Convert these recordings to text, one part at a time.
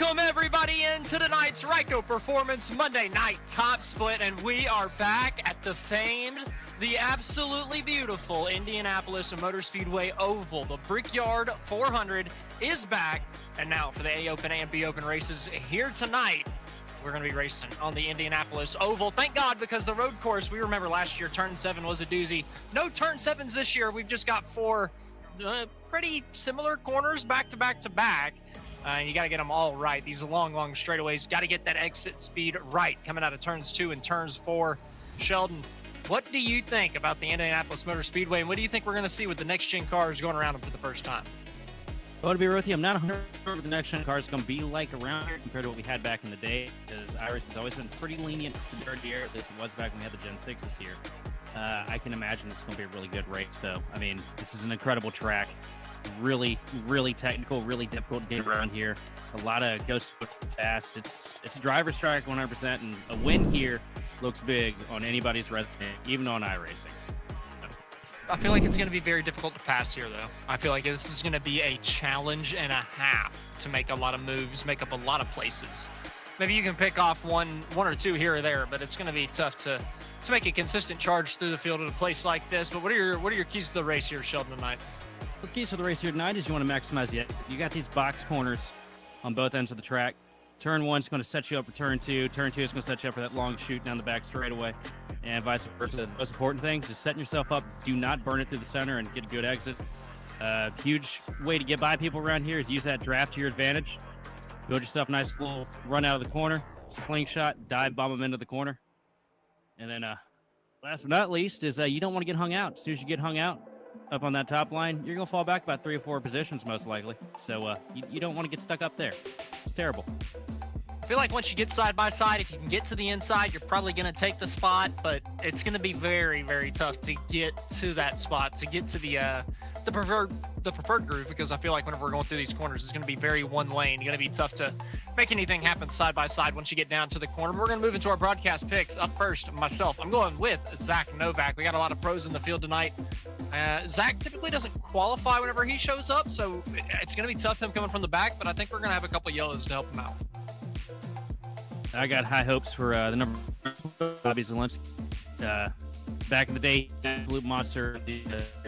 Welcome everybody into tonight's Ryco Performance Monday Night Top Split, and we are back at the famed, the absolutely beautiful Indianapolis Motor Speedway Oval. The Brickyard 400 is back, and now for the A Open and B Open races here tonight, we're going to be racing on the Indianapolis Oval. Thank God, because the road course, we remember last year, Turn 7 was a doozy. No Turn 7s this year. We've just got four pretty similar corners back to back to back. And you got to get them all right. These long straightaways. Got to get that exit speed right coming out of turns 2 and turns 4. Sheldon, what do you think about the Indianapolis Motor Speedway, and what do you think we're going to see with the next-gen cars going around them for the first time? Well, to be real with you, I'm not 100% what the next-gen car is going to be like around here compared to what we had back in the day, because iRacing has always been pretty lenient to dirt here. This was back when we had the Gen 6s here. I can imagine this is going to be a really good race, though. I mean, this is an incredible track. Really technical, really difficult to get around here. A lot of goes fast. It's a driver's track 100%, and a win here looks big on anybody's resume, even on iRacing. I feel like it's going to be very difficult to pass here, though. I feel like this is going to be a challenge and a half to make a lot of moves, make up a lot of places. Maybe you can pick off one or two here or there, but it's going to be tough to make a consistent charge through the field at a place like this. But what are your keys to the race here, Sheldon, tonight? The keys for the race here tonight is you want to maximize it. You got these box corners on both ends of the track. Turn 1 is going to set you up for turn 2. Turn 2 is going to set you up for that long shoot down the back straightaway, and vice versa. The most important thing is just setting yourself up. Do not burn it through the center and get a good exit. Huge way to get by people around here is use that draft to your advantage. Build yourself a nice little run out of the corner, slingshot, dive bomb them into the corner. And then last but not least is you don't want to get hung out. As soon as you get hung out up on that top line, you're going to fall back about 3 or 4 positions most likely. So you don't want to get stuck up there. It's terrible. I feel like once you get side by side, if you can get to the inside, you're probably going to take the spot, but it's going to be very tough to get to that spot, to get to the preferred groove, because I feel like whenever we're going through these corners, it's going to be very one lane. It's going to be tough to make anything happen side by side once you get down to the corner. We're going to move into our broadcast picks. Up first, myself, I'm going with Zach Novak. We got a lot of pros in the field tonight. Zach typically doesn't qualify whenever he shows up, so it's going to be tough him coming from the back, but I think we're going to have a couple yellows to help him out. I got high hopes for the number Bobby Zelensky. Back in the day, absolute monster of the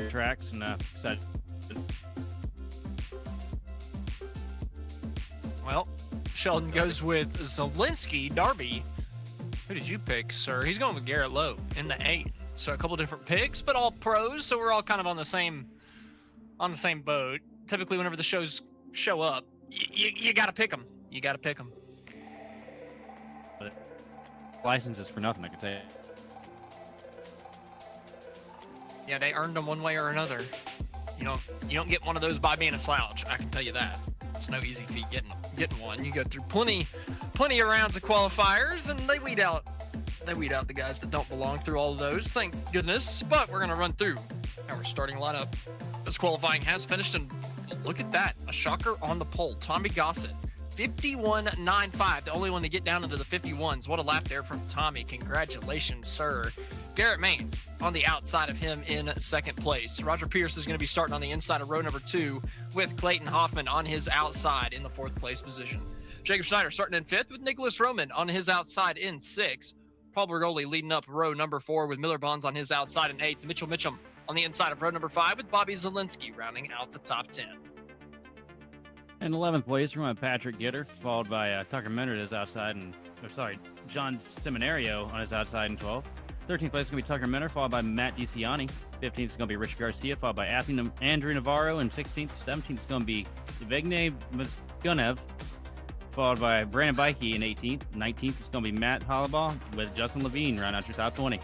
tracks, and excited. Well, Sheldon goes with Zelensky. Darby, who did you pick, sir? He's going with Garrett Lowe in the 8. So a couple different picks, but all pros, so we're all kind of on the same boat. Typically, whenever the shows show up, you got to pick them. You got to pick them. Licenses for nothing, I can tell you. Yeah, they earned them one way or another. You don't get one of those by being a slouch. I can tell you that. It's no easy feat getting one. You go through plenty of rounds of qualifiers, and they weed out the guys that don't belong through all of those. Thank goodness. But we're gonna run through our starting lineup. This qualifying has finished, and look at that, a shocker on the pole. Tommy Gossett, 51.95, the only one to get down into the 51s. What a lap there from Tommy. Congratulations, sir. Garrett Maines on the outside of him in second place. Roger Pierce is going to be starting on the inside of row number 2 with Clayton Hoffman on his outside in the 4th place position. Jacob Schneider starting in 5th with Nicholas Roman on his outside in 6th. Paul Bergoli leading up row number 4 with Miller Bonds on his outside in 8th. Mitchell Mitchum on the inside of row number 5 with Bobby Zelensky rounding out the top 10. In 11th place, we're going to Patrick Gitter, followed by Tucker Menard his outside, John Seminario on his outside in 12th. 13th place is going to be Tucker Menard, followed by Matt DiCiani. 15th is going to be Richard Garcia, followed by Andrew Navarro, and 16th. 17th is going to be Evgeny Mazgunev, followed by Brandon Bikey in 18th. 19th is going to be Matt Hollabaugh with Justin Levine, round out your top 20.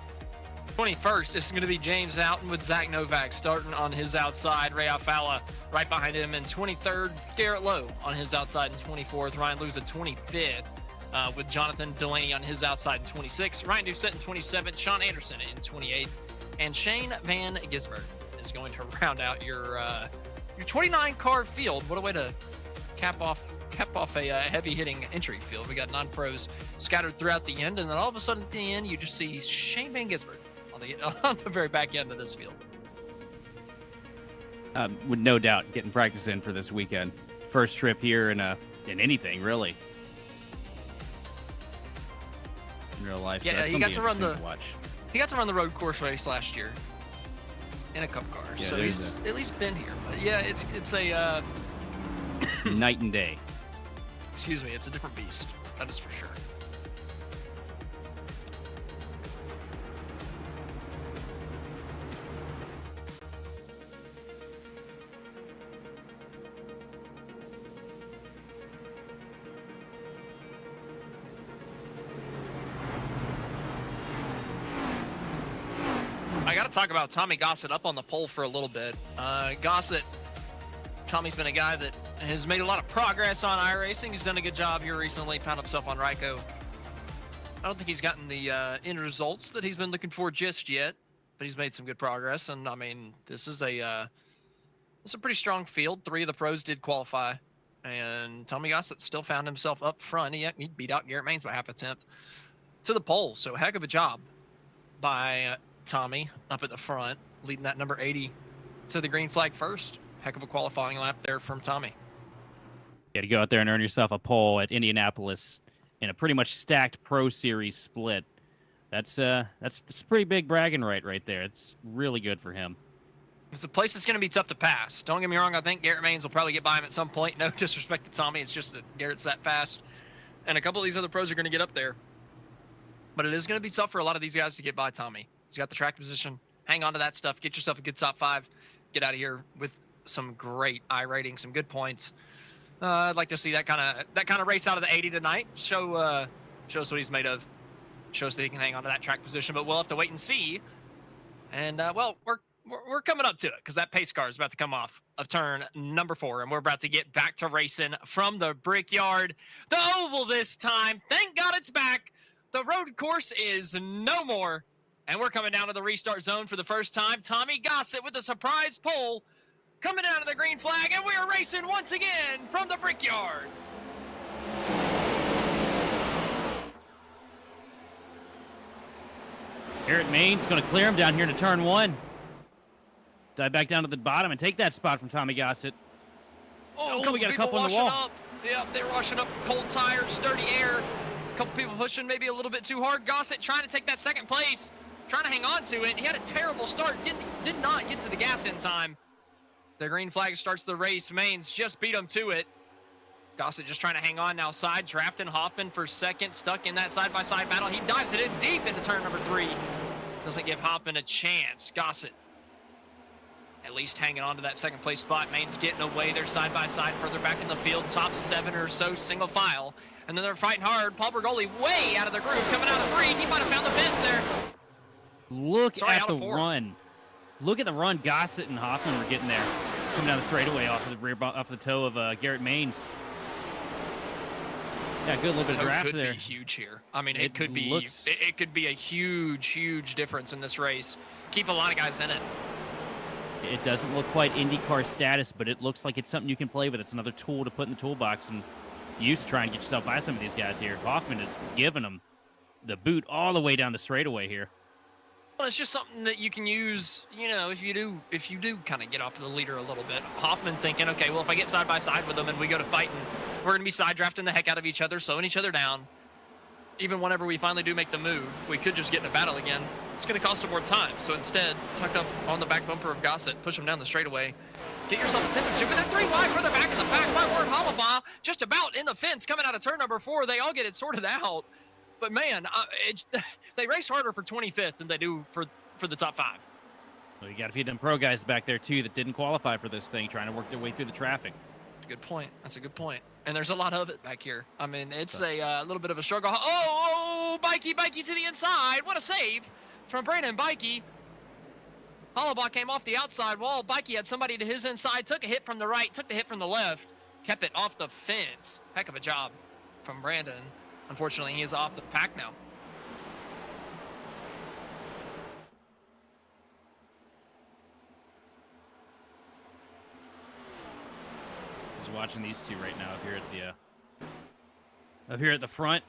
21st is going to be James Outten with Zach Novak starting on his outside. Ray Alfala right behind him in 23rd. Garrett Lowe on his outside in 24th. Ryan Lewis at 25th with Jonathan Delaney on his outside in 26th. Ryan Doucette in 27th. Sean Anderson in 28th. And Shane Van Gisbergen is going to round out your 29 car field. What a way to cap off a heavy-hitting entry field. We got non-pros scattered throughout the end, and then all of a sudden at the end, you just see Shane Van Gisbergen on the very back end of this field. With no doubt getting practice in for this weekend. First trip here in in anything, really. In real life. Yeah, so that's he gonna got be to run interesting to watch. He got to run the road course race last year in a cup car, Yeah, so he's at least been here. But yeah, it's a night and day. excuse me, it's a different beast. That is for sure. I got to talk about Tommy Gossett up on the pole for a little bit. Gossett, Tommy's been a guy that has made a lot of progress on iRacing. He's done a good job here recently, found himself on Ryco. I don't think he's gotten the end results that he's been looking for just yet, but he's made some good progress. And I mean, this is a pretty strong field. 3 of the pros did qualify, and Tommy Gossett still found himself up front. He beat out Garrett Maines by half a tenth to the pole. So heck of a job by Tommy up at the front, leading that number 80 to the green flag first. Heck of a qualifying lap there from Tommy. You got to go out there and earn yourself a pole at Indianapolis in a pretty much stacked Pro Series split. That's pretty big bragging right there. It's really good for him. It's a place that's going to be tough to pass. Don't get me wrong. I think Garrett Maines will probably get by him at some point. No disrespect to Tommy. It's just that Garrett's that fast. And a couple of these other pros are going to get up there. But it is going to be tough for a lot of these guys to get by Tommy. He's got the track position. Hang on to that stuff. Get yourself a good top 5. Get out of here with some great iRating, some good points. I'd like to see that kind of race out of the 80 tonight. Shows what he's made of. Shows that he can hang on to that track position. But we'll have to wait and see. And well, we're coming up to it because that pace car is about to come off of turn number 4, and we're about to get back to racing from the Brickyard, the oval this time. Thank God it's back. The road course is no more. And we're coming down to the restart zone for the first time. Tommy Gossett with a surprise pole coming out of the green flag, and we're racing once again from the Brickyard. Garrett Maines going to clear him down here to turn 1. Dive back down to the bottom and take that spot from Tommy Gossett. Oh, we got a couple on the wall. Up. Yep, they're washing up cold tires, dirty air. A couple people pushing maybe a little bit too hard. Gossett trying to take that second place, trying to hang on to it. He had a terrible start. Did not get to the gas in time. The green flag starts the race. Maines just beat him to it. Gossett just trying to hang on now. Side drafting Hoffman for second, stuck in that side-by-side battle. He dives it in deep into turn number 3. Doesn't give Hoffman a chance. Gossett at least hanging on to that second place spot. Maines getting away. They're side-by-side further back in the field. Top 7 or so single file. And then they're fighting hard. Paul Bergoli way out of the groove. Coming out of 3. He might have found the fence there. Look at the run. Look at the run Gossett and Hoffman were getting there. Coming down the straightaway off the toe of Garrett Maines. Yeah, good little bit of draft there. Could be huge here. I mean, it could be a huge difference in this race. Keep a lot of guys in it. It doesn't look quite IndyCar status, but it looks like it's something you can play with. It's another tool to put in the toolbox and use to try and get yourself by some of these guys here. Hoffman is giving them the boot all the way down the straightaway here. Well, it's just something that you can use, you know, if you do kind of get off the leader a little bit. Hoffman thinking, okay, well, if I get side by side with them and we go to fighting, we're going to be side drafting the heck out of each other, slowing each other down. Even whenever we finally do make the move, we could just get in a battle again. It's going to cost him more time. So instead, tuck up on the back bumper of Gossett, push him down the straightaway. Get yourself a 10 or 2, but they're 3 wide further back in the back. My word, Hollabaugh just about in the fence coming out of turn number 4. They all get it sorted out. But man, they race harder for 25th than they do for the top 5. Well, you got a few of them pro guys back there too that didn't qualify for this thing, trying to work their way through the traffic. Good point. That's a good point. And there's a lot of it back here. I mean, it's a little bit of a struggle. Oh, Bikey to the inside. What a save from Brandon Bikey. Hollabaugh came off the outside wall. Bikey had somebody to his inside, took a hit from the right, took the hit from the left, kept it off the fence. Heck of a job from Brandon. Unfortunately, he is off the pack now. Just watching these two right now up here at the front.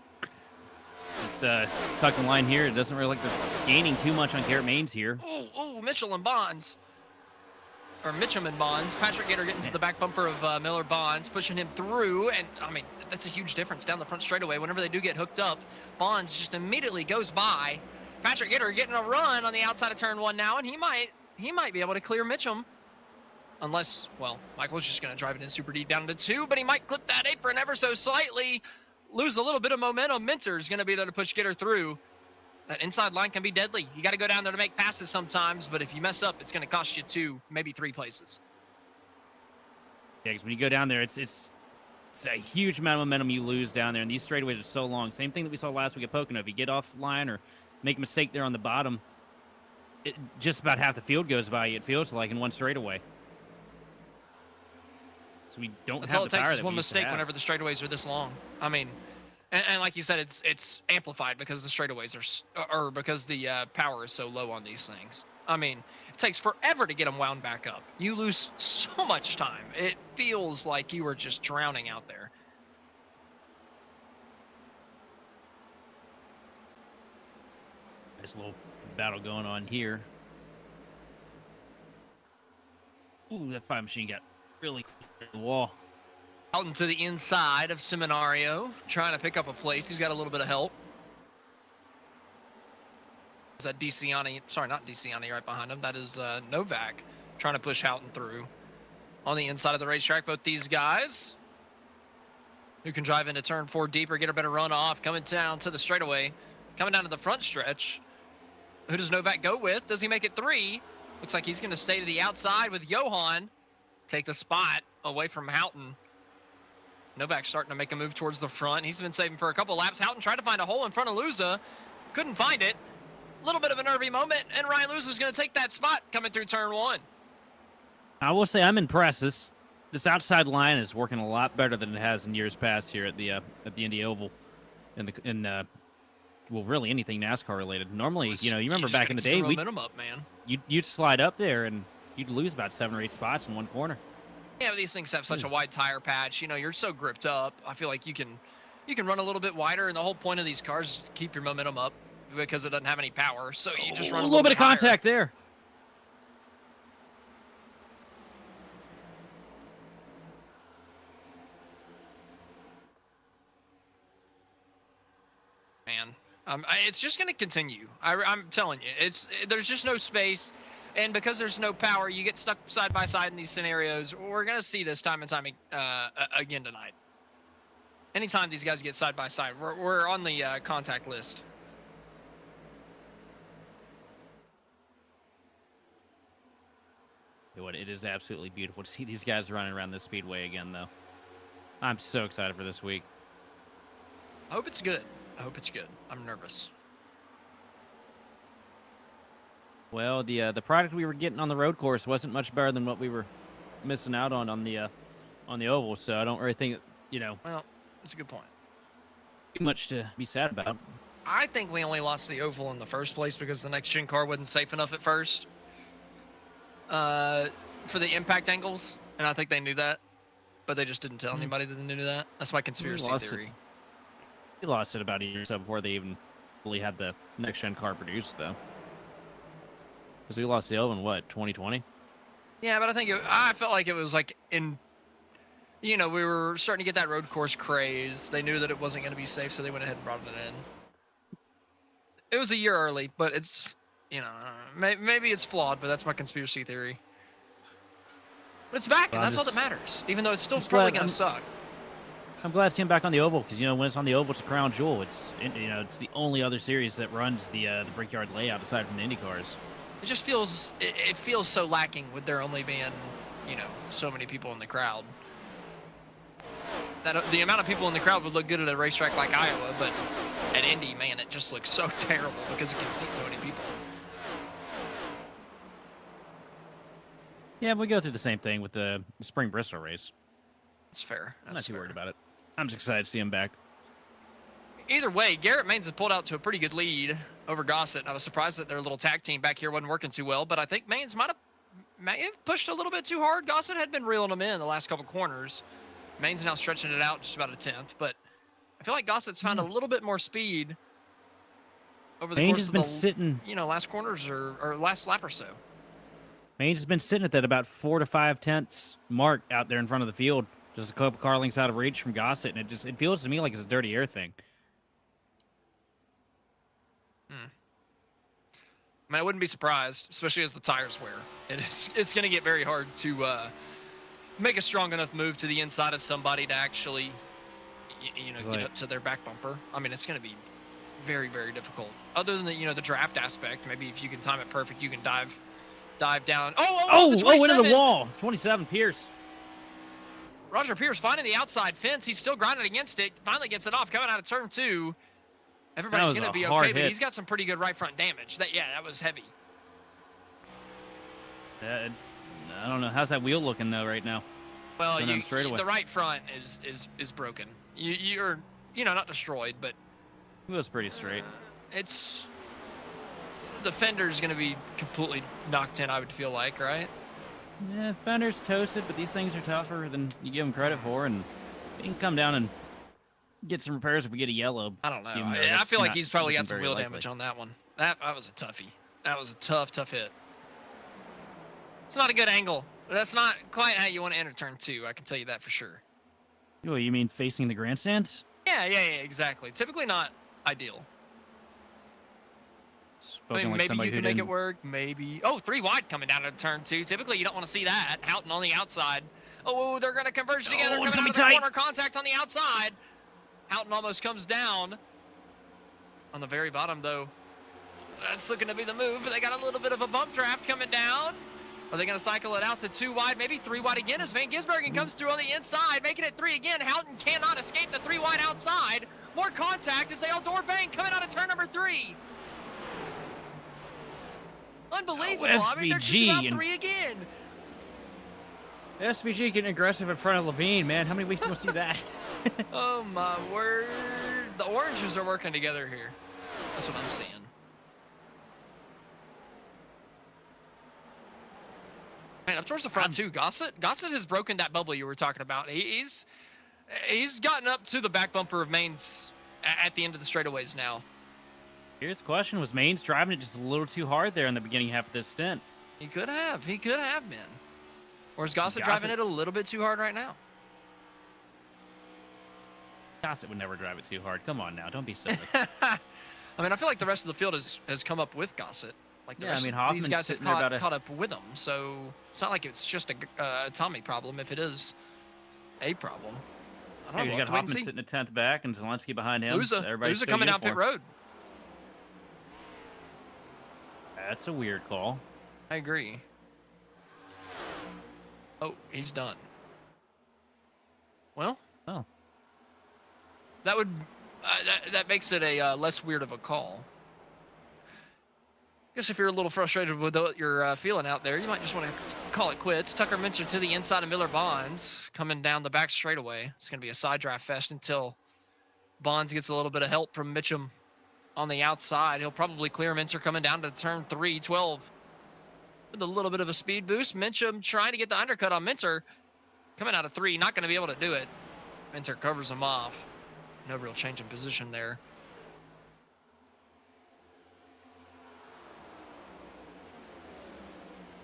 Just tucking line here. It doesn't really look like they're gaining too much on Garrett Maines here. Oh, Mitchell and Bonds. or Mitchum and Bonds. Patrick Gator getting to the back bumper of Miller Bonds, pushing him through, and I mean, that's a huge difference down the front straightaway. Whenever they do get hooked up, Bonds just immediately goes by. Patrick Gator getting a run on the outside of turn 1 now, and he might be able to clear Mitchum. Unless, well, Michael's just going to drive it in super deep down to 2, but he might clip that apron ever so slightly, lose a little bit of momentum. Minter's going to be there to push Gator through. That inside line can be deadly. You got to go down there to make passes sometimes, but if you mess up, it's going to cost you 2, maybe 3 places. Yeah, because when you go down there, it's a huge amount of momentum you lose down there, and these straightaways are so long. Same thing that we saw last week at Pocono. If you get off line or make a mistake there on the bottom, just about half the field goes by you, it feels like, in one straightaway. So we don't That's have all it the takes power is that one we used to mistake have. whenever the straightaways are this long. I mean, and like you said, it's amplified because the straightaways or because the power is so low on these things. I mean, it takes forever to get them wound back up. You lose so much time. It feels like you were just drowning out there. Nice little battle going on here. Ooh, that 5 machine got really close to the wall. Out into the inside of Seminario, trying to pick up a place. He's got a little bit of help. Is that DeCiani? Sorry, not DeCiani right behind him. That is Novak trying to push Houghton through. On the inside of the racetrack, both these guys who can drive into turn 4 deeper, get a better run off, coming down to the straightaway, coming down to the front stretch. Who does Novak go with? Does he make it 3? Looks like he's going to stay to the outside with Johan. Take the spot away from Houghton. Novak starting to make a move towards the front. He's been saving for a couple laps. Houghton tried to find a hole in front of Luza. Couldn't find it. A little bit of a nervy moment, and Ryan Luza's going to take that spot coming through turn 1. I will say I'm impressed. This outside line is working a lot better than it has in years past here at the Indy Oval. Well, really anything NASCAR related. Normally, you remember back in the day, momentum up, man. You'd slide up there and you'd lose about 7 or 8 spots in one corner. Yeah, but these things have such a wide tire patch. You're so gripped up. I feel like you can run a little bit wider, and the whole point of these cars is to keep your momentum up because it doesn't have any power. So you just run a little bit of higher. contact there. Man, it's just going to continue. I'm telling you, there's just no space. And because there's no power, you get stuck side by side in these scenarios. We're going to see this time and time again tonight. Anytime these guys get side by side, we're on the contact list. It is absolutely beautiful to see these guys running around this speedway again, though. I'm so excited for this week. I hope it's good. I'm nervous. Well, the product we were getting on the road course wasn't much better than what we were missing out on the oval, so I don't really think Well, that's a good point. too much to be sad about. I think we only lost the oval in the first place because the next gen car wasn't safe enough at first for the impact angles, and I think they knew that, but they just didn't tell anybody that they knew that. That's my conspiracy theory. We lost it about a year or so before they even really had the next gen car produced, though. Because we lost the oval in what, 2020? Yeah, but I felt like it was like we were starting to get that road course craze. They knew that it wasn't going to be safe, so they went ahead and brought it in. It was a year early, but it's, maybe it's flawed, but that's my conspiracy theory. But it's back, and that's all that matters, even though it's still probably going to suck. I'm glad to see him back on the oval because when it's on the oval, it's a crown jewel. It's the only other series that runs the Brickyard layout aside from the Indy cars. It just feels so lacking with there only being so many people in the crowd. That the amount of people in the crowd would look good at a racetrack like Iowa, but at Indy, man, it just looks so terrible because it can seat so many people. Yeah, we go through the same thing with the Spring Bristol race. It's fair. I'm not too worried about it. I'm just excited to see him back. Either way, Garrett Maines has pulled out to a pretty good lead over Gossett. I was surprised that their little tag team back here wasn't working too well, but I think Maines may have pushed a little bit too hard. Gossett had been reeling him in the last couple corners. Maines now stretching it out just about a 10th, but I feel like Gossett's found a little bit more speed over the course of the sitting, last corners or last lap or so. Mainz has been sitting at that about 4 to 5 tenths mark out there in front of the field, just a couple car lengths out of reach from Gossett, and it feels to me like it's a dirty air thing. I mean, I wouldn't be surprised, especially as the tires wear. It's going to get very hard to make a strong enough move to the inside of somebody to actually, get up to their back bumper. I mean, it's going to be very, very difficult. Other than the draft aspect, maybe if you can time it perfect, you can dive down. Oh, into the wall. 27, Pierce. Roger Pierce finding the outside fence. He's still grinding against it. Finally gets it off, coming out of turn 2. Everybody's going to be okay, but he's got some pretty good right front damage. That was heavy. I don't know. How's that wheel looking, though, right now? Well, the right front is broken. You're not destroyed, but it was pretty straight. The fender's going to be completely knocked in, I would feel like, right? Yeah, fender's toasted, but these things are tougher than you give them credit for, and they can come down and get some repairs if we get a yellow. I don't know. I feel like he's probably got some wheel damage on that one. That was a toughie. That was a tough hit. It's not a good angle. That's not quite how you want to enter turn 2. I can tell you that for sure. Oh, you mean facing the grandstands? Yeah, exactly. Typically not ideal. Maybe you can make it work. Maybe. Oh, 3 wide coming down to turn 2. Typically, you don't want to see that. Houghton on the outside. Oh, they're going to converge together. It's coming going to be tight. Corner contact on the outside. Houghton almost comes down. On the very bottom, though. That's looking to be the move. They got a little bit of a bump draft coming down. Are they going to cycle it out to 2 wide, maybe 3 wide again as Van Gisbergen comes through on the inside, making it 3 again. Houghton cannot escape the 3 wide outside. More contact as they all door bang coming out of turn number 3. Unbelievable. I mean, they're just about 3 again. SVG getting aggressive in front of Levine, man. How many weeks do we see that? Oh, my word. The oranges are working together here. That's what I'm seeing. Man, up towards the front, too. Gossett has broken that bubble you were talking about. He's gotten up to the back bumper of Mainz at the end of the straightaways now. Here's the question. Was Mainz driving it just a little too hard there in the beginning half of this stint? He could have been. Or is Gossett driving it a little bit too hard right now? Gossett would never drive it too hard. Come on now. Don't be silly. I mean, I feel like the rest of the field has come up with Gossett. Like these guys have caught up with him, so it's not like it's just a Tommy problem if it is a problem. I don't know. You got Hoffman sitting at 10th back and Zelensky behind him. Who's coming down pit road? That's a weird call. I agree. Oh, he's done. Well. Oh. That would that makes it a less weird of a call. Guess if you're a little frustrated with what you're feeling out there, you might just want to call it quits. Tucker Mincher to the inside of Miller Bonds, coming down the back straightaway. It's going to be a side draft fest until Bonds gets a little bit of help from Mitchum on the outside. He'll probably clear Mincher coming down to turn 3, 12. With a little bit of a speed boost. Minchum trying to get the undercut on Minter. Coming out of 3, not going to be able to do it. Minter covers him off. No real change in position there.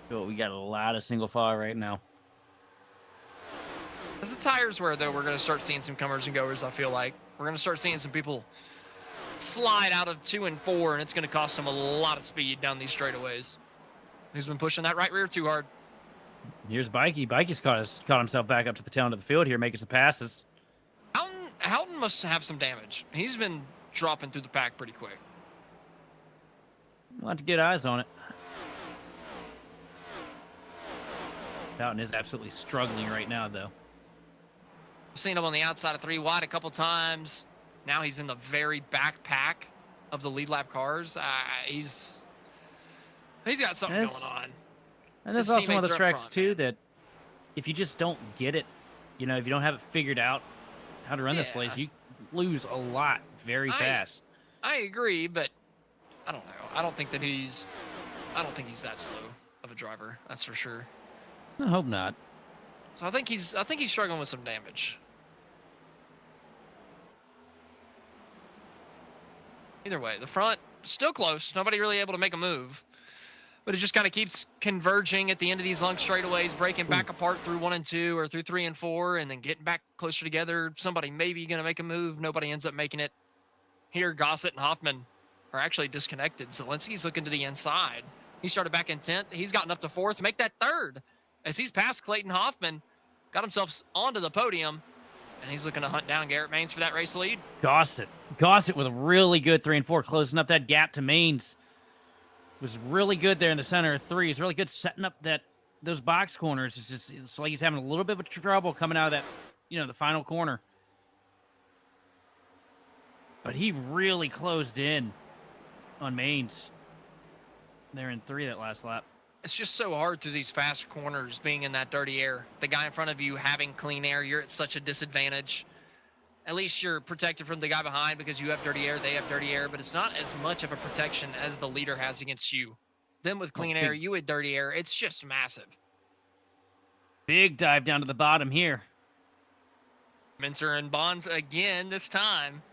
We got a lot of single file right now. As the tires wear, though, we're going to start seeing some comers and goers, I feel like. We're going to start seeing some people slide out of 2 and 4, and it's going to cost them a lot of speed down these straightaways. Who's been pushing that right rear too hard? Here's Bikey. Bikey's caught himself back up to the tail end of the field here, making some passes. Houghton must have some damage. He's been dropping through the pack pretty quick. We'll have to get eyes on it. Houghton is absolutely struggling right now, though. I've seen him on the outside of 3 wide a couple times. Now he's in the very back pack of the lead lap cars. He's got something going on. And there's also one of the tracks, too, that if you just don't get it, if you don't have it figured out how to run this place, you lose a lot very fast. I agree, but I don't know. I don't think he's that slow of a driver. That's for sure. I hope not. So I think he's struggling with some damage. Either way, the front still close. Nobody really able to make a move. but it just kind of keeps converging at the end of these long straightaways, breaking back apart through 1 and 2 or through 3 and 4, and then getting back closer together. Somebody maybe going to make a move. Nobody ends up making it. Here, Gossett and Hoffman are actually disconnected. Zelensky's looking to the inside. He started back in 10th. He's gotten up to 4th. Make that 3rd as he's past Clayton Hoffman. Got himself onto the podium, and he's looking to hunt down Garrett Maines for that race lead. Gossett with a really good 3 and 4, closing up that gap to Maines. Was really good there in the center of 3. He's really good setting up those box corners. It's like he's having a little bit of trouble coming out of that, the final corner. But he really closed in on Maines there in 3 that last lap. It's just so hard through these fast corners being in that dirty air. The guy in front of you having clean air, you're at such a disadvantage. At least you're protected from the guy behind because you have dirty air, they have dirty air, but it's not as much of a protection as the leader has against you. Them with clean air, you with dirty air, it's just massive. Big dive down to the bottom here. Mincer and Bonds again this time.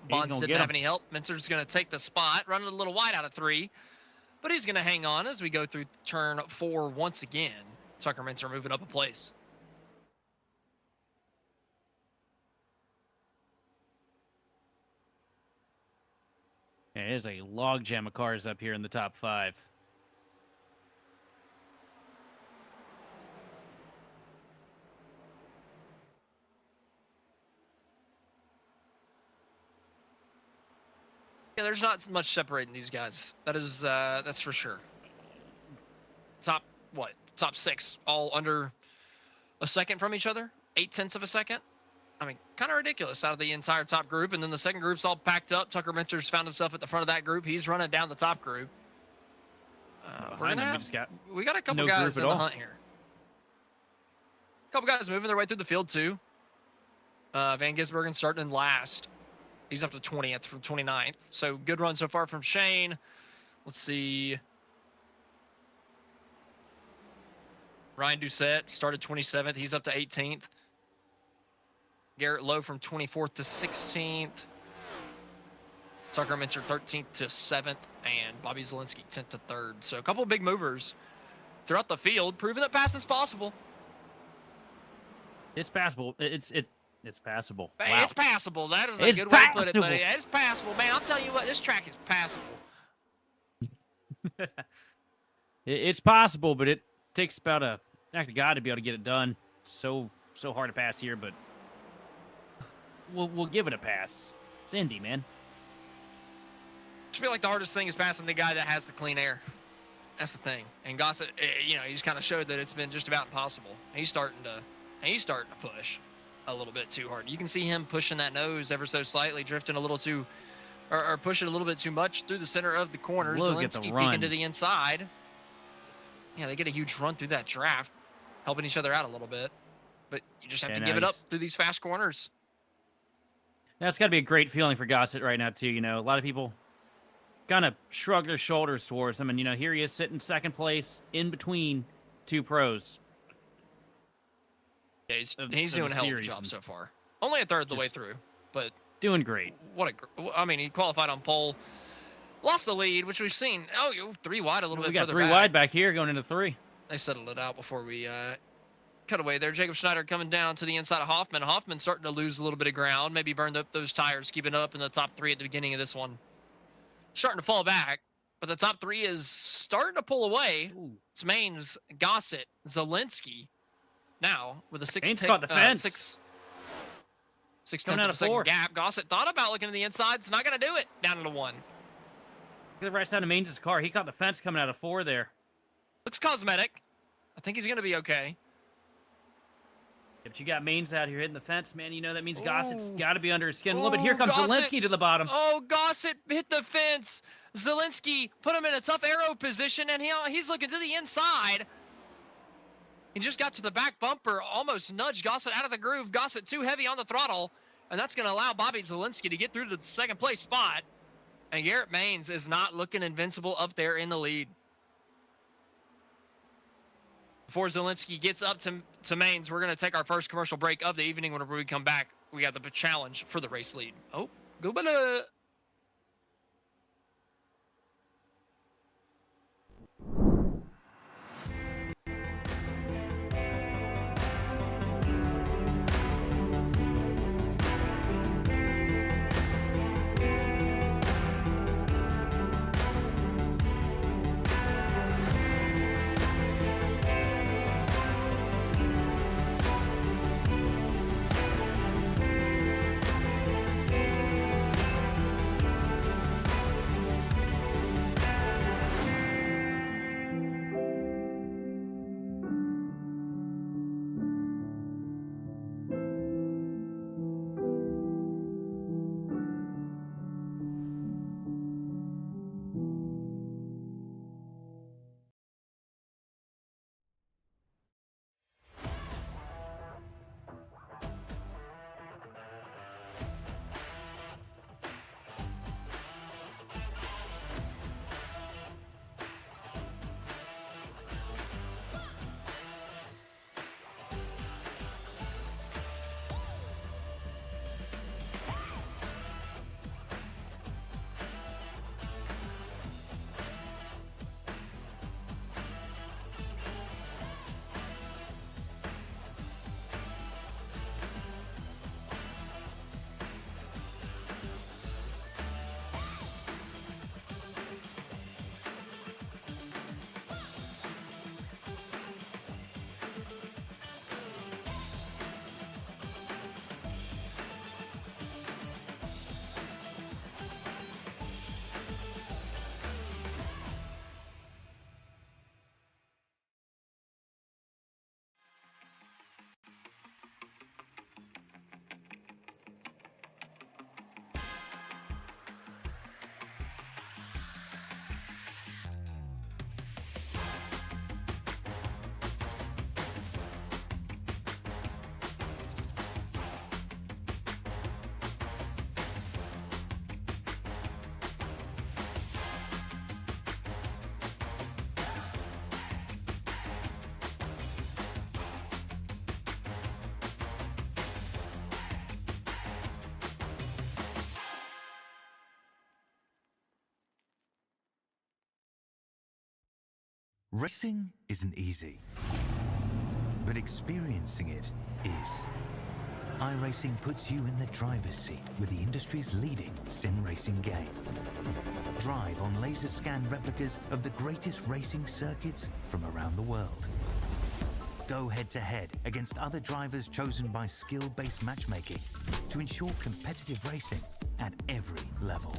Bonds didn't have any help. Mincer's going to take the spot, running a little wide out of 3, but he's going to hang on as we go through turn 4 once again. Tucker Mincer moving up a place. Yeah, there's a log jam of cars up here in the top 5. Yeah, there's not much separating these guys. That's for sure. Top 6, all under a second from each other, 0.8 of a second. I mean, kind of ridiculous out of the entire top group. And then the second group's all packed up. Tucker Mincer's found himself at the front of that group. He's running down the top group. We got a couple guys in the hunt here. A couple guys moving their way through the field too. Van Gisbergen starting in last. He's up to 20th from 29th. So good run so far from Shane. Let's see. Ryan Doucette started 27th. He's up to 18th. Garrett Lowe from 24th to 16th. Tucker Mincer 13th to 7th. And Bobby Zelensky 10th to 3rd. So a couple of big movers throughout the field, proving that passing's possible. It's passable. It's passable. Wow. It's passable. That was a good way to put it, buddy. It's passable. Man, I'll tell you what, this track is passable. It's possible, but it takes about an act of God to be able to get it done. So hard to pass here, but we'll give it a pass. It's Indy, man. I feel like the hardest thing is passing the guy that has the clean air. That's the thing. And Gossett, he just kind of showed that it's been just about impossible. He's starting to push a little bit too hard. You can see him pushing that nose ever so slightly, drifting a little too, or pushing a little bit too much through the center of the corners. Zelensky peeking to the inside. Yeah, they get a huge run through that draft, helping each other out a little bit. But you just have to give it up through these fast corners. That's got to be a great feeling for Gossett right now, too. A lot of people kind of shrug their shoulders towards him. And, here he is sitting second place in between 2 pros. Yeah, he's doing a hell of a job so far. Only a third of the way through, but doing great. He qualified on pole. Lost the lead, which we've seen. Oh, 3 wide a little bit further back. We got 3 wide back here going into 3. They settled it out before we cut away there. Jacob Schneider coming down to the inside of Hoffman. Hoffman starting to lose a little bit of ground. Maybe burned up those tires, keeping up in the top 3 at the beginning of this one. Starting to fall back, but the top 3 is starting to pull away. Ooh. It's Maines, Gossett, Zelensky. Now with a 6 caught the fence. 6/10 of a second gap. Gossett thought about looking to the inside. It's not going to do it. Down to 1. Look at the right side of Maines' car. He caught the fence coming out of 4 there. Looks cosmetic. I think he's going to be okay. But you got Maines out here hitting the fence, man. That means Gossett's got to be under his skin a little bit. Here comes Zelensky to the bottom. Oh, Gossett hit the fence. Zelensky put him in a tough arrow position, and he's looking to the inside. He just got to the back bumper, almost nudged Gossett out of the groove. Gossett too heavy on the throttle, and that's going to allow Bobby Zelensky to get through to the second place spot. And Garrett Maines is not looking invincible up there in the lead. Before Zelensky gets up to Maines, we're going to take our first commercial break of the evening. Whenever we come back, we got the challenge for the race lead. Oh, go banana. Racing isn't easy, but experiencing it is. iRacing puts you in the driver's seat with the industry's leading sim racing game. Drive on laser scan replicas of the greatest racing circuits from around the world. Go head-to-head against other drivers chosen by skill-based matchmaking to ensure competitive racing at every level.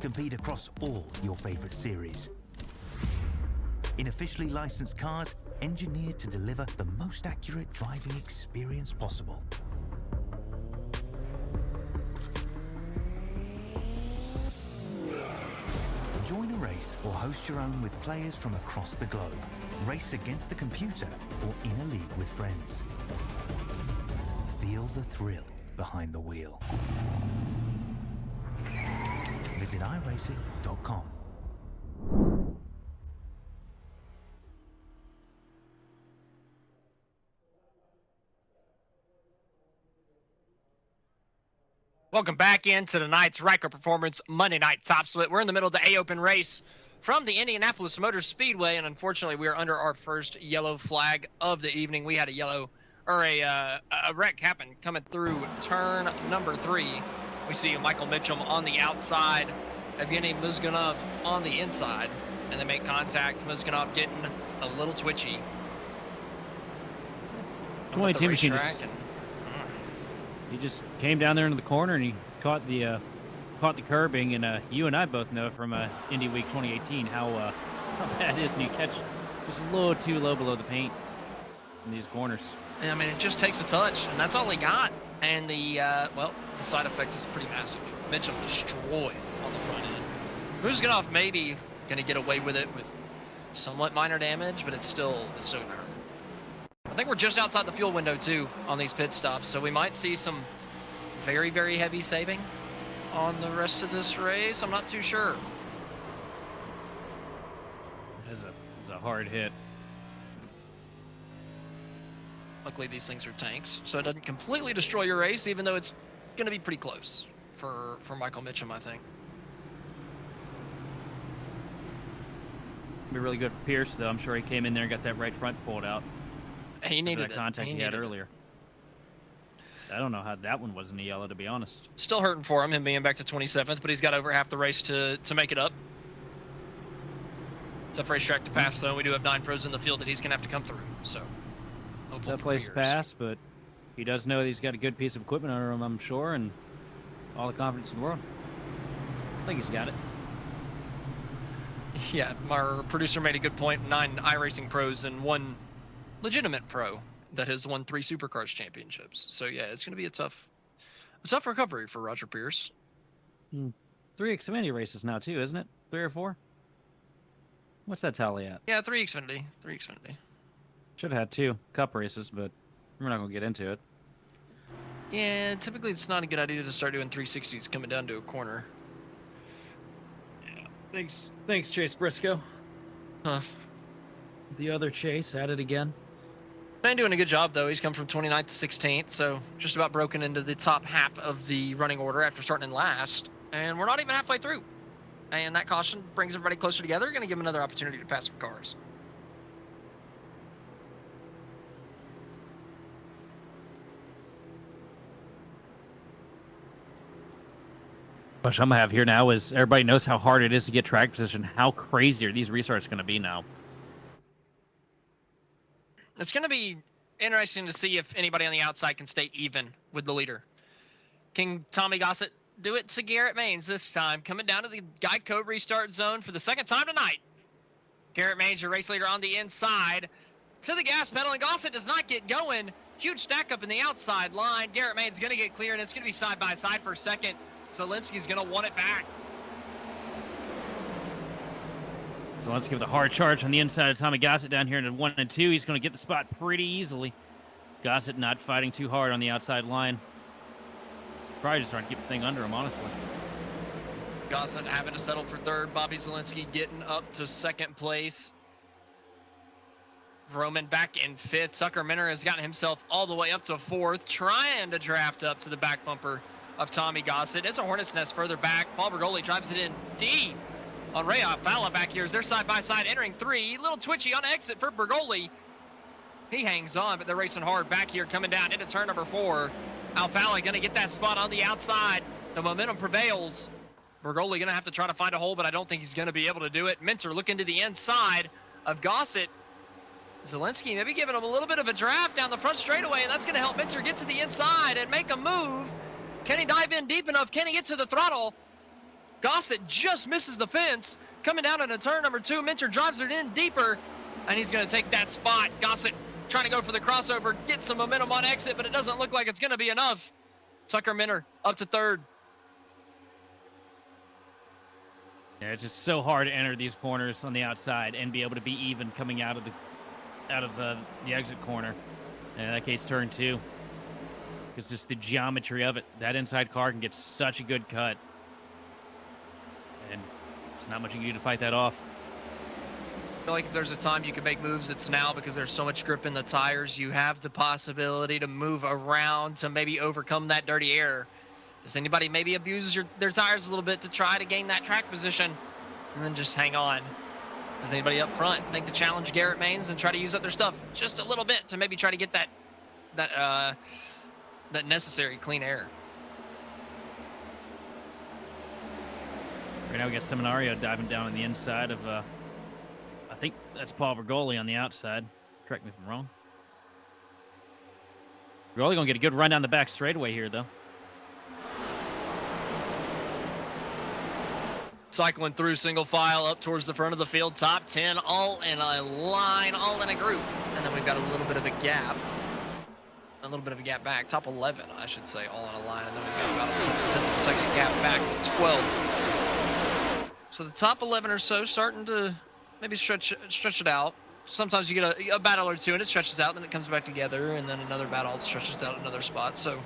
Compete across all your favorite series. In officially licensed cars, engineered to deliver the most accurate driving experience possible. Join a race or host your own with players from across the globe. Race against the computer or in a league with friends. Feel the thrill behind the wheel. Visit iRacing.com. Welcome back into tonight's Ryco Performance Monday Night Top Split. We're in the middle of the A-Open race from the Indianapolis Motor Speedway, and unfortunately, we are under our first yellow flag of the evening. We had a wreck happen coming through turn number 3. We see Michael Mitchum on the outside, Evgeny Muzganov on the inside, and they make contact. Muzganov getting a little twitchy. 22 machine he just came down there into the corner and he caught the curbing, and you and I both know from Indy Week 2018 how bad it is when you catch just a little too low below the paint in these corners. I mean, it just takes a touch, and that's all he got. And the side effect is pretty massive. Mitchum destroyed on the front end. Muzganov maybe gonna get away with it with somewhat minor damage, but it's still gonna hurt. I think we're just outside the fuel window too on these pit stops, so we might see some very, very heavy saving on the rest of this race. I'm not too sure. It's a hard hit. Luckily, these things are tanks, so it doesn't completely destroy your race, even though it's going to be pretty close for Michael Mitchum, I think. Be really good for Pierce, though. I'm sure he came in there and got that right front pulled out. He needed that contact he had earlier. I don't know how that one wasn't a yellow, to be honest. Still hurting for him being back to 27th, but he's got over half the race to make it up. Tough racetrack to pass, though. We do have 9 pros in the field that he's going to have to come through. So, tough place to pass, but he does know that he's got a good piece of equipment under him, I'm sure, and all the confidence in the world. I think he's got it. Yeah, our producer made a good point. 9 iRacing pros and 1 legitimate pro that has won 3 Supercars championships. So yeah, it's going to be a tough recovery for Roger Pierce. 3 Xfinity races now too, isn't it? 3 or 4? What's that tally at? Yeah, 3 Xfinity. 3 Xfinity. Should have had 2 Cup races, but we're not going to get into it. Yeah, typically it's not a good idea to start doing 360s coming down to a corner. Yeah. Thanks, Chase Briscoe. The other Chase at it again. Been doing a good job, though. He's come from 29th to 16th, so just about broken into the top half of the running order after starting in last. And we're not even halfway through. And that caution brings everybody closer together. Going to give him another opportunity to pass some cars. Question I'm going to have here now is everybody knows how hard it is to get track position. How crazy are these restarts going to be now? It's going to be interesting to see if anybody on the outside can stay even with the leader. Can Tommy Gossett do it to Garrett Maines this time? Coming down to the Geico restart zone for the second time tonight. Garrett Maines, your race leader, on the inside to the gas pedal, and Gossett does not get going. Huge stack up in the outside line. Garrett Maines going to get clear, and it's going to be side by side for a second. Zielinski's going to want it back. So let's give the hard charge on the inside of Tommy Gossett down here in 1 and 2. He's going to get the spot pretty easily. Gossett not fighting too hard on the outside line. Probably just trying to keep the thing under him, honestly. Gossett having to settle for third. Bobby Zielinski getting up to second place. Vroman back in 5th. Tucker Minner has gotten himself all the way up to 4th, trying to draft up to the back bumper of Tommy Gossett. It's a hornet's nest further back. Paul Bergoli drives it in deep. on Ray Alfala back here as they're side by side entering 3. Little twitchy on exit for Bergoli. He hangs on, but they're racing hard back here, coming down into turn number 4. Alfala going to get that spot on the outside. The momentum prevails. Bergoli going to have to try to find a hole, but I don't think he's going to be able to do it. Minter looking to the inside of Gossett. Zelensky maybe giving him a little bit of a draft down the front straightaway, and that's going to help Minter get to the inside and make a move. Can he dive in deep enough? Can he get to the throttle? Gossett just misses the fence. Coming down into turn number 2, Minter drives it in deeper, and he's going to take that spot. Gossett trying to go for the crossover, get some momentum on exit, but it doesn't look like it's going to be enough. Tucker Minter up to 3rd. Yeah, it's just so hard to enter these corners on the outside and be able to be even coming out of the exit corner. And in that case, turn 2. Because just the geometry of it, that inside car can get such a good cut. And there's not much you can do to fight that off. I feel like if there's a time you can make moves, it's now, because there's so much grip in the tires. You have the possibility to move around to maybe overcome that dirty air. Does anybody maybe abuse their tires a little bit to try to gain that track position and then just hang on? Does anybody up front think to challenge Garrett Maines and try to use up their stuff just a little bit to maybe try to get that necessary clean air? Right now we got Seminario diving down on the inside of, I think that's Paul Bergoli on the outside. Correct me if I'm wrong. Bergoli gonna get a good run down the back straightaway here, though. Cycling through single file up towards the front of the field, top 10, all in a line, all in a group. And then we've got a little bit of a gap. A little bit of a gap back. Top 11, I should say, all in a line. And then we've got about a 7/10 of a second gap back to 12. So the top 11 or so starting to maybe stretch it out. Sometimes you get a battle or two and it stretches out, then it comes back together, and then another battle stretches out another spot. So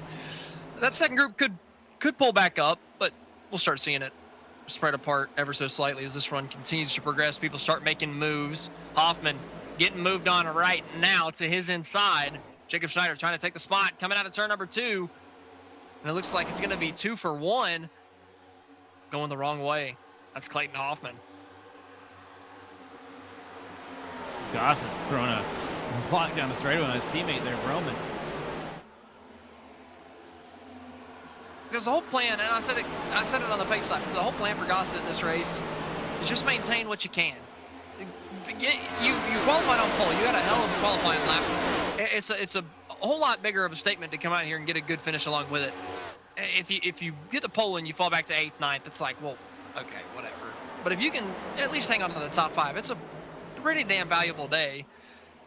that second group could pull back up, but we'll start seeing it spread apart ever so slightly as this run continues to progress. People start making moves. Hoffman getting moved on right now to his inside. Jacob Schneider trying to take the spot, coming out of turn number 2. And it looks like it's going to be 2 for 1. Going the wrong way. That's Clayton Hoffman. Gossett throwing a block down the straightaway on his teammate there, Roman. Because the whole plan, and I said it on the pace side, the whole plan for Gossett in this race is just maintain what you can. You qualified on pole. You had a hell of a qualifying lap. It's a whole lot bigger of a statement to come out here and get a good finish along with it. If you get the pole and you fall back to 8th, 9th, it's like, well, okay, whatever. But if you can at least hang on to the top 5, it's a pretty damn valuable day,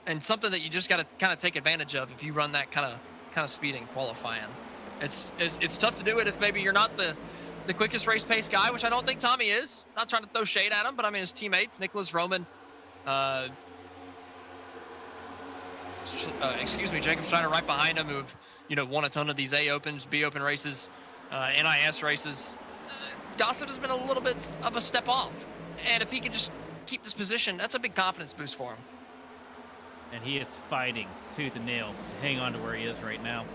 and something that you just got to kind of take advantage of if you run that kind of speed in qualifying. It's tough to do it if maybe you're not the quickest race pace guy, which I don't think Tommy is. Not trying to throw shade at him, but I mean his teammates, Nicholas, Roman, Jacob Schneider right behind him, who've won a ton of these A Opens, B Open races, NIS races. Gossett has been a little bit of a step off, and if he can just keep this position, that's a big confidence boost for him. And he is fighting tooth and nail to hang on to where he is right now.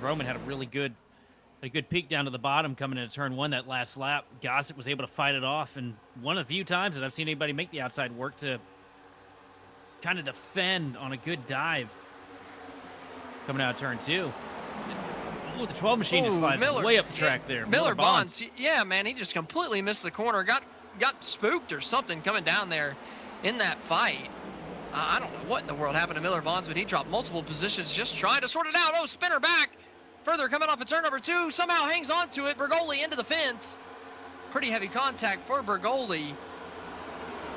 Roman had a really good peek down to the bottom coming into turn 1 that last lap. Gossett was able to fight it off, and one of the few times that I've seen anybody make the outside work to kind of defend on a good dive. Coming out of turn 2. Oh, the 12 machine just slides way up the track there. Miller Bonds, yeah, man, he just completely missed the corner. Got spooked or something coming down there in that fight. I don't know what in the world happened to Miller Bonds, but he dropped multiple positions just trying to sort it out. Oh, spinner back. Further coming off of turn number 2. Somehow hangs on to it. Bergoli into the fence. Pretty heavy contact for Bergoli.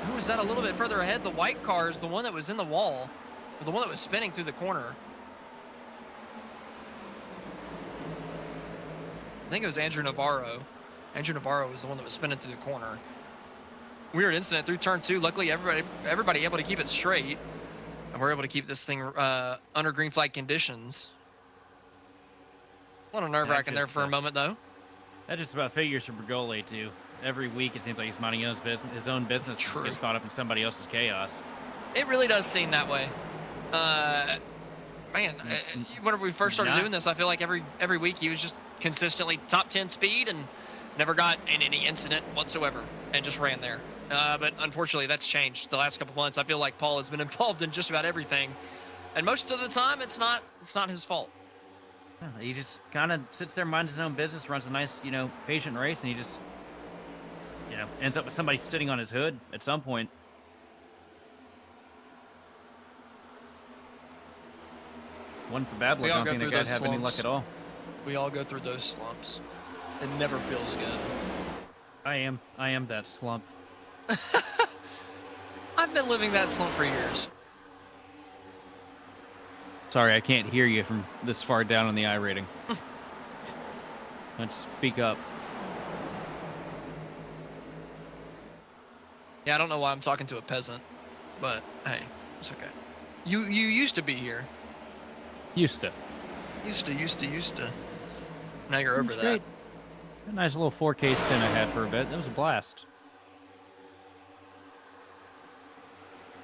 Who was that a little bit further ahead? The white car is the one that was in the wall. Or the one that was spinning through the corner. I think it was Andrew Navarro. Andrew Navarro was the one that was spinning through the corner. Weird incident through turn 2. Luckily, everybody able to keep it straight. And we're able to keep this thing under green flag conditions. A little nerve-wracking there for a moment, though. That just about figures for Bergoli, too. Every week, it seems like he's minding his own business. Just gets caught up in somebody else's chaos. It really does seem that way. Man, whenever we first started doing this, I feel like every week he was just consistently top 10 speed, and Never got in any incident whatsoever, and just ran there. But unfortunately, that's changed the last couple months. I feel like Paul has been involved in just about everything, and most of the time, it's not his fault. He just kind of sits there, minds his own business, runs a nice, patient race, and he just, ends up with somebody sitting on his hood at some point. One for bad luck. I don't think that guy'd have any luck at all. We all go through those slumps. It never feels good. I am that slump. I've been living that slump for years. Sorry, I can't hear you from this far down on the iRating. Let's speak up. Yeah, I don't know why I'm talking to a peasant, but hey, it's okay. You used to be here. Used to. Now you're over that. Great. A nice little 4K stint I had for a bit. That was a blast.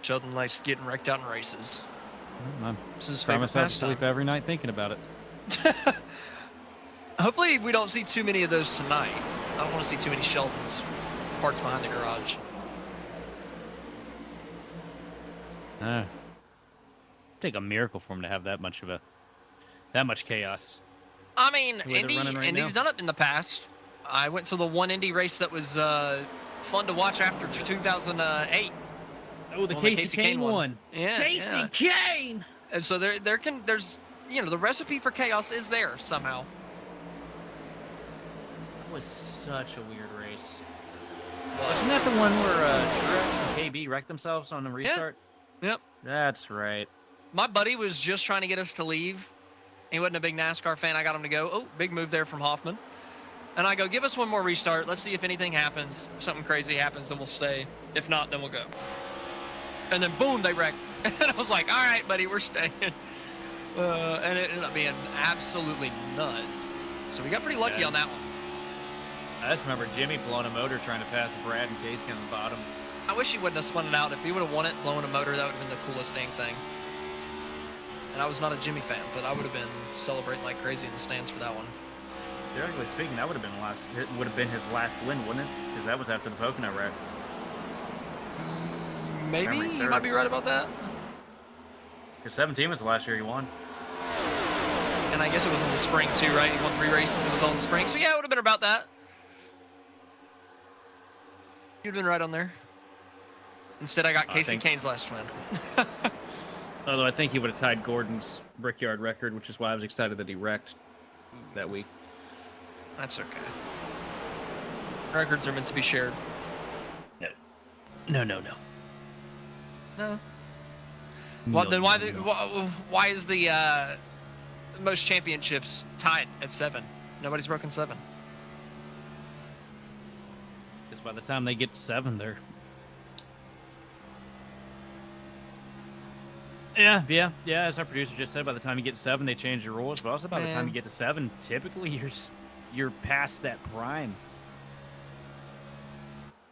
Sheldon likes getting wrecked out in races. This is his Try favorite myself to pastime. sleep every night thinking about it. Hopefully we don't see too many of those tonight. I don't want to see too many Sheldons parked behind the garage. Take a miracle for him to have that much chaos. I mean, Indy's Indy's done it in the past. I went to the one Indy race that was fun to watch after 2008. Oh, the Casey Kane one. Yeah, Casey Kane. And so there's the recipe for chaos is there somehow. That was such a weird race. Wasn't that the one where Truex and KB wrecked themselves on the restart? Yep. That's right. My buddy was just trying to get us to leave. He wasn't a big NASCAR fan. I got him to go. Oh, big move there from Hoffman. And I go, give us one more restart. Let's see if anything happens. If something crazy happens, then we'll stay. If not, then we'll go. And then boom, they wrecked. And I was like, all right, buddy, we're staying. And it ended up being absolutely nuts. So we got pretty lucky on that one. I just remember Jimmy blowing a motor trying to pass Brad and Casey on the bottom. I wish he wouldn't have spun it out. If he would have won it blowing a motor, that would have been the coolest dang thing. And I was not a Jimmy fan, but I would have been celebrating like crazy in the stands for that one. Theoretically speaking, that would have been his last win, wouldn't it? Because that was after the Pocono wreck. Maybe you might be right about that. Because 17 was the last year he won. And I guess it was in the spring too, right? He won 3 races. It was all in the spring, so yeah, it would have been about that. You'd been right on there. Instead, I got Casey Kane's last win. Although I think he would have tied Gordon's Brickyard record, which is why I was excited that he wrecked that week. That's okay. Records are meant to be shared. No. No. Well, then why is the most championships tied at 7? Nobody's broken 7. Because by the time they get to 7, they're... Yeah. As our producer just said, by the time you get to 7, they change the rules. But also by the time you get to 7, typically you're past that prime.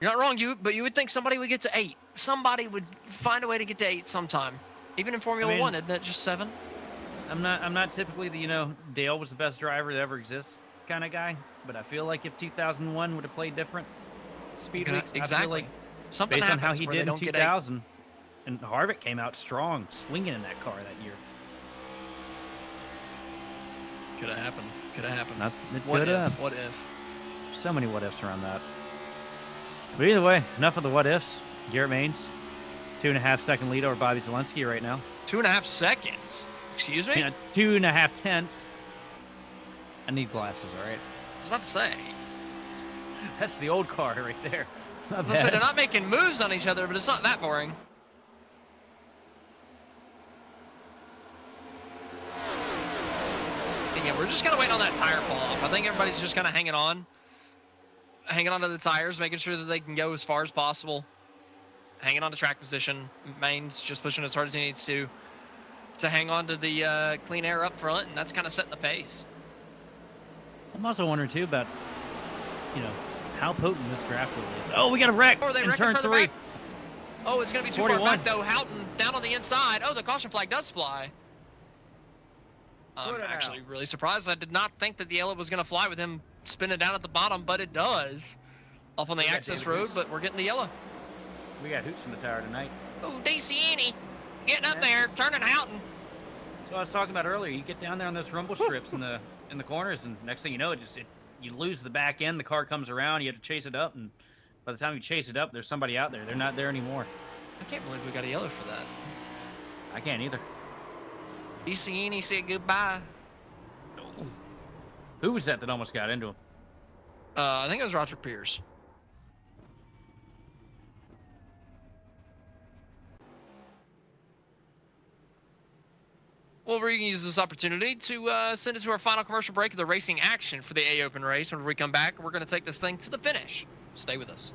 You're not wrong, but you would think somebody would get to 8. Somebody would find a way to get to 8 sometime. Even in Formula 1, isn't that just 7? I'm not typically the Dale was the best driver that ever exists kind of guy. But I feel like if 2001 would have played different speed weeks, exactly. I feel like Something based on how he where did they in don't get 2000. And Harvick came out strong, swinging in that car that year. Could have happened. What if? So many what ifs around that. But either way, enough of the what ifs. Garrett Maines, 2.5 second lead over Bobby Zelensky right now. 2.5 seconds? Excuse me? 2.5 tenths. I need glasses, all right? I was about to say. That's the old car right there. Listen, they're not making moves on each other, but it's not that boring. Yeah, we're just kind of waiting on that tire fall off. I think everybody's just kind of hanging on to the tires, making sure that they can go as far as possible. Hanging on to track position. Maine's just pushing as hard as he needs to hang on to the clean air up front, and that's kind of setting the pace. I'm also wondering too about, how potent this draft really is. Oh, we got a wreck in turn 3. Back? Oh, it's going to be too 41. far back though. Houghton down on the inside. Oh, the caution flag does fly. I'm actually really surprised. I did not think that the yellow was going to fly with him spin it down at the bottom, but it does. Off on the access road, but we're getting the yellow. We got hoops in the tower tonight. Oh, DC Annie, getting up there, turning out. So I was talking about earlier. You get down there on those rumble strips in the corners, and next thing you know, you lose the back end. The car comes around. You have to chase it up, and by the time you chase it up, there's somebody out there. They're not there anymore. I can't believe we got a yellow for that. I can't either. DC Annie said goodbye. Who was that almost got into him? I think it was Roger Pierce. Well, we're going to use this opportunity to send it to our final commercial break of the racing action for the A Open race. When we come back, we're going to take this thing to the finish. Stay with us.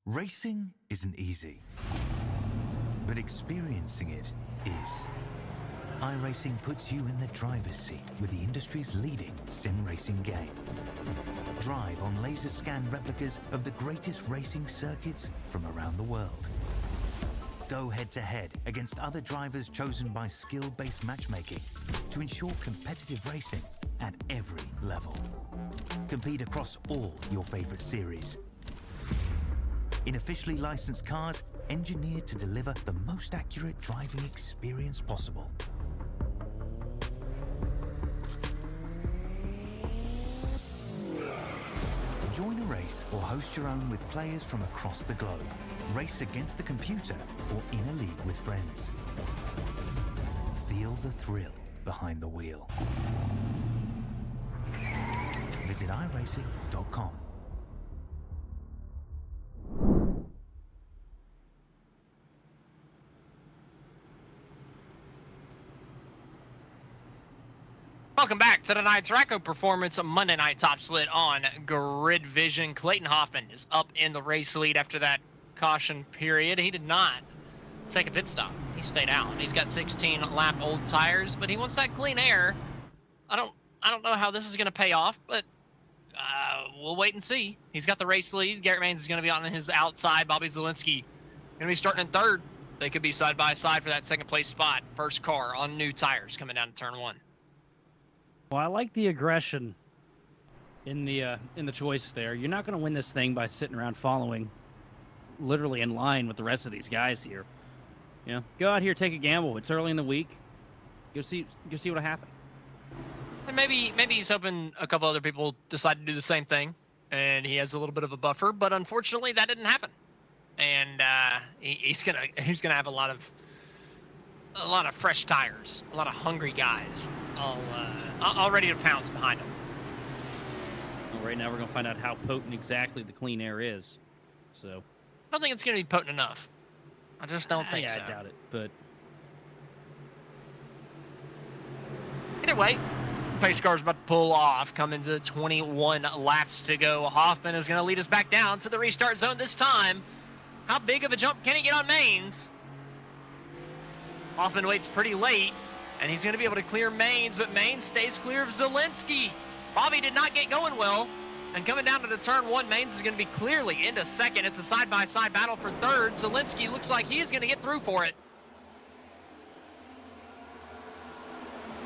Racing isn't easy, but experiencing it is. iRacing puts you in the driver's seat with the industry's leading sim racing game. Drive on laser scan replicas of the greatest racing circuits from around the world. Go head-to-head against other drivers chosen by skill-based matchmaking to ensure competitive racing at every level. Compete across all your favorite series. In officially licensed cars, engineered to deliver the most accurate driving experience possible. Join a race or host your own with players from across the globe. Race against the computer or in a league with friends. Feel the thrill behind the wheel. Visit iRacing.com. Welcome back to tonight's Ryco Performance Monday Night Top Split on GridVision. Clayton Hoffman is up in the race lead after that caution period. He did not take a pit stop. He stayed out. He's got 16 lap old tires, but he wants that clean air. I don't know how this is going to pay off, but we'll wait and see. He's got the race lead. Garrett Maines is going to be on his outside. Bobby Zielinski going to be starting in third. They could be side by side for that second place spot. First car on new tires coming down to turn one. Well, I like the aggression in the choice there. You're not going to win this thing by sitting around following, literally in line with the rest of these guys here. You know, go out here, take a gamble. It's early in the week. Go see what'll happen. And maybe he's hoping a couple other people decide to do the same thing, and he has a little bit of a buffer. But unfortunately, that didn't happen. And he's gonna have a lot of fresh tires, a lot of hungry guys, all ready to pounce behind him. Well, right now, we're gonna find out how potent exactly the clean air is. So I don't think it's gonna be potent enough. I just don't think so. I doubt it. But either way, pace car's about to pull off, coming to 21 laps to go. Hoffman is going to lead us back down to the restart zone this time. How big of a jump can he get on Mains? Hoffman waits pretty late, and he's going to be able to clear Mains, but Mains stays clear of Zielinski. Bobby did not get going well, and coming down to the turn one, Mains is going to be clearly into second. It's a side-by-side battle for third. Zielinski looks like he's going to get through for it.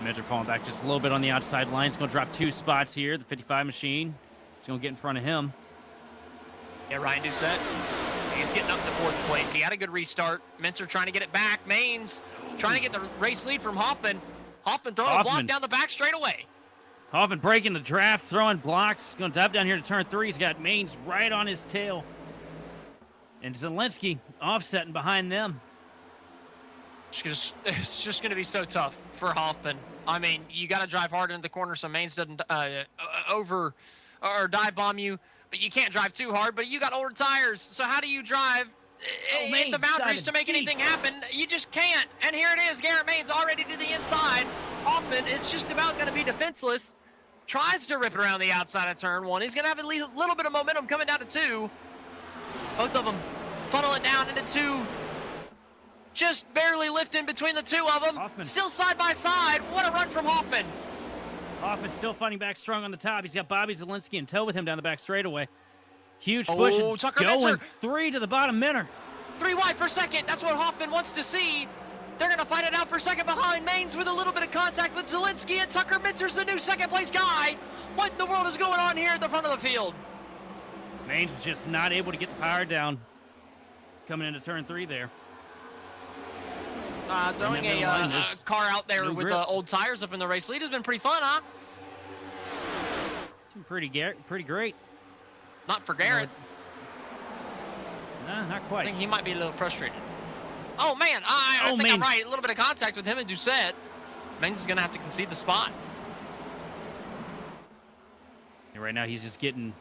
Minter falling back just a little bit on the outside line. He's going to drop 2 spots here. The 55 machine is going to get in front of him. Yeah, Ryan Doucette, he's getting up to 4th place. He had a good restart. Minter trying to get it back. Mains trying to get the race lead from Hoffman. Hoffman throwing a block down the back straightaway. Hoffman breaking the draft, throwing blocks. Going to dive down here to turn 3. He's got Mains right on his tail. And Zielinski offsetting behind them. It's just going to be so tough for Hoffman. I mean, you got to drive hard into the corner so Mains doesn't over or dive bomb you, but you can't drive too hard. But you got older tires, so how do you drive in the boundaries to make anything happen? You just can't. And here it is, Garrett Mains already to the inside. Hoffman is just about going to be defenseless. Tries to rip it around the outside of turn 1. He's going to have at least a little bit of momentum coming down to 2. Both of them funnel it down into 2. Just barely lifting between the 2 of them. Hoffman. Still side by side. What a run from Hoffman. Hoffman still fighting back strong on the top. He's got Bobby Zielinski in tow with him down the back straightaway. Huge push. Tucker going Minter. 3 to the bottom. Minter. 3 wide for second. That's what Hoffman wants to see. They're going to fight it out for second behind Mains with a little bit of contact with Zielinski, and Tucker Minter's the new second place guy. What in the world is going on here at the front of the field? Mains was just not able to get the power down coming into turn 3 there. Throwing a car out there with old tires up in the race lead has been pretty fun, huh? Pretty great. Not for Garrett. No, not I quite. think he might be a little frustrated. Oh, man. I think I'm right. A little bit of contact with him and Doucette. Mains is going to have to concede the spot. And right now, he's just getting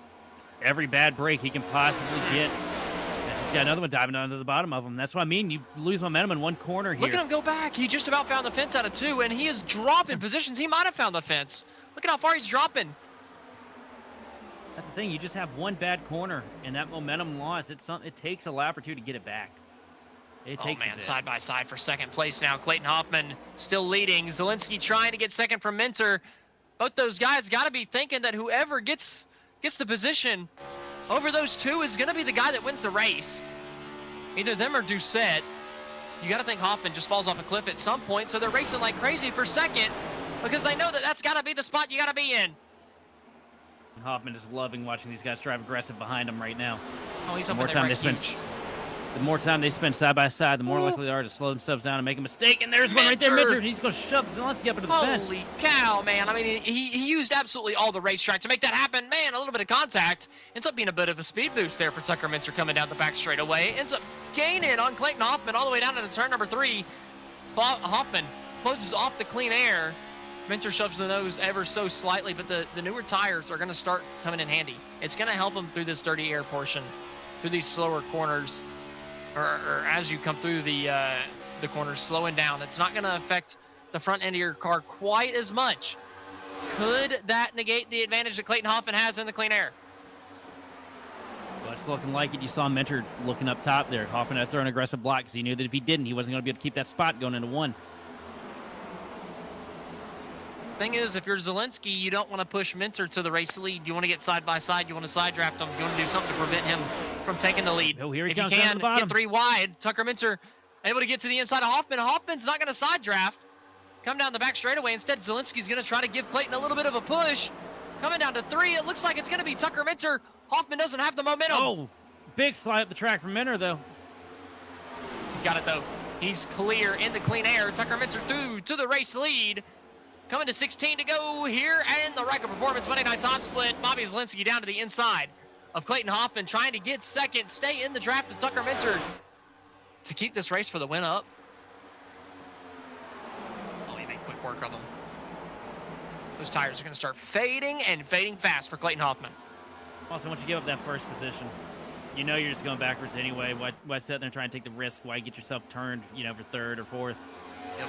every bad break he can possibly get. He's got another one diving down to the bottom of him. That's what I mean. You lose momentum in one corner here. Look at him go back. He just about found the fence out of 2, and he is dropping positions. He might have found the fence. Look at how far he's dropping. That's the thing. You just have one bad corner, and that momentum loss, it takes a lap or 2 to get it back. It takes a bit. Side by side for second place now. Clayton Hoffman still leading. Zielinski trying to get second from Minter. Both those guys got to be thinking that whoever gets the position over those 2 is going to be the guy that wins the race. Either them or Doucette. You got to think Hoffman just falls off a cliff at some point, so they're racing like crazy for second because they know that that's got to be the spot you got to be in. Hoffman is loving watching these guys drive aggressive behind him right now. Oh, he's up in there. The more time they spend side by side, the more likely they are to slow themselves down and make a mistake. And there's one right there, Minter. He's going to shove Zielinski up into the fence. Holy cow, man. I mean, he used absolutely all the racetrack to make that happen. Man, a little bit of contact. Ends up being a bit of a speed boost there for Tucker Minter coming down the back straightaway. Ends up gaining on Clayton Hoffman all the way down into turn number 3. Hoffman closes off the clean air. Minter shoves the nose ever so slightly, but the newer tires are going to start coming in handy. It's going to help him through this dirty air portion, through these slower corners. Or as you come through the corners, slowing down. It's not going to affect the front end of your car quite as much. Could that negate the advantage that Clayton Hoffman has in the clean air? Well, it's looking like it. You saw Minter looking up top there. Hoffman had to throw an aggressive block because he knew that if he didn't, he wasn't going to be able to keep that spot going into 1. Thing is, if you're Zielinski, you don't want to push Minter to the race lead. You want to get side by side. You want to side draft him. You want to do something to prevent him from taking the lead. Oh, here he if comes you down can to the bottom. get 3 wide, Tucker Minter able to get to the inside of Hoffman. Hoffman's not going to side draft. Come down the back straightaway. Instead, Zielinski's going to try to give Clayton a little bit of a push. Coming down to 3. It looks like it's going to be Tucker Minter. Hoffman doesn't have the momentum. Oh, big slide up the track from Minter, though. He's got it, though. He's clear in the clean air. Tucker Minter through to the race lead. Coming to 16 to go here, and the Ryco Performance Monday Night Top Split. Bobby Zielinski down to the inside of Clayton Hoffman, trying to get second, stay in the draft to Tucker Minter to keep this race for the win up. Oh, he made quick work of him. Those tires are going to start fading and fading fast for Clayton Hoffman. Also, once you give up that first position, you know you're just going backwards anyway. Why sit there and try and take the risk? Why get yourself turned, for third or fourth? Yep.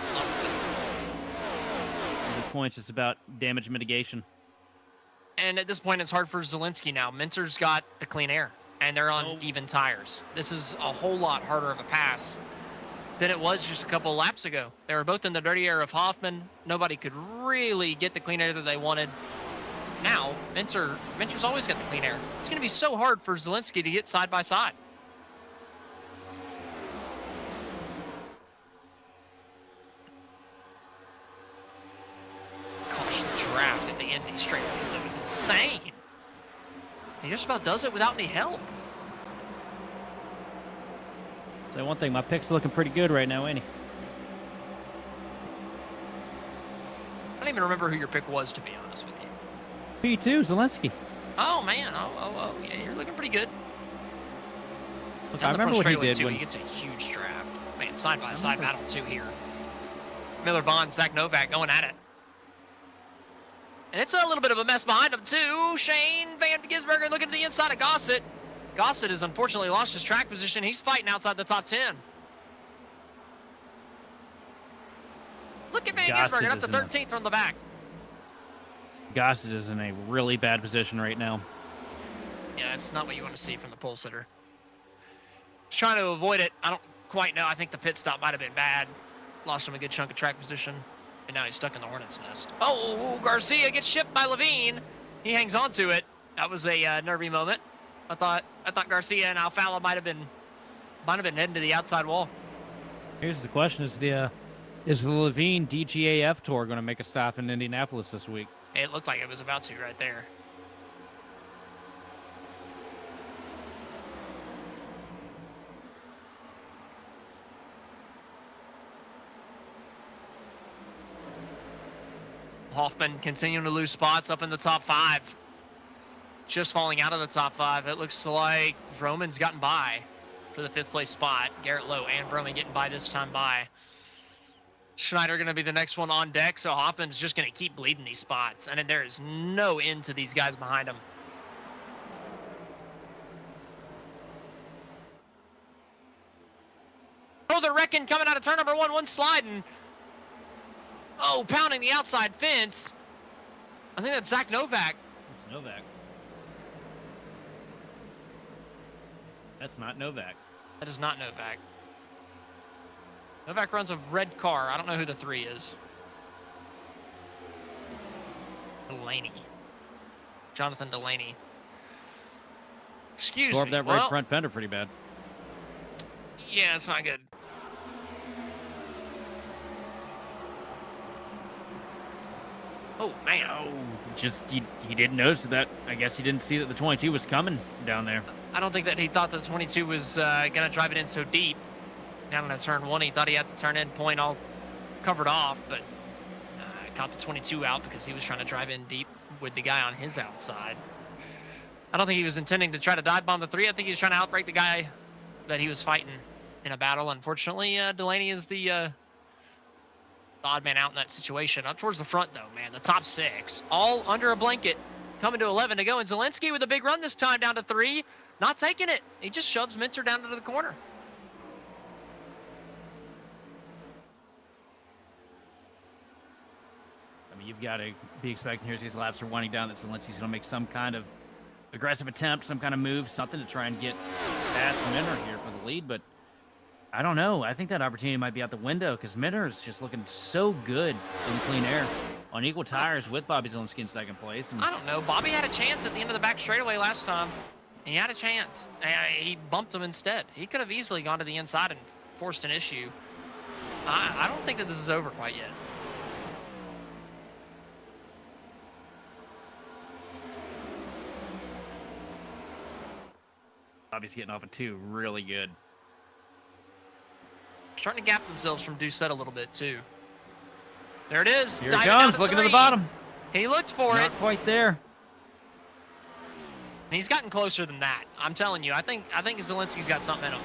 At this point, it's just about damage mitigation. And at this point, it's hard for Zielinski now. Minter's got the clean air, and they're on even tires. This is a whole lot harder of a pass than it was just a couple of laps ago. They were both in the dirty air of Hoffman. Nobody could really get the clean air that they wanted. Now, Minter's always got the clean air. It's going to be so hard for Zielinski to get side by side. Gosh, the draft at the end of these straightaways, that was insane. He just about does it without any help. So one thing, my pick's looking pretty good right now, ain't he? I don't even remember who your pick was, to be honest with you. P2, Zielinski. Oh, man. Oh, yeah, you're looking pretty good. Look, Down I the remember front what he straightaway, did too, when... he gets a huge draft. Man, side-by-side battle, too, here. Miller Bond, Zach Novak going at it. And it's a little bit of a mess behind him, too. Shane Van Gisbergen looking to the inside of Gossett. Gossett has unfortunately lost his track position. He's fighting outside the top 10. Look at Van Gisbergen up to 13th from the back. Gossett is in a really bad position right now. Yeah, that's not what you want to see from the pole sitter. He's trying to avoid it. I don't quite know. I think the pit stop might have been bad. Lost him a good chunk of track position. And now he's stuck in the hornet's nest. Oh, Garcia gets shipped by Levine. He hangs on to it. That was a nervy moment. I thought Garcia and Alfala might have been heading to the outside wall. Here's the question: Is the Levine DGAF Tour going to make a stop in Indianapolis this week? It looked like it was about to right there. Hoffman continuing to lose spots up in the top 5. Just falling out of the top 5. It looks like Vroman's gotten by for the 5th place spot. Garrett Lowe and Vroman getting by this time by. Schneider going to be the next one on deck, so Hoffman's just going to keep bleeding these spots. And there is no end to these guys behind him. Oh, they're wrecking coming out of turn number 1. One sliding. Oh, pounding the outside fence. I think that's Zach Novak. It's Novak. That's not Novak. That is not Novak. Novak runs a red car. I don't know who the 3 is. Delaney. Jonathan Delaney. Excuse Tore me. up that right front fender pretty bad. Yeah, it's not good. Oh, man. Oh, just he didn't notice that. I guess he didn't see that the 22 was coming down there. I don't think that he thought the 22 was going to drive it in so deep. Down in turn 1, he thought he had the turn in point all covered off, but caught the 22 out because he was trying to drive in deep with the guy on his outside. I don't think he was intending to try to dive bomb the 3. I think he was trying to outbrake the guy that he was fighting in a battle. Unfortunately, Delaney is the odd man out in that situation. Up towards the front, though, man. The top 6, all under a blanket, coming to 11 to go. And Zielinski with a big run this time, down to 3. Not taking it. He just shoves Minter down into the corner. I mean, you've got to be expecting here as these laps are winding down that Zielinski's going to make some kind of aggressive attempt, some kind of move, something to try and get past Minter here for the lead. But I don't know. I think that opportunity might be out the window because Minter is just looking so good in clean air on equal tires with Bobby Zielinski in second place. And I don't know. Bobby had a chance at the end of the back straightaway last time. He had a chance. He bumped him instead. He could have easily gone to the inside and forced an issue. I don't think that this is over quite yet. Bobby's getting off of 2 really good. Starting to gap themselves from Doucette a little bit, too. There it is. Here it Diving down comes, to looking to the 3. bottom. He looked for Not it. quite there. He's gotten closer than that. I'm telling you. I think Zelensky's got something in him.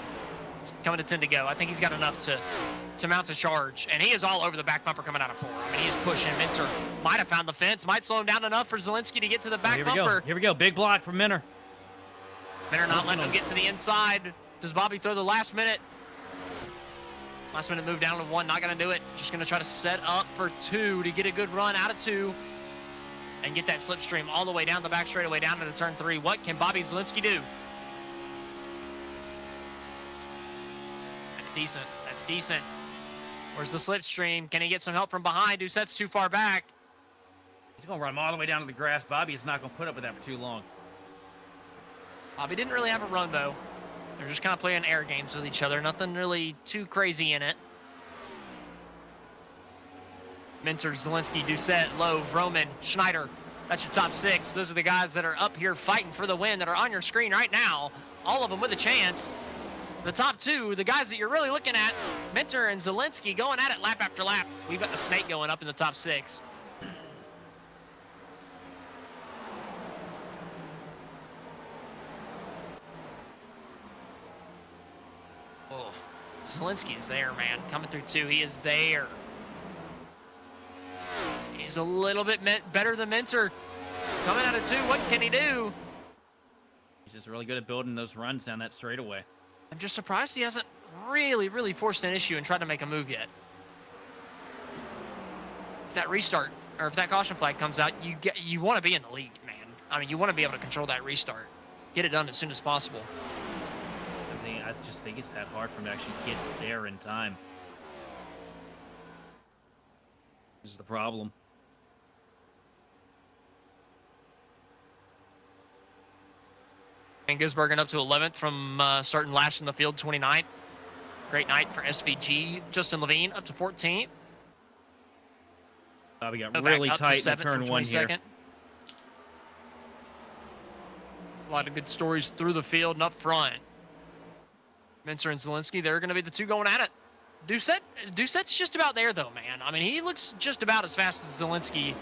It's coming to 10 to go. I think he's got enough to mount a charge. And he is all over the back bumper coming out of 4. I mean, he is pushing. Minter might have found the fence. Might slow him down enough for Zelensky to get to the back bumper. Here we go. Big block from Minter. Minter not letting him get to the inside. Does Bobby throw the last minute? Last minute move down to 1. Not going to do it. Just going to try to set up for 2 to get a good run out of 2. And get that slipstream all the way down the back straightaway down into turn 3. What can Bobby Zelensky do? That's decent. That's decent. Where's the slipstream? Can he get some help from behind? Doucette's too far back. He's going to run all the way down to the grass. Bobby is not going to put up with that for too long. Bobby didn't really have a run, though. They're just kind of playing air games with each other. Nothing really too crazy in it. Minter, Zelensky, Doucette, Lowe, Vroman, Schneider. That's your top 6. Those are the guys that are up here fighting for the win that are on your screen right now. All of them with a chance. The top 2, the guys that you're really looking at, Minter and Zelensky going at it lap after lap. We've got the snake going up in the top 6. Oh, Zelensky's there, man. Coming through 2. He is there. He's a little bit better than Minter. Coming out of 2, what can he do? He's just really good at building those runs down that straightaway. I'm just surprised he hasn't really forced an issue and tried to make a move yet. If that restart, or if that caution flag comes out, you want to be in the lead, man. I mean, you want to be able to control that restart. Get it done as soon as possible. I just think it's that hard for him to actually get there in time. This is the problem. And Gisbergen up to 11th from starting last in the field, 29th. Great night for SVG. Justin Levine up to 14th. We got really tight in turn 1 here. A lot of good stories through the field and up front. Minter and Zelensky, they're going to be the 2 going at it. Doucette's just about there, though, man. I mean, he looks just about as fast as Zelensky.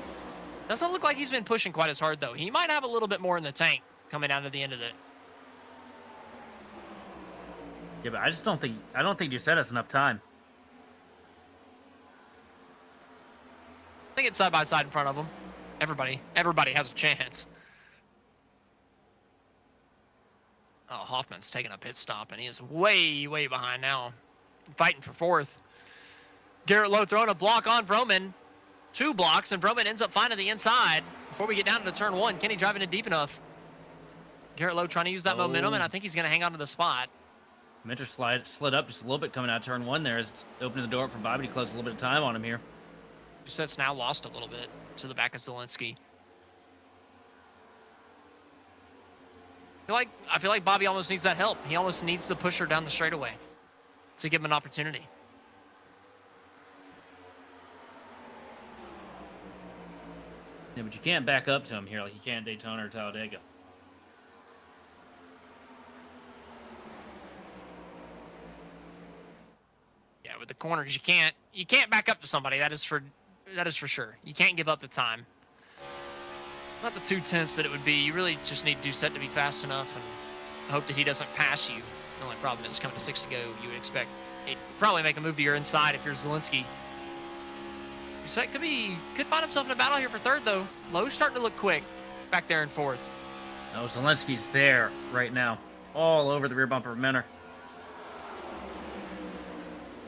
Doesn't look like he's been pushing quite as hard, though. He might have a little bit more in the tank coming down to the end of it. Yeah, but I don't think Doucette has enough time. I think it's side by side in front of him. Everybody has a chance. Oh, Hoffman's taking a pit stop, and he is way behind now. Fighting for 4th. Garrett Lowe throwing a block on Vroman. 2 blocks, and Vroman ends up finding the inside. Before we get down to turn 1, can he drive it deep enough? Garrett Lowe trying to use that momentum, and I think he's going to hang on to the spot. Minter slid up just a little bit coming out of turn 1 there as it's opening the door up for Bobby to close a little bit of time on him here. Doucette's now lost a little bit to the back of Zelensky. I feel like Bobby almost needs that help. He almost needs to push her down the straightaway to give him an opportunity. Yeah, but you can't back up to him here like you can Daytona or Talladega. Yeah, with the corners, you can't back up to somebody. That is for sure. You can't give up the time. Not the 2 tenths that it would be. You really just need Doucette to be fast enough and hope that he doesn't pass you. The only problem is coming to 6 to go, you would expect he'd probably make a move to your inside if you're Zelensky. Doucette could find himself in a battle here for 3rd, though. Lowe's starting to look quick back there in 4th. No, Zelensky's there right now, all over the rear bumper of Minter.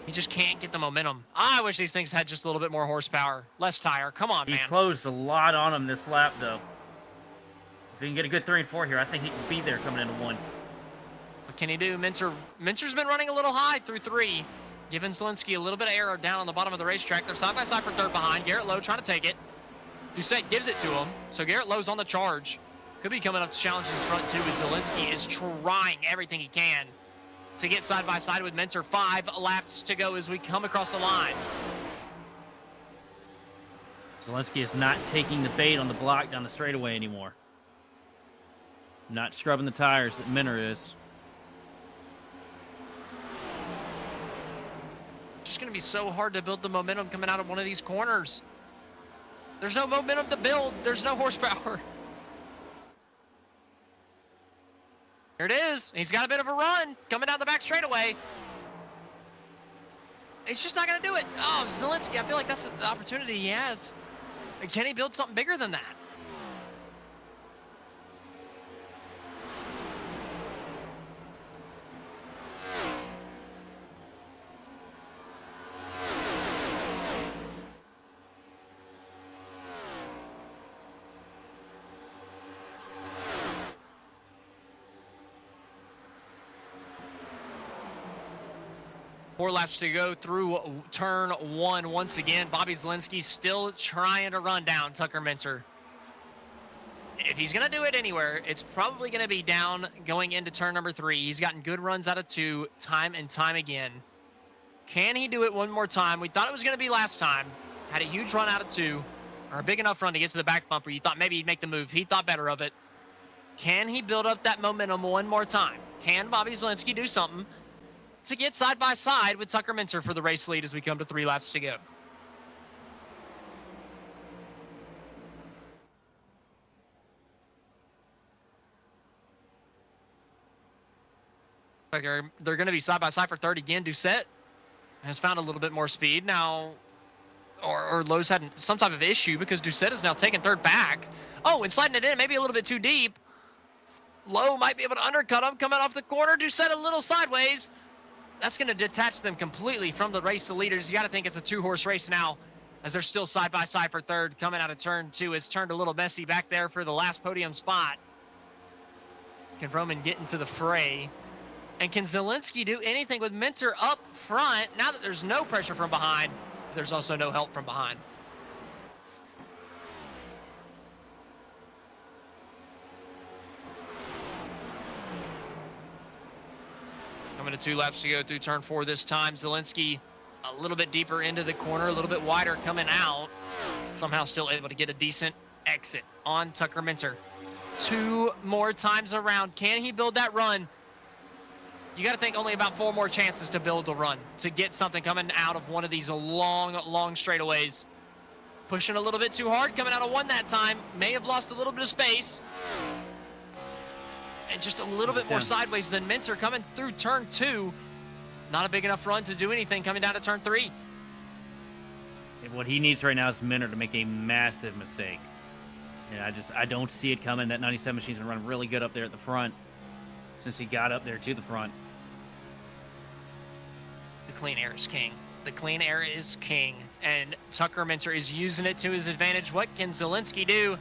He just can't get the momentum. I wish these things had just a little bit more horsepower, less tire. Come on, man. He's closed a lot on him this lap, though. If he can get a good 3 and 4 here, I think he can be there coming into 1. What can he do? Minter's been running a little high through 3, giving Zelensky a little bit of air down on the bottom of the racetrack. They're side by side for 3rd behind. Garrett Lowe trying to take it. Doucette gives it to him, so Garrett Lowe's on the charge. Could be coming up to challenge his front 2 as Zelensky is trying everything he can to get side by side with Minter. 5 laps to go as we come across the line. Zelensky is not taking the bait on the block down the straightaway anymore. Not scrubbing the tires that Minter is. Just going to be so hard to build the momentum coming out of one of these corners. There's no momentum to build. There's no horsepower. Here it is. He's got a bit of a run coming down the back straightaway. He's just not going to do it. Oh, Zielinski, I feel like that's the opportunity he has. Can he build something bigger than that? Four laps to go through turn one. Once again, Bobby Zielinski still trying to run down Tucker Minter. If he's going to do it anywhere, it's probably going to be down going into turn number 3. He's gotten good runs out of 2 time and time again. Can he do it one more time? We thought it was going to be last time. Had a huge run out of 2, or a big enough run to get to the back bumper. You thought maybe he'd make the move. He thought better of it. Can he build up that momentum one more time? Can Bobby Zielinski do something to get side by side with Tucker Minter for the race lead as we come to 3 laps to go? They're going to be side by side for third again. Doucette has found a little bit more speed now, or Lowe's had some type of issue because Doucette is now taking third back. Oh, and sliding it in maybe a little bit too deep. Lowe might be able to undercut him coming off the corner. Doucette a little sideways. That's going to detach them completely from the race to leaders. You got to think it's a 2-horse race now as they're still side by side for third. Coming out of turn 2, it's turned a little messy back there for the last podium spot. Can Roman get into the fray? And can Zielinski do anything with Minter up front now that there's no pressure from behind? There's also no help from behind. Coming to 2 laps to go through turn 4 this time. Zielinski a little bit deeper into the corner, a little bit wider coming out. Somehow still able to get a decent exit on Tucker Minter. 2 more times around. Can he build that run? You got to think only about 4 more chances to build a run, to get something coming out of one of these long straightaways. Pushing a little bit too hard, coming out of 1 that time. May have lost a little bit of space. And just a little bit more sideways than Minter coming through turn 2. Not a big enough run to do anything coming down to turn 3. And what he needs right now is Minter to make a massive mistake. And I don't see it coming. That 97 machine's going to run really good up there at the front since he got up there to the front. The clean air is king. The clean air is king. And Tucker Minter is using it to his advantage. What can Zielinski do?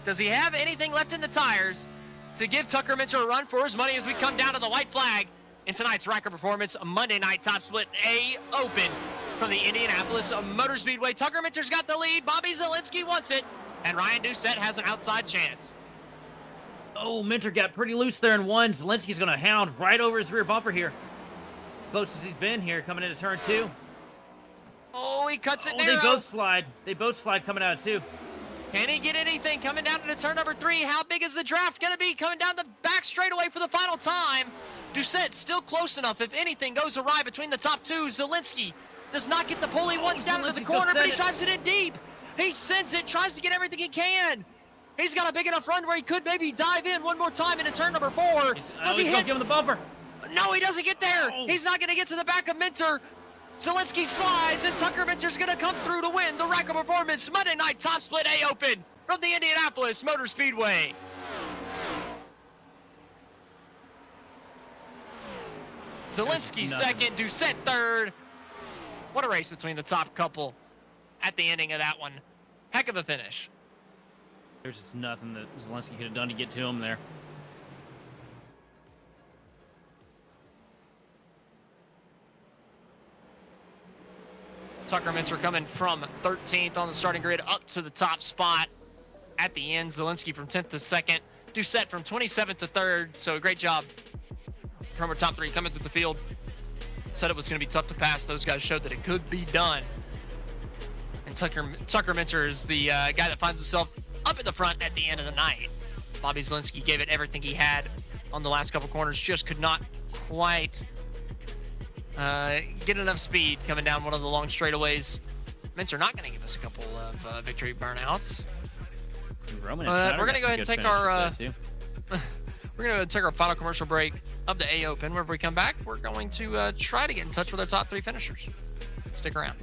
Does he have anything left in the tires to give Tucker Minter a run for his money as we come down to the white flag in tonight's Ryco Performance Monday Night Top Split A Open from the Indianapolis Motor Speedway? Tucker Minter's got the lead. Bobby Zielinski wants it, and Ryan Doucette has an outside chance. Oh, Minter got pretty loose there in 1. Zielinski's going to hound right over his rear bumper here. Closest he's been here coming into turn 2. Oh, he cuts it Oh, narrow. they both slide. They both slide coming out of 2. Can he get anything coming down into turn number 3? How big is the draft going to be coming down the back straightaway for the final time? Doucette still close enough. If anything goes awry between the top 2, Zielinski does not get the pulley once down into the corner, but he drives it in deep. He sends it, tries to get everything he can. He's got a big enough run where he could maybe dive in one more time into turn number 4. Does he hit? Give him the bumper. No, he doesn't get there. Oh. He's not going to get to the back of Minter. Zielinski slides, and Tucker Minter's going to come through to win the Ryco Performance Monday Night Top Split A Open from the Indianapolis Motor Speedway. Zielinski second, Doucette third. What a race between the top couple at the ending of that one. Heck of a finish. There's just nothing that Zielinski could have done to get to him there. Tucker Minter coming from 13th on the starting grid up to the top spot at the end. Zielinski from 10th to 2nd. Doucette from 27th to 3rd. So a great job from our top 3 coming through the field. Said it was going to be tough to pass. Those guys showed that it could be done. And Tucker Minter is the guy that finds himself up at the front at the end of the night. Bobby Zielinski gave it everything he had on the last couple corners. Just could not quite get enough speed coming down one of the long straightaways. Mints are not going to give us a couple of victory burnouts. Roman We're going to go ahead and take our we're going to take our final commercial break of the A Open. Whenever we come back, we're going to try to get in touch with our top 3 finishers. Stick around.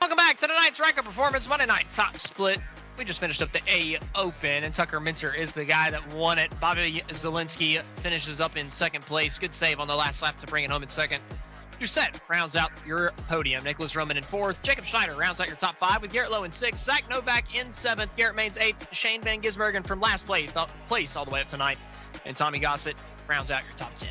Welcome back to tonight's Ryco Performance Monday Night Top Split. We just finished up the A Open, and Tucker Minter is the guy that won it. Bobby Zielinski finishes up in second place. Good save on the last lap to bring it home in second. Doucette rounds out your podium. Nicholas Roman in fourth. Jacob Schneider rounds out your top 5 with Garrett Lowe in sixth. Zach Novak in seventh. Garrett Maines eighth. Shane Van Gisbergen from last place all the way up to ninth. And Tommy Gossett rounds out your top 10.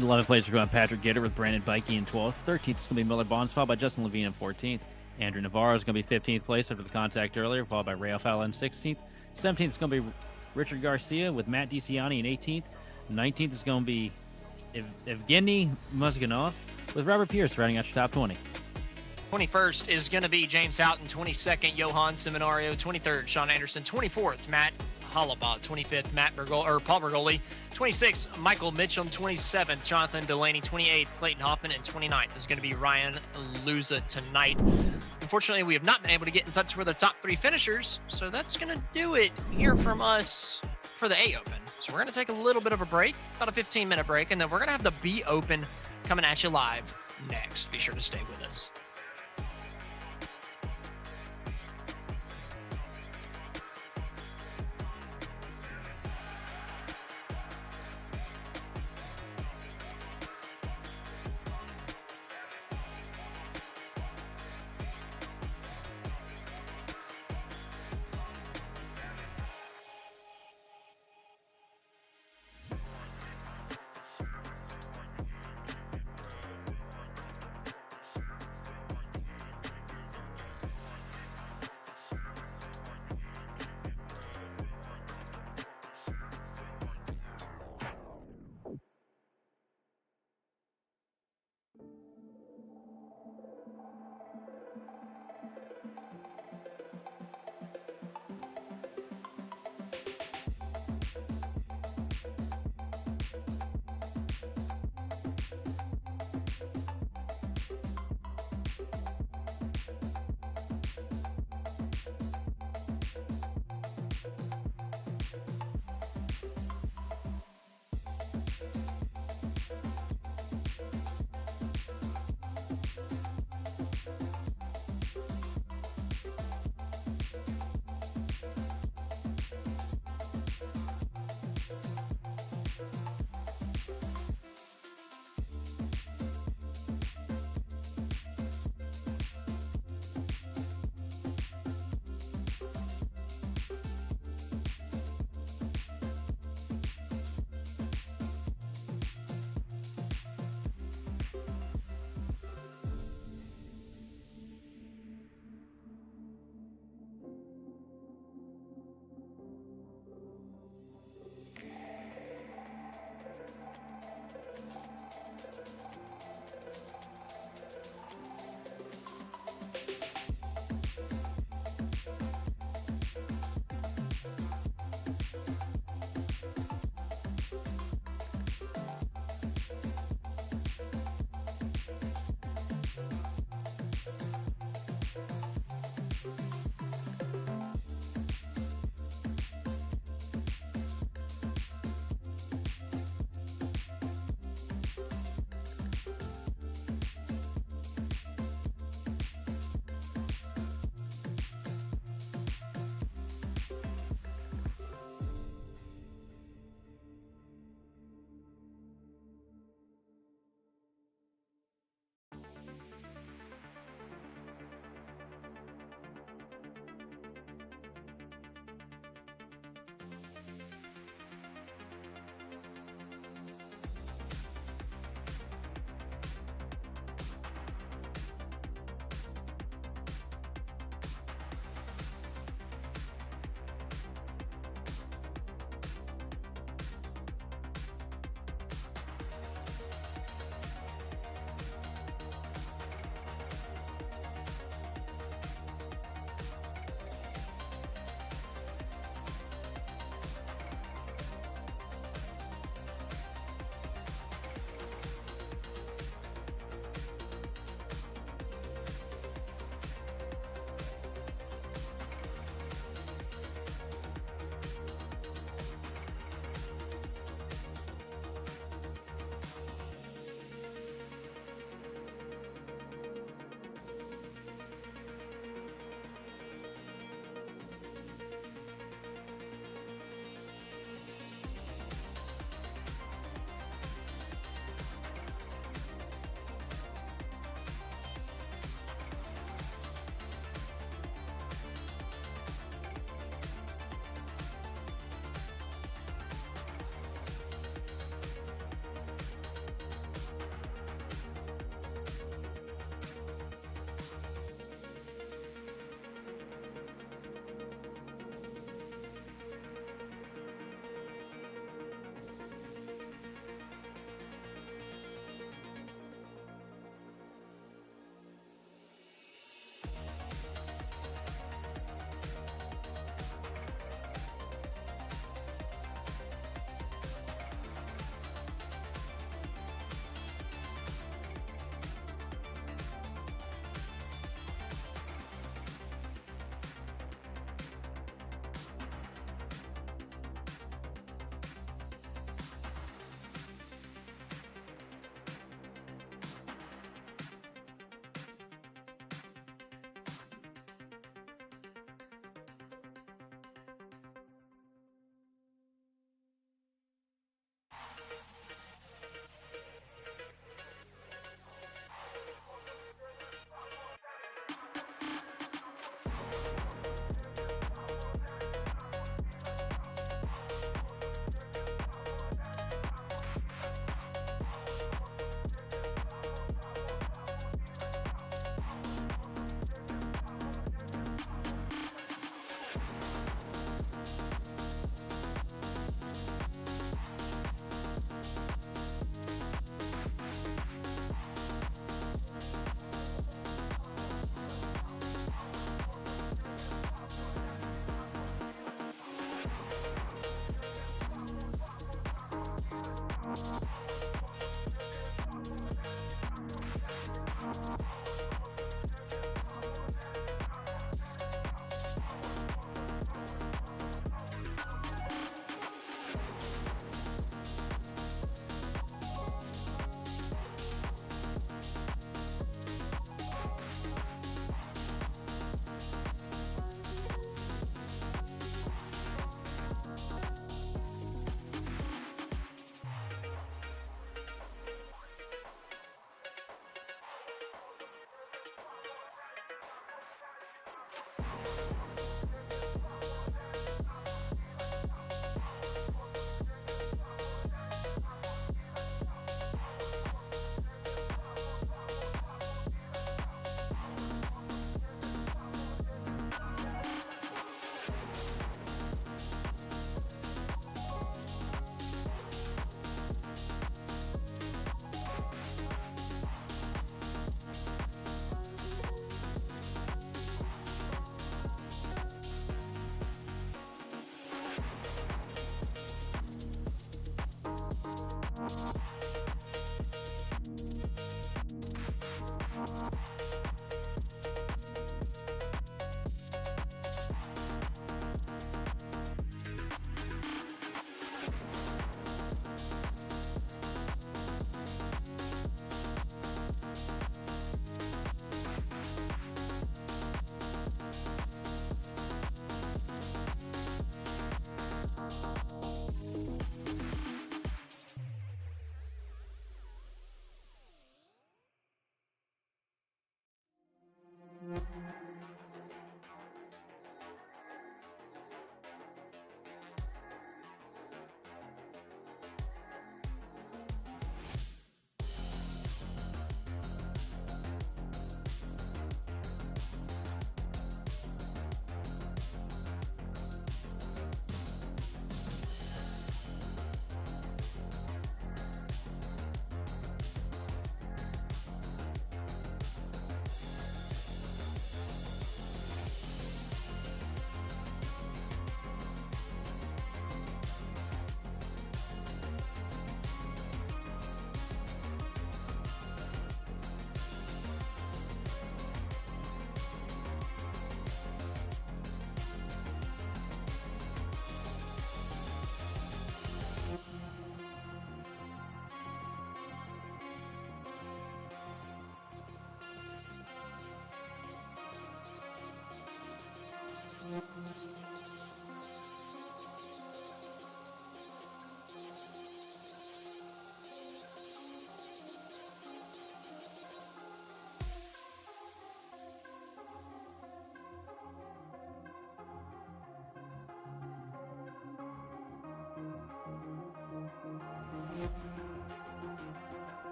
11th place, we're going Patrick Gitter with Brandon Bikey in 12th. 13th is going to be Miller Bonds, followed by Justin Levine in 14th. Andrew Navarro is going to be 15th place after the contact earlier, followed by Ray Fowler in 16th. 17th is going to be Richard Garcia with Matt DiCiani in 18th. 19th is going to be Evgeny Muzganov with Robert Pierce rounding out your top 20. 21st is going to be James Houghton. 22nd, Johan Seminario. 23rd, Sean Anderson. 24th, Matt Hollabaugh. 25th, Paul Bergoli. 26th, Michael Mitchum. 27th, Jonathan Delaney. 28th, Clayton Hoffman. And 29th is going to be Ryan Luza tonight. Unfortunately, we have not been able to get in touch with the top 3 finishers, so that's going to do it here from us for the A Open. So we're going to take a little bit of a break, about a 15-minute break, and then we're going to have the B Open coming at you live next. Be sure to stay with us.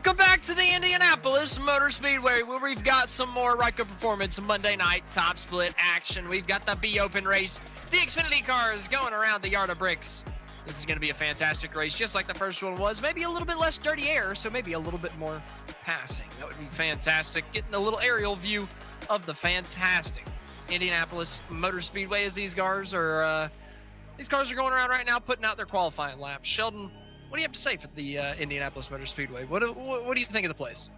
Welcome back to the Indianapolis Motor Speedway, where we've got some more Ryco Performance Monday night top split action. We've got the B Open race, the Xfinity cars going around the yard of bricks. This is going to be a fantastic race, just like the first one was. Maybe a little bit less dirty air, so maybe a little bit more passing. That would be fantastic. Getting a little aerial view of the fantastic Indianapolis Motor Speedway as these cars are going around right now, putting out their qualifying laps. Sheldon, what do you have to say for the Indianapolis Motor Speedway? What do you think of the place?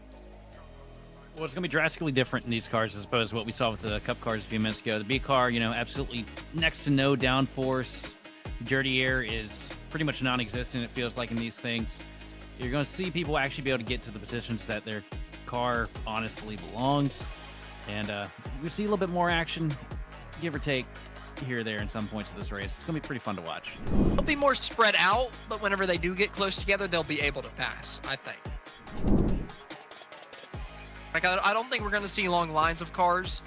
Well, it's going to be drastically different in these cars as opposed to what we saw with the Cup cars a few minutes ago. The B car, absolutely next to no downforce. Dirty air is pretty much non-existent, it feels like, in these things. You're going to see people actually be able to get to the positions that their car honestly belongs. And we see a little bit more action, give or take, here or there in some points of this race. It's going to be pretty fun to watch. They'll be more spread out, but whenever they do get close together, they'll be able to pass, I think. Like, I don't think we're going to see long lines of cars.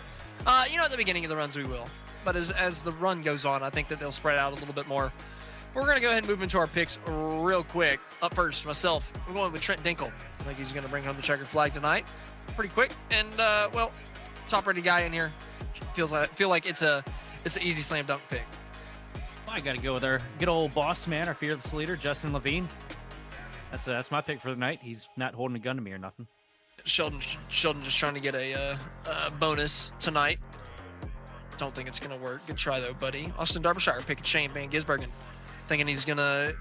At the beginning of the runs we will. But as the run goes on, I think that they'll spread out a little bit more. We're going to go ahead and move into our picks real quick. Up first, myself, I'm going with Trent Dinkle. I think he's going to bring home the checkered flag tonight. Pretty quick. And, top-rated guy in here. Feel like it's an easy slam dunk pick. Well, I got to go with our good old boss man, our fearless leader, Justin Levine. That's my pick for the night. He's not holding a gun to me or nothing. Sheldon just trying to get a bonus tonight. Don't think it's gonna work. Good try though, buddy. Austin Derbyshire picking Shane Van Gisbergen, thinking he's gonna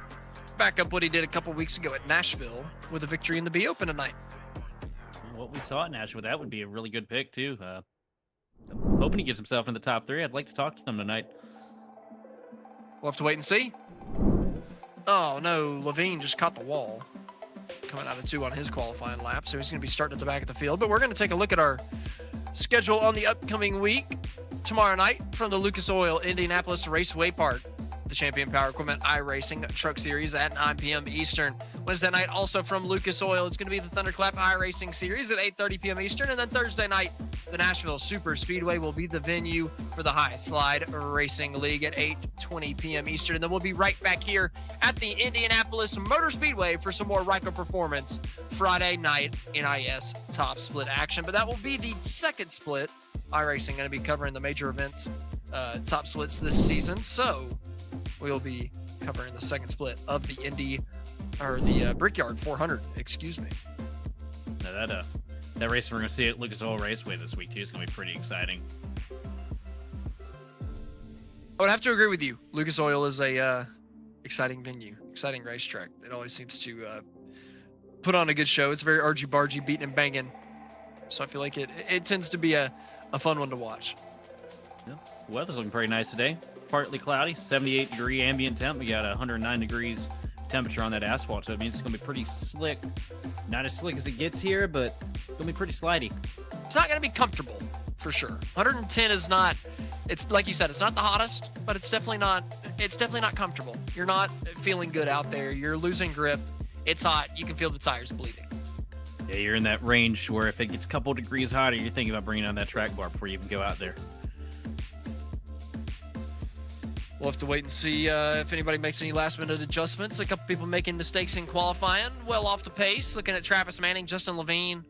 back up what he did a couple weeks ago at Nashville with a victory in the B Open tonight. What we saw at Nashville, that would be a really good pick too. I'm hoping he gets himself in the top 3. I'd like to talk to him tonight. We'll have to wait and see. Oh no, Levine just caught the wall, coming out of 2 on his qualifying lap, so he's gonna be starting at the back of the field. But we're gonna take a look at our schedule on the upcoming week. Tomorrow night from the Lucas Oil Indianapolis Raceway Park, the Champion Power Equipment iRacing Truck Series at 9 p.m. Eastern. Wednesday night also from Lucas Oil, it's going to be the Thunderclap iRacing Series at 8:30 p.m. Eastern. And then Thursday night, the Nashville Super Speedway will be the venue for the High Slide Racing League at 8:20 p.m. Eastern. And then we'll be right back here at the Indianapolis Motor Speedway for some more Ryco Performance Friday night NIS Top Split action. But that will be the second split. iRacing going to be covering the major events, top splits this season, so we'll be covering the second split of the Brickyard 400. Excuse me. Now that race we're going to see at Lucas Oil Raceway this week too is going to be pretty exciting. I would have to agree with you. Lucas Oil is a exciting venue, exciting racetrack. It always seems to put on a good show. It's very argy-bargy, beating and banging. So I feel like it tends to be a fun one to watch. Yeah. Weather's looking pretty nice today. Partly cloudy, 78-degree ambient temp. We got 109 degrees temperature on that asphalt, so it means it's going to be pretty slick. Not as slick as it gets here, but it's going to be pretty slidey. It's not going to be comfortable, for sure. 110 is not, it's like you said, it's not the hottest, but it's definitely not comfortable. You're not feeling good out there. You're losing grip. It's hot. You can feel the tires bleeding. Yeah, you're in that range where if it gets a couple degrees hotter, you're thinking about bringing on that track bar before you even go out there. We'll have to wait and see if anybody makes any last-minute adjustments. A couple people making mistakes in qualifying, well off the pace. Looking at Travis Manning, Justin Levine,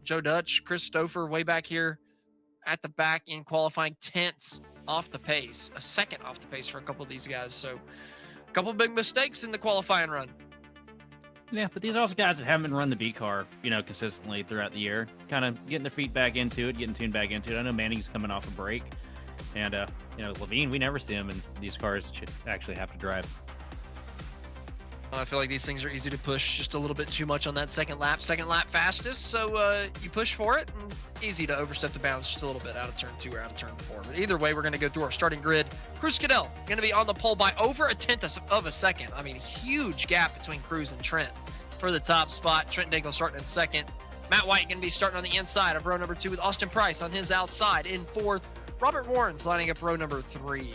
Joe Dutch, Chris Stouffer way back here at the back in qualifying, 10ths off the pace. A second off the pace for a couple of these guys. So a couple of big mistakes in the qualifying run. Yeah, but these are also guys that haven't been run the B car, consistently throughout the year. Kind of getting their feet back into it, getting tuned back into it. I know Manning's coming off a break. And, Levine, we never see him in these cars that actually have to drive. I feel like these things are easy to push just a little bit too much on that second lap fastest. So you push for it, and easy to overstep the bounds just a little bit out of turn 2 or out of turn 4. But either way, we're going to go through our starting grid. Cruz Cadell going to be on the pole by over 1/10 of a second. I mean, huge gap between Cruz and Trent for the top spot. Trent Dingle starting in second. Matt White going to be starting on the inside of row number 2 with Austin Price on his outside in 4th. Robert Warren's lining up row number 3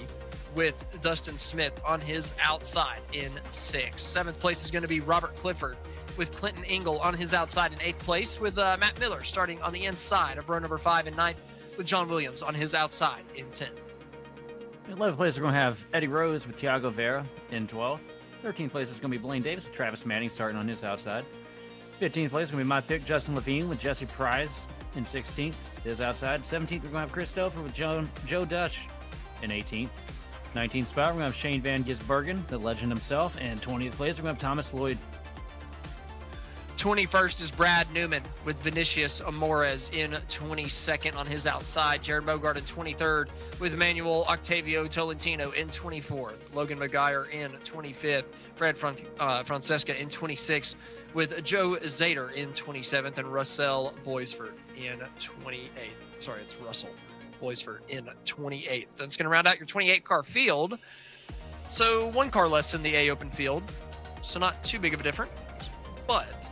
with Dustin Smith on his outside in 6th. 7th place is going to be Robert Clifford with Clinton Ingle on his outside in 8th place, with Matt Miller starting on the inside of row number 5 in 9th, with John Williams on his outside in 10th. 11th place, we're going to have Eddie Rose with Thiago Vera in 12th. 13th place is going to be Blaine Davis with Travis Manning starting on his outside. 15th place is going to be my pick, Justin Levine, with Jesse Prize in 16th. Is outside. 17th, we're going to have Christopher with Joe Dush in 18th. 19th spot, we're going to have Shane Van Gisbergen, the legend himself. And 20th place, we're going to have Thomas Lloyd. 21st is Brad Newman with Vinicius Amores in 22nd on his outside. Jared Bogart in 23rd with Manuel Octavio Tolentino in 24th. Logan McGuire in 25th. Fred Francesca in 26th with Joe Zader in 27th and Russell Boisford in 28th. Sorry, it's Russell Boisford in 28th. That's going to round out your 28 car field. So one car less in the A Open field. So not too big of a difference, but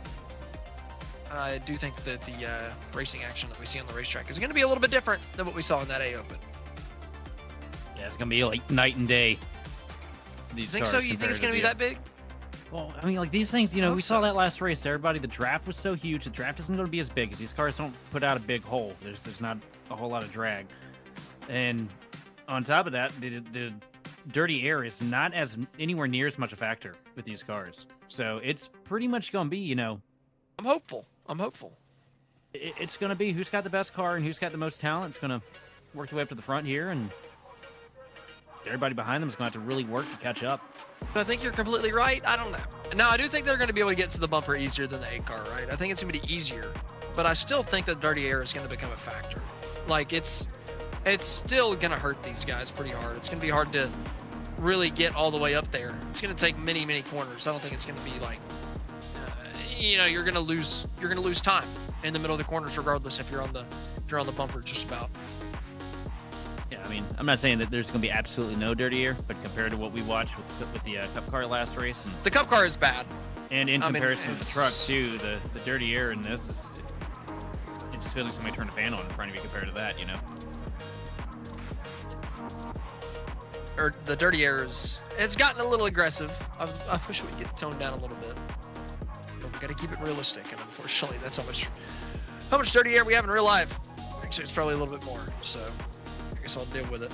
I do think that the racing action that we see on the racetrack is going to be a little bit different than what we saw in that A Open. Yeah, it's going to be like night and day. You think so? You think it's going to be that big? Well, I mean, like these things, you know, we saw that last race. Everybody, the draft was so huge. The draft isn't going to be as big because these cars don't put out a big hole. There's not a whole lot of drag. And on top of that, the dirty air is not as anywhere near as much a factor with these cars. So it's pretty much going to be, you know. I'm hopeful. It's going to be who's got the best car and who's got the most talent. It's going to work their way up to the front here, and everybody behind them is going to have to really work to catch up. I think you're completely right. I don't know. Now, I do think they're going to be able to get to the bumper easier than the A car, right? I think it's going to be easier, but I still think that dirty air is going to become a factor. Like, it's still going to hurt these guys pretty hard. It's going to be hard to really get all the way up there. It's going to take many, many corners. I don't think it's going to be like, you know, you're going to lose time in the middle of the corners regardless if you're on the bumper just about. Yeah, I mean, I'm not saying that there's going to be absolutely no dirty air, but compared to what we watched with the Cup car last race, and the Cup car is bad. And in comparison with the truck too, the dirty air in this is, it just feels like somebody turned a fan on in front of you compared to that, you know. Or the dirty air it's gotten a little aggressive. I wish we'd get toned down a little bit. But we got to keep it realistic, and unfortunately, that's how much dirty air we have in real life. Actually, it's probably a little bit more. So I guess I'll deal with it.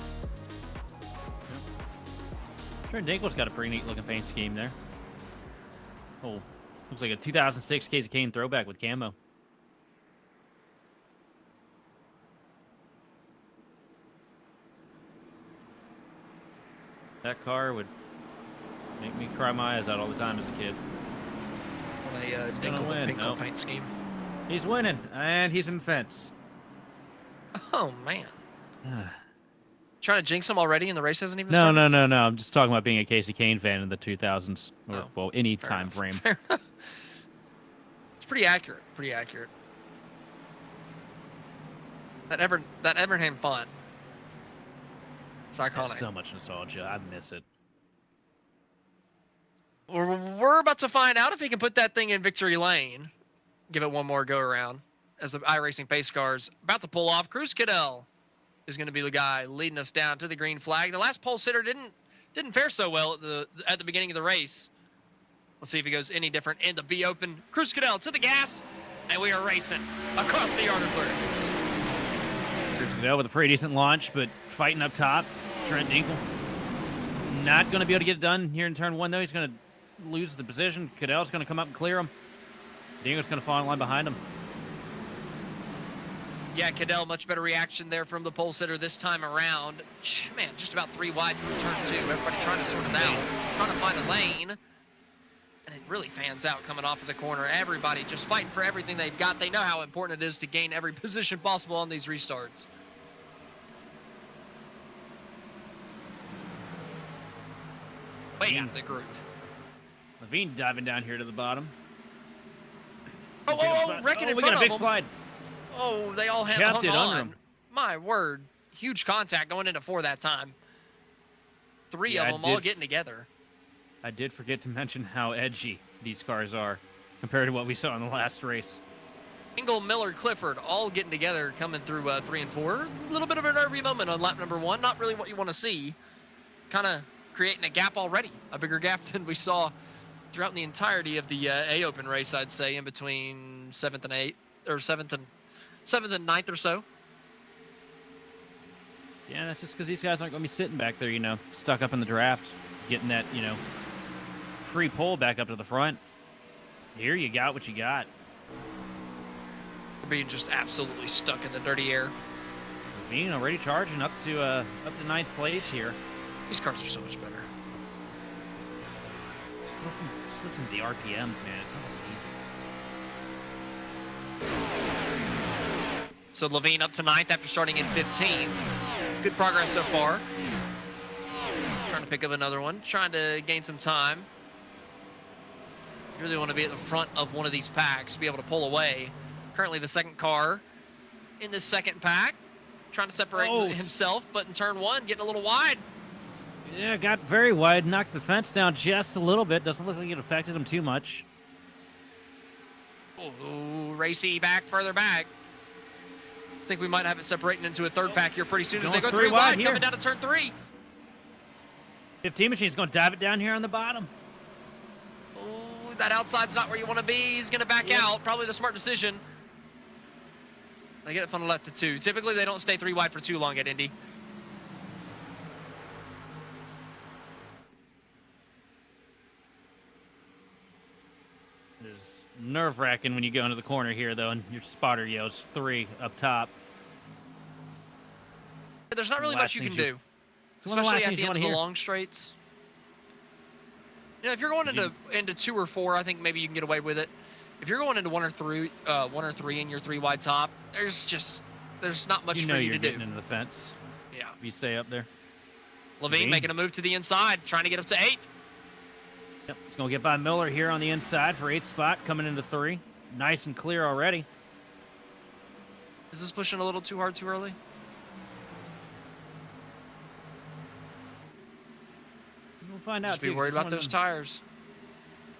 Sure, Dinkle's got a pretty neat looking paint scheme there. Oh, looks like a 2006 Casey Kane throwback with camo. That car would make me cry my eyes out all the time as a kid. On a Dinkle pink paint scheme. He's winning, and he's in the fence. Oh, man. Trying to jinx him already, and the race hasn't even started? No. I'm just talking about being a Casey Kane fan in the 2000s, or well, any time frame. It's pretty accurate. That Evernham font. It's iconic. So much nostalgia. I miss it. We're about to find out if he can put that thing in victory lane. Give it one more go around as the iRacing pace car's about to pull off. Cruz Cadell is going to be the guy leading us down to the green flag. The last pole sitter didn't fare so well at the beginning of the race. Let's see if he goes any different in the B Open. Cruz Cadell to the gas, and we are racing across the yard of clearance. Cruz Cadell with a pretty decent launch, but fighting up top. Trent Dinkle not going to be able to get it done here in turn one, though. He's going to lose the position. Cadell's going to come up and clear him. Dinkle's going to fall in line behind him. Yeah, Cadell, much better reaction there from the pole sitter this time around. Man, just about 3 wide from turn 2. Everybody trying to sort it out, trying to find a lane. And it really fans out coming off of the corner. Everybody just fighting for everything they've got. They know how important it is to gain every position possible on these restarts. Way out of the groove. Levine diving down here to the bottom. Wrecking in we front got a big of him. slide. Oh, they all hung Kept it on. under him. My word. Huge contact going into 4 that time. 3 of them all getting together. I did forget to mention how edgy these cars are compared to what we saw in the last race. Engel, Miller, Clifford all getting together coming through 3 and 4. A little bit of a nervy moment on lap number 1. Not really what you want to see. Kind of creating a gap already. A bigger gap than we saw throughout the entirety of the A Open race, I'd say, in between 7th and 8th, or 7th and 9th or so. Yeah, that's just because these guys aren't going to be sitting back there, you know, stuck up in the draft, getting that, you know, free pull back up to the front. Here you got what you got. being just absolutely stuck in the dirty air. Levine already charging up to ninth place here. These cars are so much better. Just listen to the RPMs, man. It sounds like easy. So Levine up to 9th after starting in 15th. Good progress so far. Trying to pick up another one, trying to gain some time. You really want to be at the front of one of these packs, be able to pull away. Currently the second car in the second pack, trying to separate himself, but in turn 1, getting a little wide. Yeah, got very wide, knocked the fence down just a little bit. Doesn't look like it affected him too much. Oh, Racy back, further back. I think we might have it separating into a third pack here pretty soon as they go 3 wide, coming down to turn 3. 15 Machine's going to dive it down here on the bottom. Oh, that outside's not where you want to be. He's going to back out. Probably the smart decision. They get it from the left to 2. Typically, they don't stay 3 wide for too long at Indy. It is nerve-wracking when you go into the corner here, though, and your spotter yells 3 up top. There's not really much you can do. Especially at the end of the long straights. You know, if you're going into 2 or 4, I think maybe you can get away with it. If you're going into 1 or 3 in your 3 wide top, there's not much for you to do. You know you're getting into the fence. Yeah. If you stay up there. Levine making a move to the inside, trying to get up to 8th. Yep, it's going to get by Miller here on the inside for 8th spot, coming into 3. Nice and clear already. Is this pushing a little too hard too early? We'll find out. Just be worried about those tires.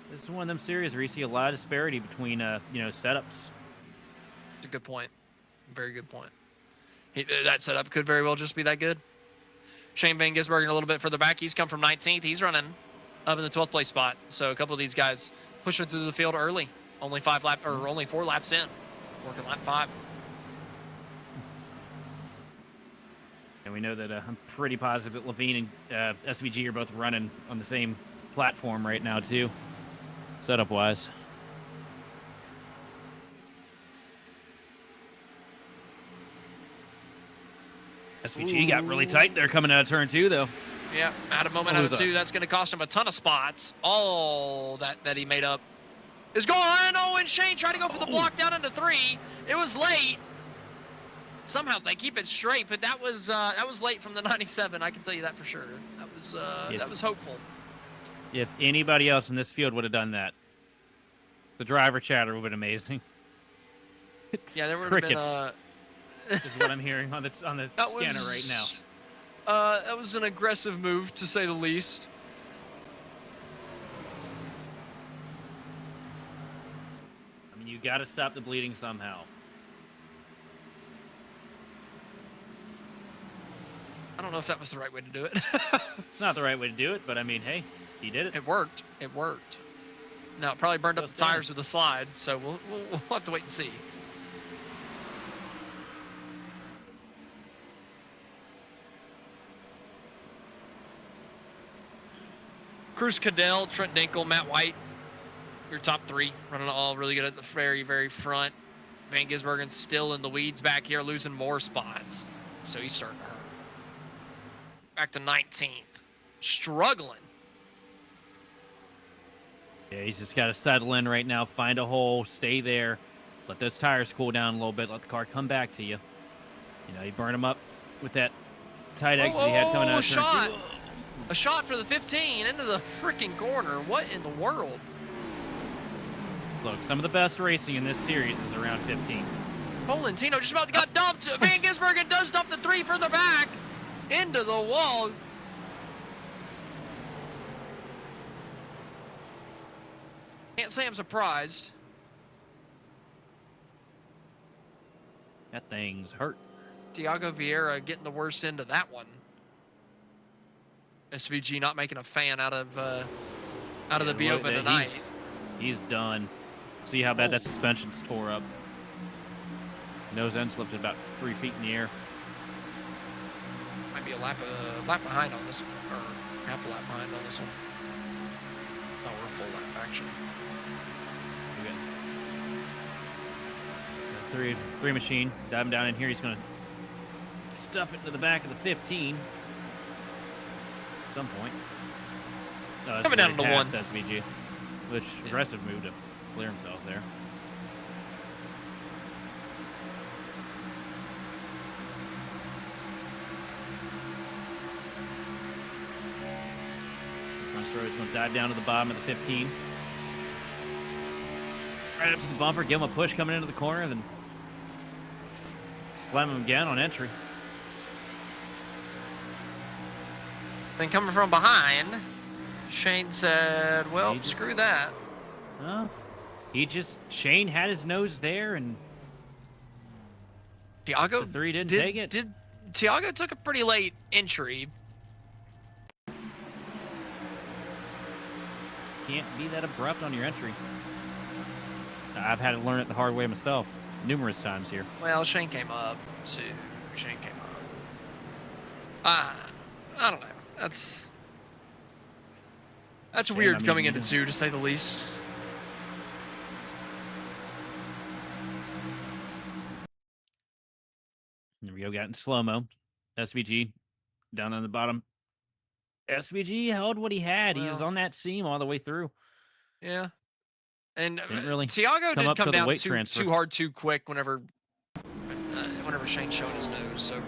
This is one of them series where you see a lot of disparity between, setups. It's a good point. Very good point. That setup could very well just be that good. Shane Van Gisbergen a little bit further back. He's come from 19th. He's running up in the 12th place spot. So a couple of these guys pushing through the field early. Only 4 laps in. Working lap 5. And we know that I'm pretty positive that Levine and SVG are both running on the same platform right now, too, setup-wise. SVG got really tight there coming out of turn 2, though. Yeah, at a moment out of 2, that's going to cost him a ton of spots. All that he made up is gone. Oh, and Shane tried to go for the block down into 3. It was late. Somehow they keep it straight, but that was late from the 97. I can tell you that for sure. That was hopeful. If anybody else in this field would have done that, the driver chatter would have been amazing. Yeah, there would have been. Is what I'm hearing on the scanner right now. That was an aggressive move, to say the least. I mean, you got to stop the bleeding somehow. I don't know if that was the right way to do it. It's not the right way to do it, but I mean, hey, he did it. It worked. It worked. Now, it probably burned up the tires with the slide, so we'll have to wait and see. Cruz Cadell, Trent Dinkel, Matt White, your top 3, running all really good at the very, very front. Van Gisbergen's still in the weeds back here, losing more spots. So he's starting to hurt. Back to 19th. Struggling. Yeah, he's just got to settle in right now, find a hole, stay there, let those tires cool down a little bit, let the car come back to you. You know, you burn him up with that tight exit he had coming out of turn 2. A shot for the 15 into the freaking corner. What in the world? Look, some of the best racing in this series is around 15. Polentino just about got dumped. Van Gisbergen does dump the 3 further back into the wall. Can't say I'm surprised. That thing's hurt. Thiago Vieira getting the worst end of that one. SVG not making a fan out of the Bioba tonight. He's done. See how bad that suspension's tore up. Nose end slipped at about 3 feet in the air. Might be a lap behind on this one, or half a lap behind on this one. Oh, we're a full lap actually. three machine. Diving down in here. He's going to stuff it to the back of the 15 at some point. Oh, Coming down to one. SVG, which aggressive move to clear himself there. Front row is going to dive down to the bottom of the 15. Right up to the bumper, give him a push coming into the corner, then slam him again on entry. Then coming from behind, Shane said, well, screw that. Well, Shane had his nose there, and Tiago the 3 didn't take it. Tiago took a pretty late entry. Can't be that abrupt on your entry. I've had to learn it the hard way myself numerous times here. Well, Shane came up, too. Shane came up. I don't know. That's Shane, weird coming into 2, to say the least. There we go, got in slow-mo. SVG down on the bottom. SVG held what he had. He was on that seam all the way through. Yeah. And really Tiago did come down too hard, too quick whenever Shane showed his nose. So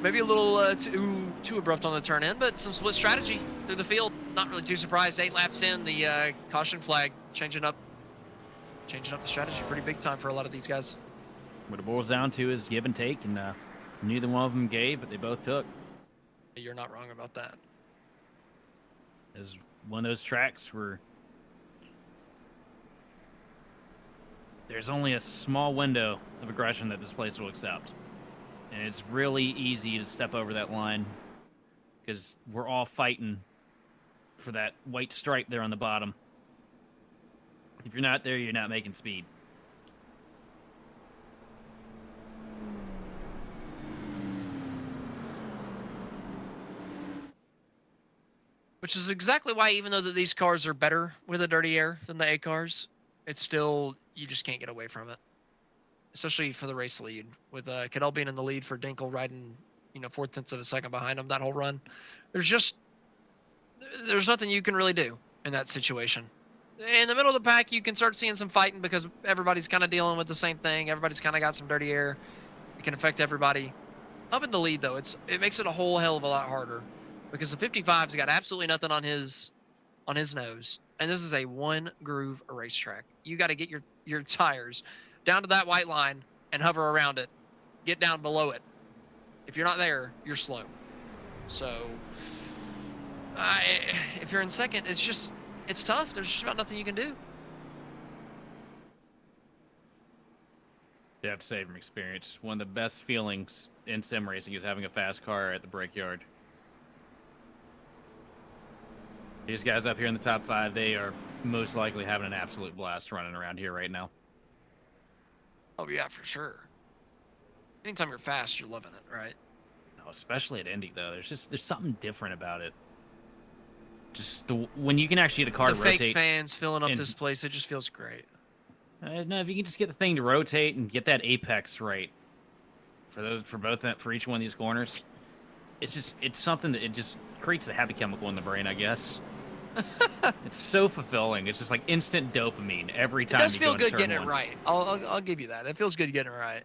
maybe a little too abrupt on the turn in, but some split strategy through the field. Not really too surprised. 8 laps in, the caution flag changing up the strategy pretty big time for a lot of these guys. What it boils down to is give and take, and neither one of them gave, but they both took. You're not wrong about that. It's one of those tracks where there's only a small window of aggression that this place will accept. And it's really easy to step over that line because we're all fighting for that white stripe there on the bottom. If you're not there, you're not making speed. Which is exactly why, even though that these cars are better with a dirty air than the A cars, it's still, you just can't get away from it. Especially for the race lead, with Cadell being in the lead for Dinkel riding, 0.4 of a second behind him that whole run. There's nothing you can really do in that situation. In the middle of the pack, you can start seeing some fighting because everybody's kind of dealing with the same thing. Everybody's kind of got some dirty air. It can affect everybody. Up in the lead, though, it makes it a whole hell of a lot harder because the 55's got absolutely nothing on his nose, and this is a one groove racetrack. You got to get your tires down to that white line and hover around it. Get down below it. If you're not there, you're slow. So, if you're in second, it's tough. There's just about nothing you can do. You have to say from experience, one of the best feelings in sim racing is having a fast car at the brickyard. These guys up here in the top 5, they are most likely having an absolute blast running around here right now. Oh yeah, for sure. Anytime you're fast, you're loving it, right? Oh, especially at Indy, though. There's something different about it. Just when you can actually get a car to rotate. The fake fans filling up this place, it just feels great. No, if you can just get the thing to rotate and get that apex right for each one of these corners, it's something that it just creates a happy chemical in the brain, I guess. It's so fulfilling. It's just like instant dopamine every time. It does feel good getting it right. I'll give you that. It feels good getting it right.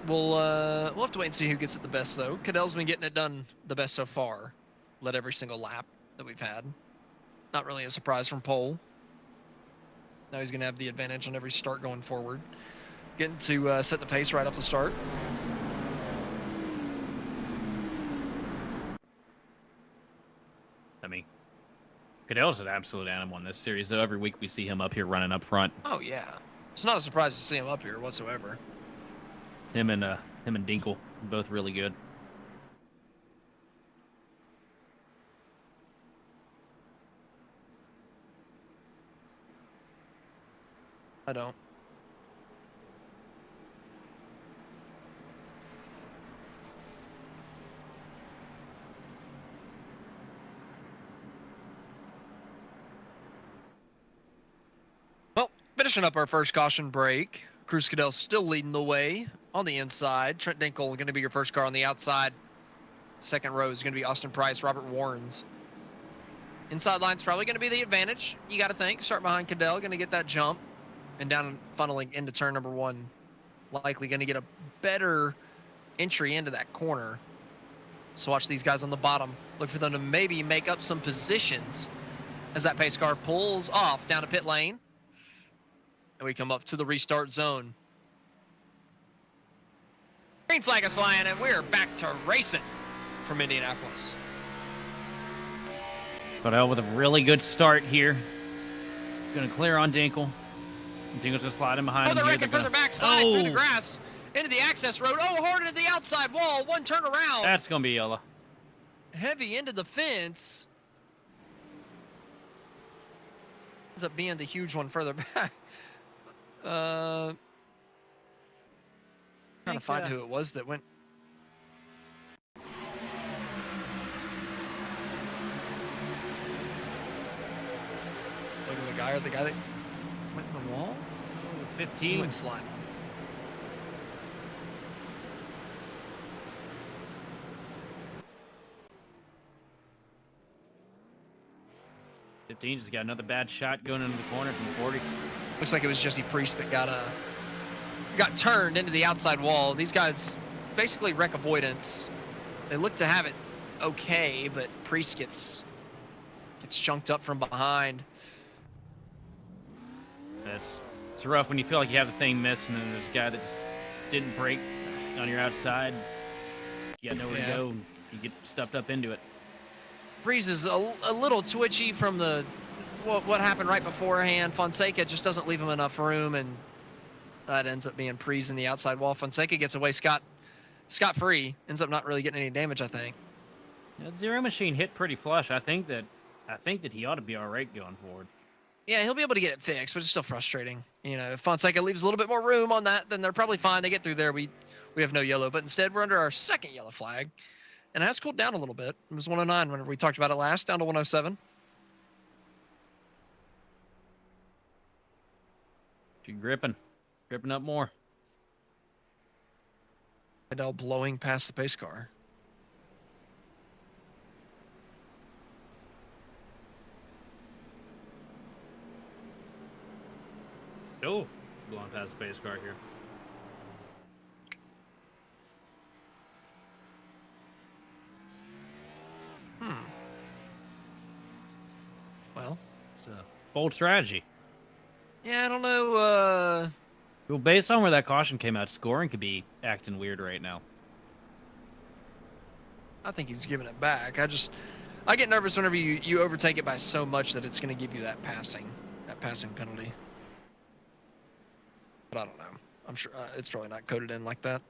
We'll have to wait and see who gets it the best, though. Cadell's been getting it done the best so far. Led every single lap that we've had. Not really a surprise from pole. Now he's going to have the advantage on every start going forward. Getting to set the pace right off the start. I mean, Cadell's an absolute animal in this series, though. Every week we see him up here running up front. Oh, yeah. It's not a surprise to see him up here whatsoever. Him and Dinkel, both really good. I don't. Finishing up our first caution break. Cruz Cadell still leading the way on the inside. Trent Dinkle going to be your first car on the outside. Second row is going to be Austin Price, Robert Warrens. Inside line's probably going to be the advantage, you got to think. Start behind Cadell, going to get that jump. And down funneling into turn number 1. Likely going to get a better entry into that corner. So watch these guys on the bottom. Look for them to maybe make up some positions as that pace car pulls off down to pit lane. And we come up to the restart zone. Green flag is flying, and we're back to racing from Indianapolis. But with a really good start here. Going to clear on Dinkle. Dinkle's going to slide in behind him. Further wreck further backside through the Oh! grass into the access road. Oh, hard into the outside wall. One turn around. That's going to be yellow. Heavy into the fence. Ends up being the huge one further back. Trying to find who it was that went. Look at the guy, or the guy that went in the wall? 15. He went sliding. Just got another bad shot going into the corner from 40. Looks like it was Jesse Priest that got turned into the outside wall. These guys basically wreck avoidance. They look to have it okay, but Priest gets chunked up from behind. It's rough when you feel like you have the thing missed, and then there's a guy that just didn't brake on your outside. You got nowhere to go. You get stuffed up into it. Priest is a little twitchy from what happened right beforehand. Fonseca just doesn't leave him enough room, and that ends up being Priest in the outside wall. Fonseca gets away scot-free. Ends up not really getting any damage, I think. Yeah, Zero Machine hit pretty flush. I think that he ought to be all right going forward. Yeah, he'll be able to get it fixed, but it's still frustrating. You know, if Fonseca leaves a little bit more room on that, then they're probably fine. They get through there. We have no yellow, but instead we're under our second yellow flag. And it has cooled down a little bit. It was 109 whenever we talked about it last, down to 107. She's gripping up more. Cadell blowing past the pace car. Still blowing past the pace car here. Well, it's a bold strategy. Yeah, I don't know. Well, based on where that caution came out, scoring could be acting weird right now. I think he's giving it back. I get nervous whenever you overtake it by so much that it's going to give you that passing penalty. But I don't know. I'm sure it's probably not coded in like that.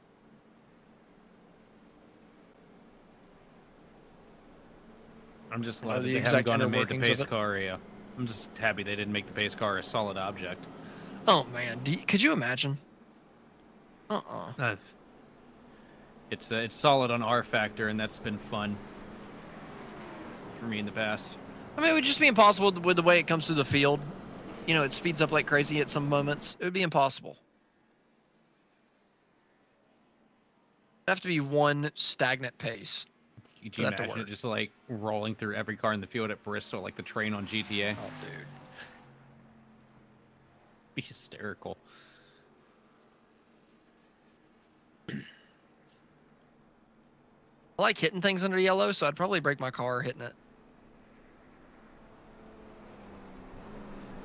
I'm just glad that they haven't gone and made the pace car I'm just happy they didn't make the pace car a solid object. Oh man, could you imagine? It's solid on R factor, and that's been fun for me in the past. I mean, it would just be impossible with the way it comes through the field. You know, it speeds up like crazy at some moments. It would be impossible. It'd have to be one stagnant pace. Could you imagine it just like rolling through every car in the field at Bristol, like the train on GTA? Oh, dude. Be hysterical. I like hitting things under yellow, so I'd probably break my car hitting it.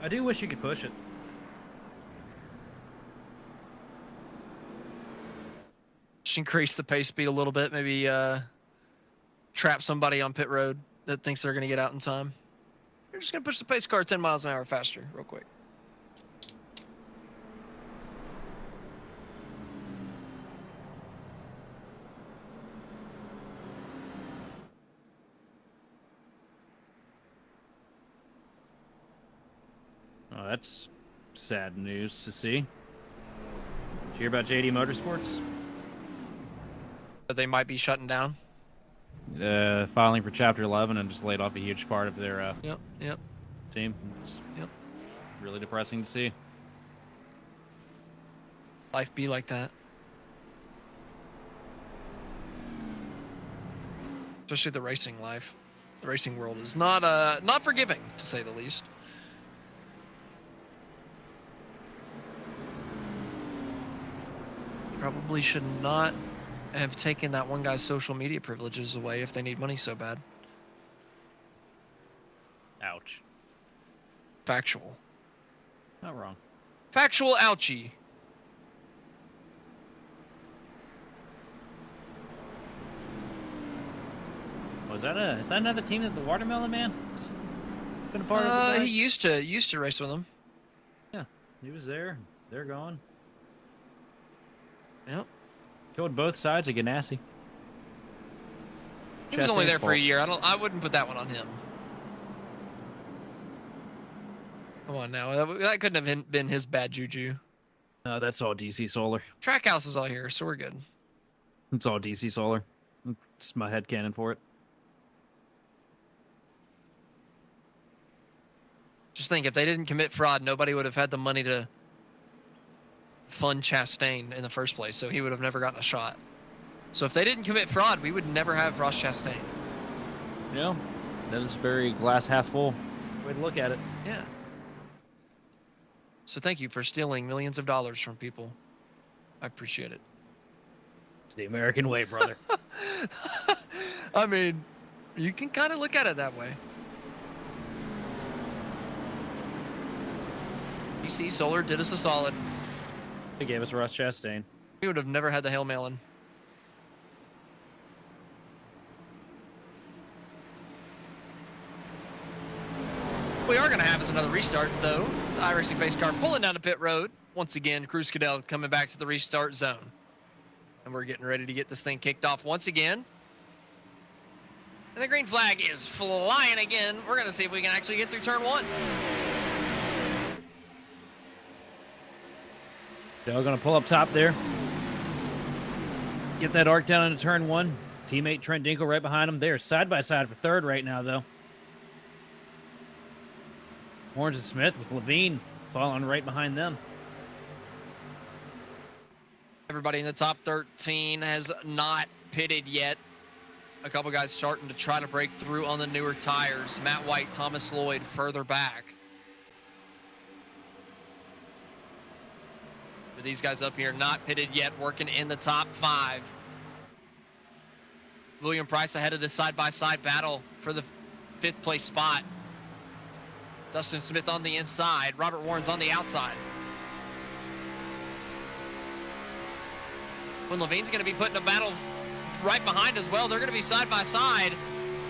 I do wish you could push it. Just increase the pace speed a little bit, maybe trap somebody on pit road that thinks they're going to get out in time. You're just going to push the pace car 10 miles an hour faster real quick. Oh, that's sad news to see. Did you hear about JD Motorsports? But they might be shutting down. Filing for Chapter 11 and just laid off a huge part of their Yep. team. It's really depressing to see. Life be like that. Especially the racing life. The racing world is not forgiving, to say the least. Probably should not have taken that one guy's social media privileges away if they need money so bad. Ouch. Factual. Not wrong. Factual ouchie. Was that is that another team that the Watermelon Man been a part of? He used to race with them. Yeah, he was there. They're gone. Yep. Killed both sides of Ganassi. He was only there for a year. I wouldn't put that one on him. Come on now. That couldn't have been his bad juju. No, that's all DC Solar. Trackhouse is all here, so we're good. It's all DC Solar. It's my headcanon for it. Just think, if they didn't commit fraud, nobody would have had the money to fund Chastain in the first place, so he would have never gotten a shot. So if they didn't commit fraud, we would never have Ross Chastain. Yeah, that is very glass half full way to look at it. Yeah. So thank you for stealing millions of dollars from people. I appreciate it. It's the American way, brother. I mean, you can kind of look at it that way. DC Solar did us a solid. They gave us Ross Chastain. We would have never had the Hail Melon. We are going to have is another restart, though. The iRacing face car pulling down the pit road. Once again, Cruz Cadell coming back to the restart zone. And we're getting ready to get this thing kicked off once again. And the green flag is flying again. We're going to see if we can actually get through turn one. They're going to pull up top there. Get that arc down into turn one. Teammate Trent Dinkle right behind him. They're side by side for third right now, though. Orange and Smith with Levine following right behind them. Everybody in the top 13 has not pitted yet. A couple guys starting to try to break through on the newer tires. Matt White, Thomas Lloyd further back. But these guys up here not pitted yet, working in the top 5. William Price ahead of this side-by-side battle for the 5th place spot. Dustin Smith on the inside. Robert Warren's on the outside. When Levine's going to be put in a battle right behind as well. They're going to be side by side.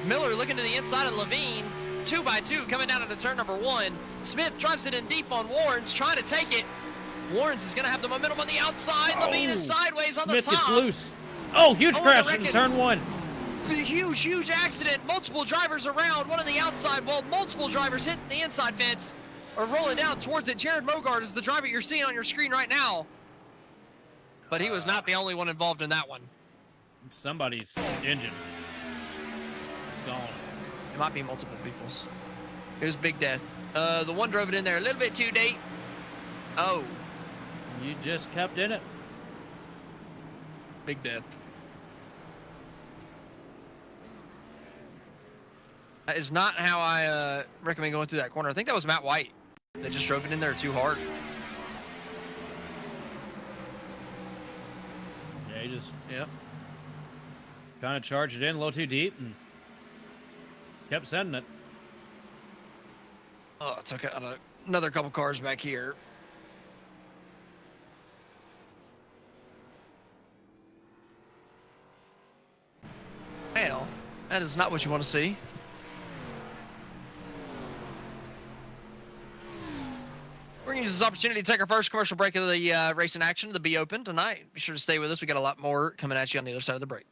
Miller looking to the inside of Levine. 2 by 2 coming down into turn number 1. Smith drives it in deep on Warren's, trying to take it. Warren's is going to have the momentum on the outside. Levine is sideways on the top. Smith gets loose. Oh, huge crash in turn 1. Huge accident. Multiple drivers around. One on the outside. Well, multiple drivers hitting the inside fence or rolling down towards it. Jared Mogart is the driver you're seeing on your screen right now. But he was not the only one involved in that one. Somebody's engine is gone. It might be multiple people's. Here's Big Death. The one drove it in there a little bit too deep. Oh. You just kept in it. Big Death. That is not how I recommend going through that corner. I think that was Matt White. They just drove it in there too hard. Yeah, he just Yep. kind of charged it in a little too deep and kept sending it. Oh, it's okay. Another couple cars back here. Well, that is not what you want to see. We're going to use this opportunity to take our first commercial break of the racing action, the Be Open tonight. Be sure to stay with us. We got a lot more coming at you on the other side of the break.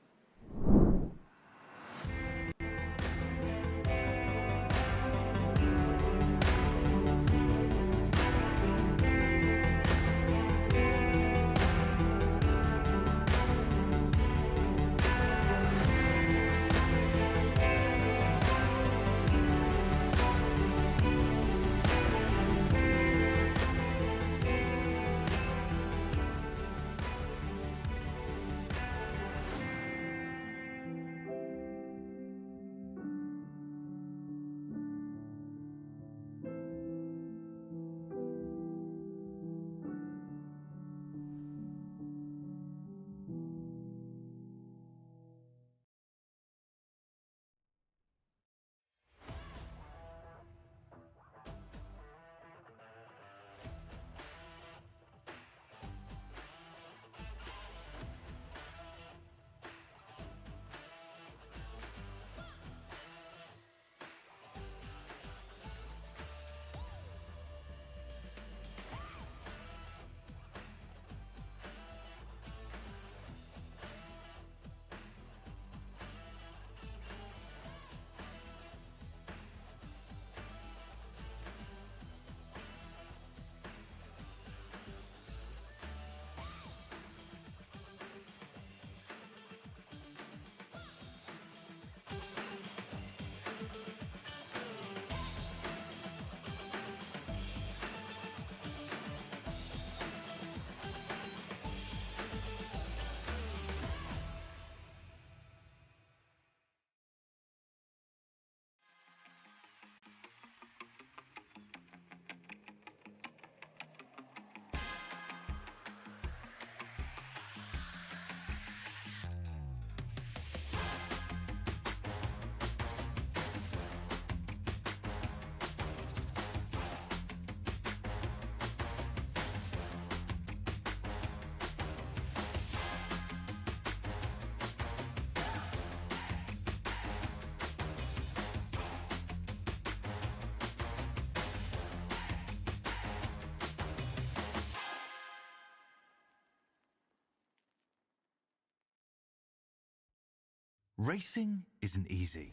Racing isn't easy,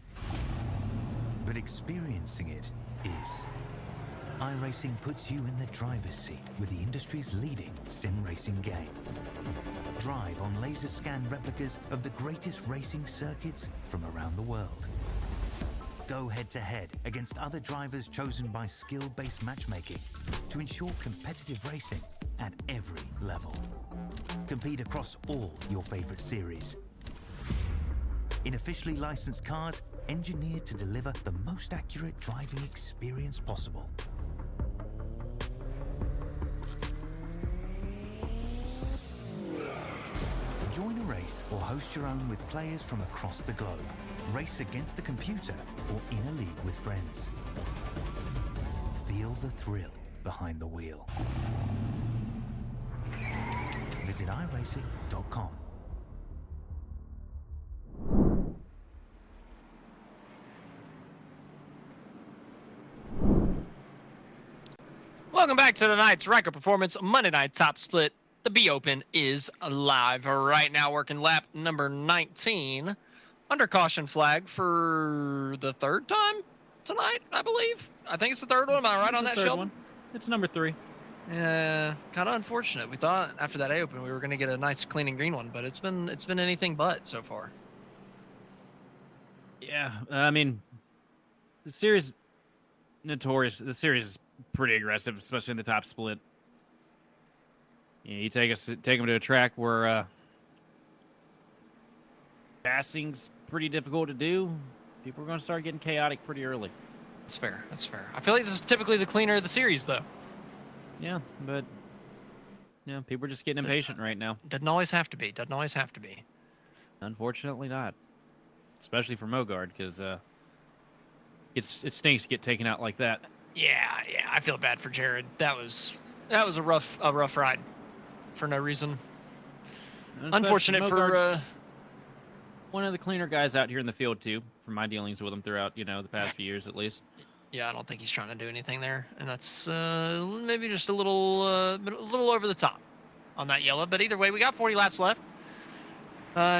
but experiencing it is. iRacing puts you in the driver's seat with the industry's leading sim racing game. Drive on laser scan replicas of the greatest racing circuits from around the world. Go head-to-head against other drivers chosen by skill-based matchmaking to ensure competitive racing at every level. Compete across all your favorite series. In officially licensed cars, engineered to deliver the most accurate driving experience possible. Join a race or host your own with players from across the globe. Race against the computer or in a league with friends. Feel the thrill behind the wheel. Visit iRacing.com. Welcome back to tonight's Ryco Performance Monday Night Top Split. The B Open is live right now, working lap number 19. Under caution flag for the third time tonight, I believe. I think it's the third one. Am I right on that, Sheldon? It's number 3. Yeah, kind of unfortunate. We thought after that A Open we were going to get a nice clean and green one, but it's been anything but so far. Yeah, I mean, the series notorious. The series is pretty aggressive, especially in the top split. You take them to a track where passing's pretty difficult to do. People are going to start getting chaotic pretty early. That's fair. That's fair. I feel like this is typically the cleaner of the series, though. Yeah, but yeah, people are just getting impatient right now. Doesn't always have to be. Doesn't always have to be. Unfortunately, not. Especially for Mogard, because it stinks to get taken out like that. Yeah. I feel bad for Jared. That was a rough ride, for no reason. Unfortunate for one of the cleaner guys out here in the field too, from my dealings with him throughout the past few years at least. Yeah, I don't think he's trying to do anything there, and that's maybe just a little over the top on that yellow. But either way, we got 40 laps left.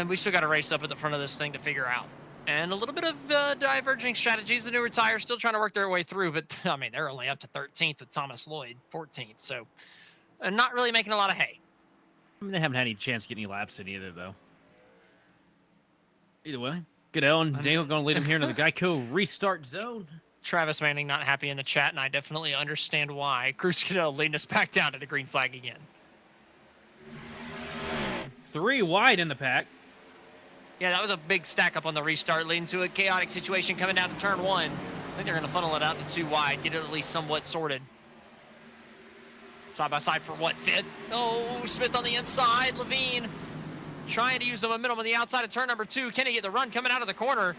We still got a race up at the front of this thing to figure out, and a little bit of diverging strategies. The newer tires still trying to work their way through, but I mean they're only up to 13th with Thomas Lloyd 14th, so not really making a lot of hay. I mean, they haven't had any chance to get any laps in either, though. Either way, Goodell and Daniel going to lead him here into the Geico restart zone. Travis Manning not happy in the chat, and I definitely understand why. Cruz Goodell leading us back down to the green flag again. 3 wide in the pack. Yeah, that was a big stack up on the restart, leading to a chaotic situation coming down to turn 1. I think they're going to funnel it out to 2 wide, get it at least somewhat sorted. Side by side for what, 5th? Oh, Smith on the inside. Levine trying to use the momentum on the outside of turn number 2. Can he get the run coming out of the corner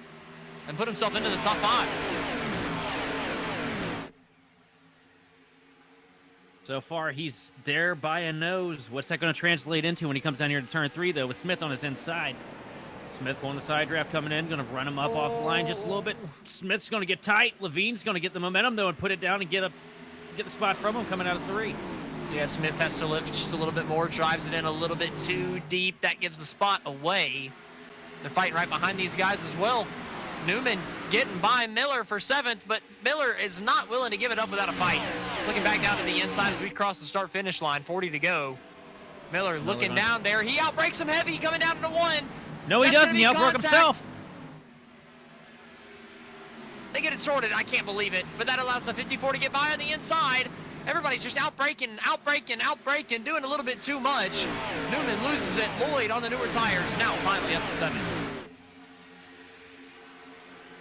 and put himself into the top 5? So far, he's there by a nose. What's that going to translate into when he comes down here to turn 3, though, with Smith on his inside? Smith pulling the side draft coming in, going to run him up off the line just a little bit. Smith's going to get tight. Levine's going to get the momentum, though, and put it down and get the spot from him coming out of 3. Yeah, Smith has to lift just a little bit more, drives it in a little bit too deep. That gives the spot away. They're fighting right behind these guys as well. Newman getting by Miller for 7th, but Miller is not willing to give it up without a fight. Looking back down to the inside as we cross the start-finish line, 40 to go. Miller looking down there. He outbreaks him heavy, coming down to 1. No, he doesn't. He outbroke himself. They get it sorted. I can't believe it. But that allows the 54 to get by on the inside. Everybody's just outbreaking, doing a little bit too much. Newman loses it. Lloyd on the newer tires, now finally up to 7.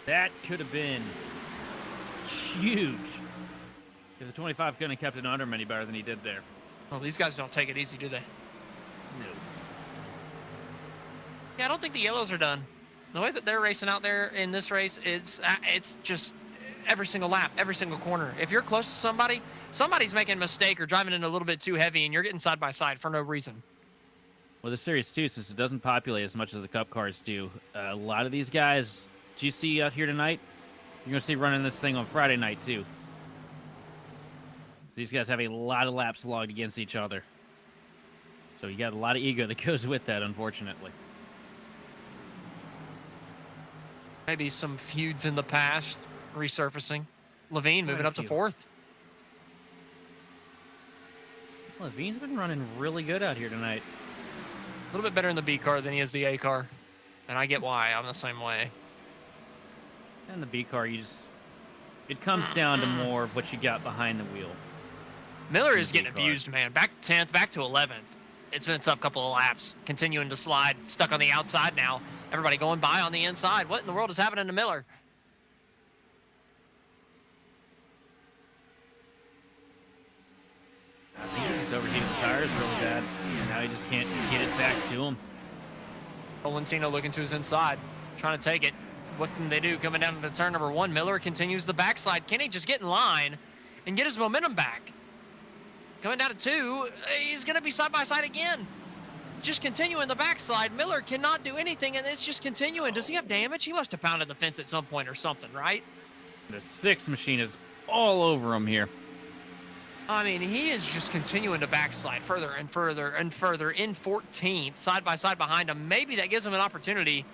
That could have been huge if the 25 couldn't have kept it under him any better than he did there. Well, these guys don't take it easy, do they? No. Yeah, I don't think the yellows are done. The way that they're racing out there in this race, it's just every single lap, every single corner. If you're close to somebody's making a mistake or driving in a little bit too heavy, and you're getting side by side for no reason. Well, the series too, since it doesn't populate as much as the Cup cars do, a lot of these guys you see out here tonight, you're going to see running this thing on Friday night too. So these guys have a lot of laps logged against each other. So you got a lot of ego that goes with that, unfortunately. Maybe some feuds in the past resurfacing. Levine Quite moving a up to few. 4th. Levine's been running really good out here tonight. A little bit better in the B car than he is the A car. And I get why. I'm the same way. And the B car, it comes down to more of what you got behind the wheel. Miller is the getting B car. abused, man. Back 10th, back to 11th. It's been a tough couple of laps. Continuing to slide, stuck on the outside now. Everybody going by on the inside. What in the world is happening to Miller? I think he's overheating the tires really bad, and now he just can't get it back to him. Valentino looking to his inside, trying to take it. What can they do coming down to turn number 1? Miller continues the backslide. Can he just get in line and get his momentum back? Coming down to 2, he's going to be side by side again. Just continuing the backslide. Miller cannot do anything, and it's just continuing. Does he have damage? He must have pounded the fence at some point or something, right? The 6 machine is all over him here. I mean, he is just continuing to backslide further and further and further in 14th, side by side behind him. Maybe that gives him an opportunity.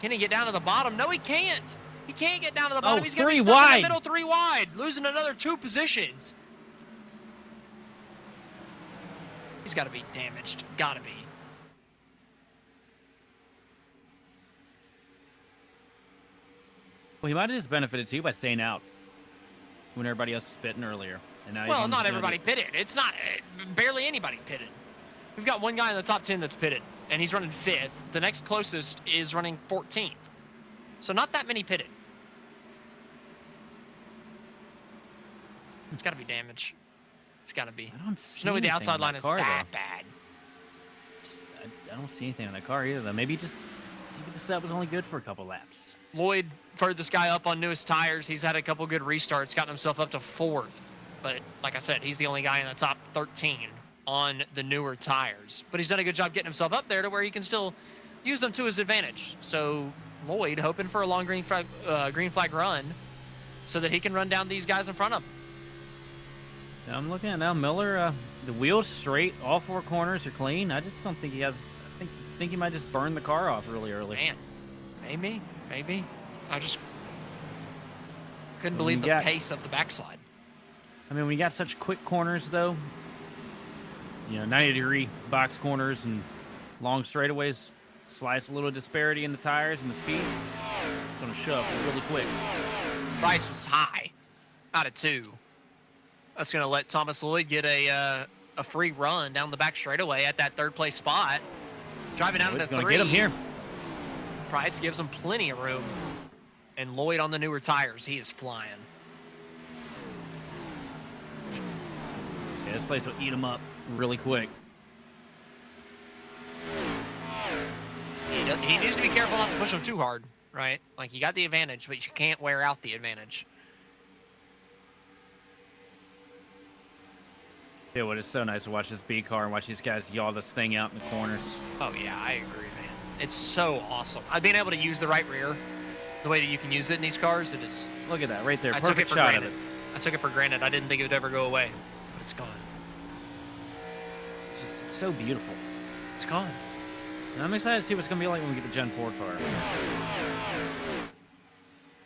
Can he get down to the bottom? No, he can't. He can't get down to the bottom. He's going to be stuck in the middle, 3 wide, losing another 2 positions. He's got to be damaged. Got to be. Well, he might have just benefited too by staying out when everybody else was pitting earlier. And now Well, not everybody pitted. It's not barely anybody pitted. We've got one guy in the top 10 that's pitted, and he's running 5th. The next closest is running 14th. So not that many pitted. It's got to be damage. It's got to be. I don't see There's no way the anything outside on line that is car, that though. bad. I don't see anything on that car either, though. Maybe the set was only good for a couple laps. Lloyd furthest guy up on newest tires. He's had a couple good restarts, gotten himself up to 4th. But like I said, he's the only guy in the top 13 on the newer tires. But he's done a good job getting himself up there to where he can still use them to his advantage. So Lloyd hoping for a long green flag run so that he can run down these guys in front of him. Now I'm looking at now Miller. The wheels straight, all 4 corners are clean. I just don't think he has. I think he might just burn the car off really early. Man, maybe. I just couldn't believe the pace of the backslide. I mean, when you got such quick corners, though, 90-degree box corners and long straightaways, slice a little disparity in the tires and the speed. It's going to shove really quick. Price was high, out of 2. That's going to let Thomas Lloyd get a free run down the back straightaway at that 3rd place spot. Driving down to 3. Going to get him here. Price gives him plenty of room. And Lloyd on the newer tires, he is flying. Yeah, this place will eat him up really quick. He needs to be careful not to push him too hard, right? Like, you got the advantage, but you can't wear out the advantage. Yeah, well, it's so nice to watch this B car and watch these guys yaw this thing out in the corners. Oh, yeah, I agree, man. It's so awesome. Being able to use the right rear, the way that you can use it in these cars, it is... Look at that, right there. I took it Perfect for shot of granted. it. I took it for granted. I didn't think it would ever go away, but it's gone. It's so beautiful. It's gone. And I'm excited to see what's going to be like when we get the Gen 4 car.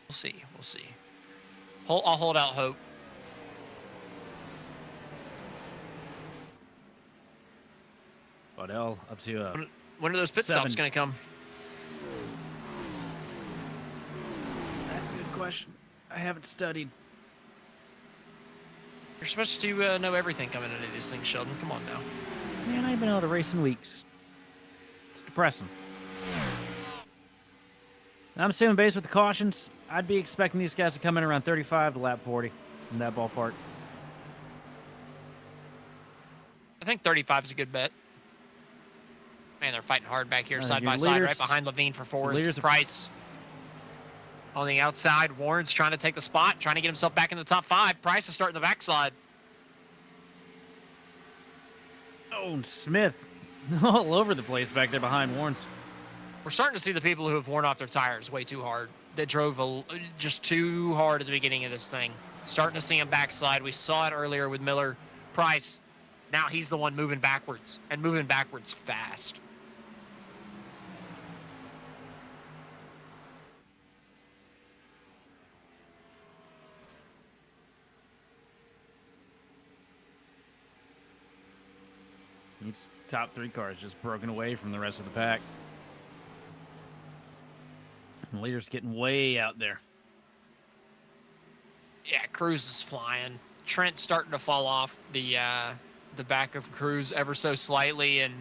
We'll see. We'll see. I'll hold out hope. Waddell up to When are those pit 7. stops going to come? That's a good question. I haven't studied. You're supposed to know everything coming into these things, Sheldon. Come on now. Man, I ain't been able to race in weeks. It's depressing. I'm assuming based with the cautions, I'd be expecting these guys to come in around 35 to lap 40 in that ballpark. I think 35 is a good bet. Man, they're fighting hard back here, side your by side, leaders- right behind Levine for 4th. leaders are- Price on the outside. Warren's trying to take the spot, trying to get himself back in the top 5. Price is starting the backside. Oh, and Smith all over the place back there behind Warren's. We're starting to see the people who have worn off their tires way too hard. That drove just too hard at the beginning of this thing. Starting to see him backslide. We saw it earlier with Miller. Price, now he's the one moving backwards, and moving backwards fast. These top 3 cars just broken away from the rest of the pack. The leader's getting way out there. Yeah, Cruz is flying. Trent's starting to fall off the back of Cruz ever so slightly, and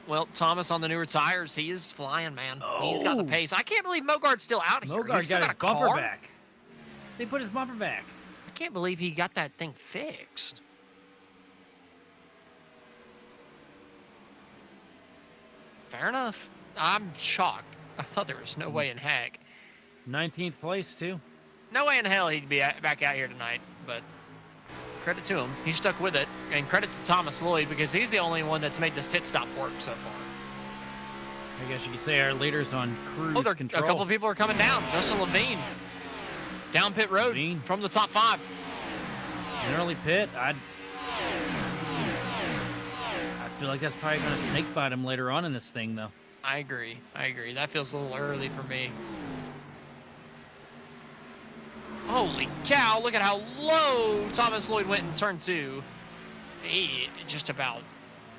well, Thomas on the newer tires, he is flying, man. He's got the pace. I can't believe Mogard's still out here. Mogard got his bumper back. They put his bumper back. I can't believe he got that thing fixed. Fair enough. I'm shocked. I thought there was no way in heck. 19th place, too. No way in hell he'd be back out here tonight, but credit to him. He stuck with it, and credit to Thomas Lloyd because he's the only one that's made this pit stop work so far. I guess you could say our leader's on cruise control. A couple of people are coming down. Justin Levine down pit road from the top 5. An early pit, I feel like that's probably going to snake bite him later on in this thing, though. I agree. That feels a little early for me. Holy cow, look at how low Thomas Lloyd went in turn 2. He just about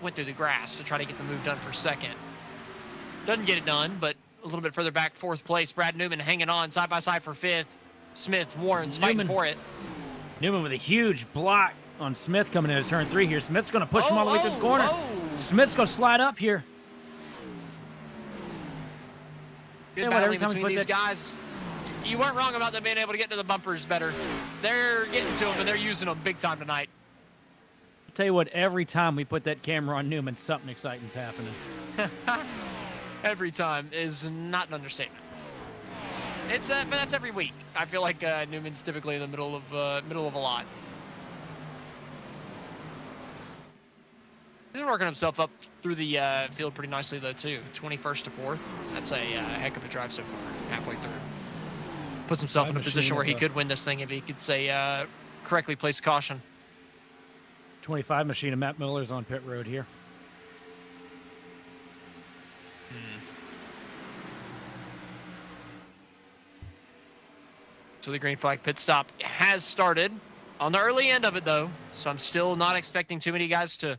went through the grass to try to get the move done for second. Doesn't get it done, but a little bit further back, 4th place. Brad Newman hanging on side by side for 5th. Smith, Warren's fighting for it. Newman with a huge block on Smith coming into turn 3 here. Smith's going to push him all the way to the corner. Smith's going to slide up here. Good battling between these guys. You weren't wrong about them being able to get to the bumpers better. They're getting to them, and they're using them big time tonight. I'll tell you what, every time we put that camera on Newman, something exciting's happening. Every time is not an understatement. It's but that's every week. I feel like Newman's typically in the middle of a lot. He's been working himself up through the field pretty nicely though too. 21st to 4th. That's a heck of a drive so far. Halfway through. Puts himself in a position where he could win this thing if he could say correctly place caution. 25 machine of Matt Miller's on pit road here. So the green flag pit stop has started on the early end of it though, so I'm still not expecting too many guys to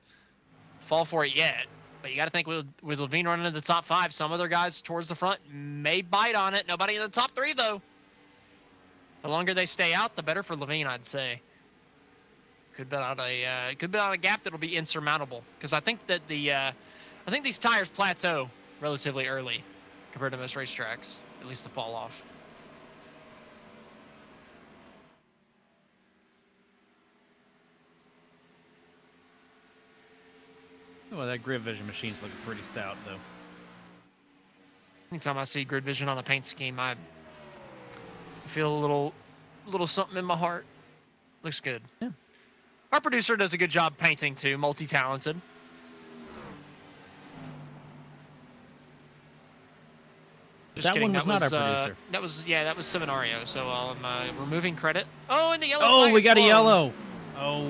fall for it yet. But you got to think with Levine running in the top 5, some other guys towards the front may bite on it. Nobody in the top 3 though. The longer they stay out, the better for Levine, I'd say. Could be out a gap that'll be insurmountable because I think that I think these tires plateau relatively early compared to most racetracks, at least the fall off. Well, that GridVision machine's looking pretty stout, though. Anytime I see GridVision on a paint scheme, I feel a little something in my heart. Looks good. Yeah. Our producer does a good job painting too, multi-talented. Just that kidding. one was not our producer. That was Seminario. So I'm removing credit. Oh, and the yellow. Oh, we got a yellow. Oh,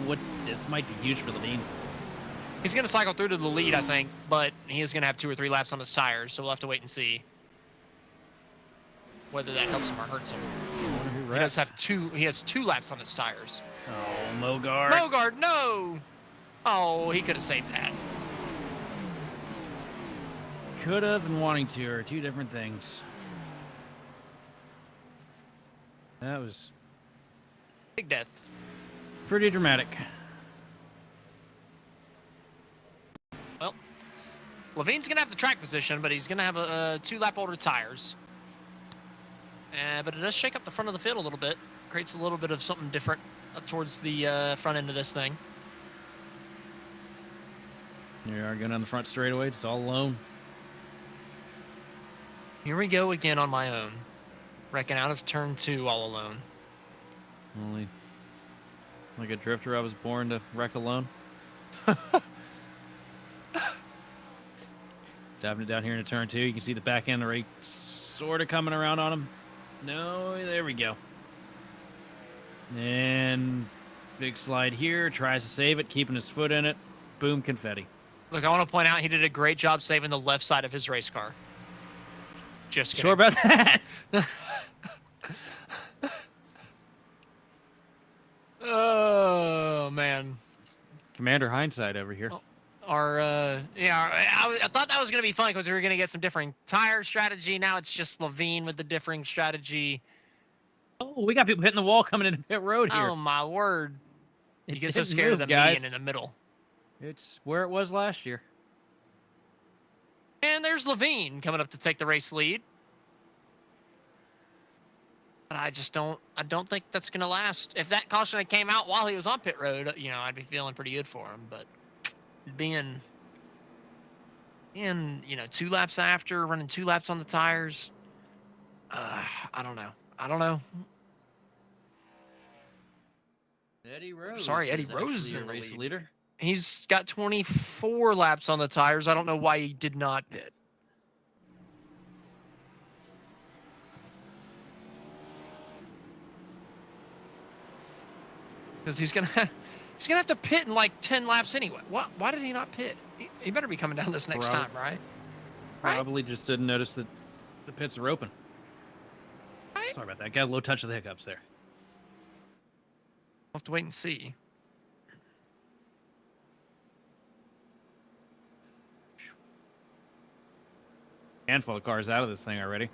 what? This might be huge for Levine. He's going to cycle through to the lead, I think, but he is going to have 2 or 3 laps on his tires, so we'll have to wait and see whether that helps him or hurts him. He does have 2. He has 2 laps on his tires. Oh, Mogard. Mogard, no! Oh, he could have saved that. Could have and wanting to are 2 different things. That was Big death. pretty dramatic. Well, Levine's going to have the track position, but he's going to have a 2-lap older tires. But it does shake up the front of the field a little bit. Creates a little bit of something different up towards the front end of this thing. Here we are going on the front straightaway. It's all alone. Here we go again on my own. Wrecking out of turn 2 all alone. Only like a drifter, I was born to wreck alone. Diving it down here into turn 2. You can see the back end already sort of coming around on him. No, there we go. And big slide here. Tries to save it, keeping his foot in it. Boom, confetti. Look, I want to point out he did a great job saving the left side of his race car. Just kidding. Sure about that? Oh, man. Commander hindsight over here. Oh, I thought that was going to be fun because we were going to get some differing tire strategy. Now it's just Levine with the differing strategy. Oh, we got people hitting the wall coming into pit road here. Oh, my word. You It get so didn't scared of move, the guys. median in the middle. It's where it was last year. And there's Levine coming up to take the race lead. But I don't think that's going to last. If that caution had came out while he was on pit road, you know, I'd be feeling pretty good for him. But being, you know, 2 laps after, running 2 laps on the tires, I don't know. Eddie Rose. Sorry, Eddie is Rose is actually in the your race lead. leader. He's got 24 laps on the tires. I don't know why he did not pit. Because he's gonna have to pit in like 10 laps anyway. Why did he not pit? He better be coming down this next time, right? Probably just didn't notice that the pits are open. Right? Sorry about that. Got a little touch of the hiccups there. We'll have to wait and see. Handful of cars out of this thing already.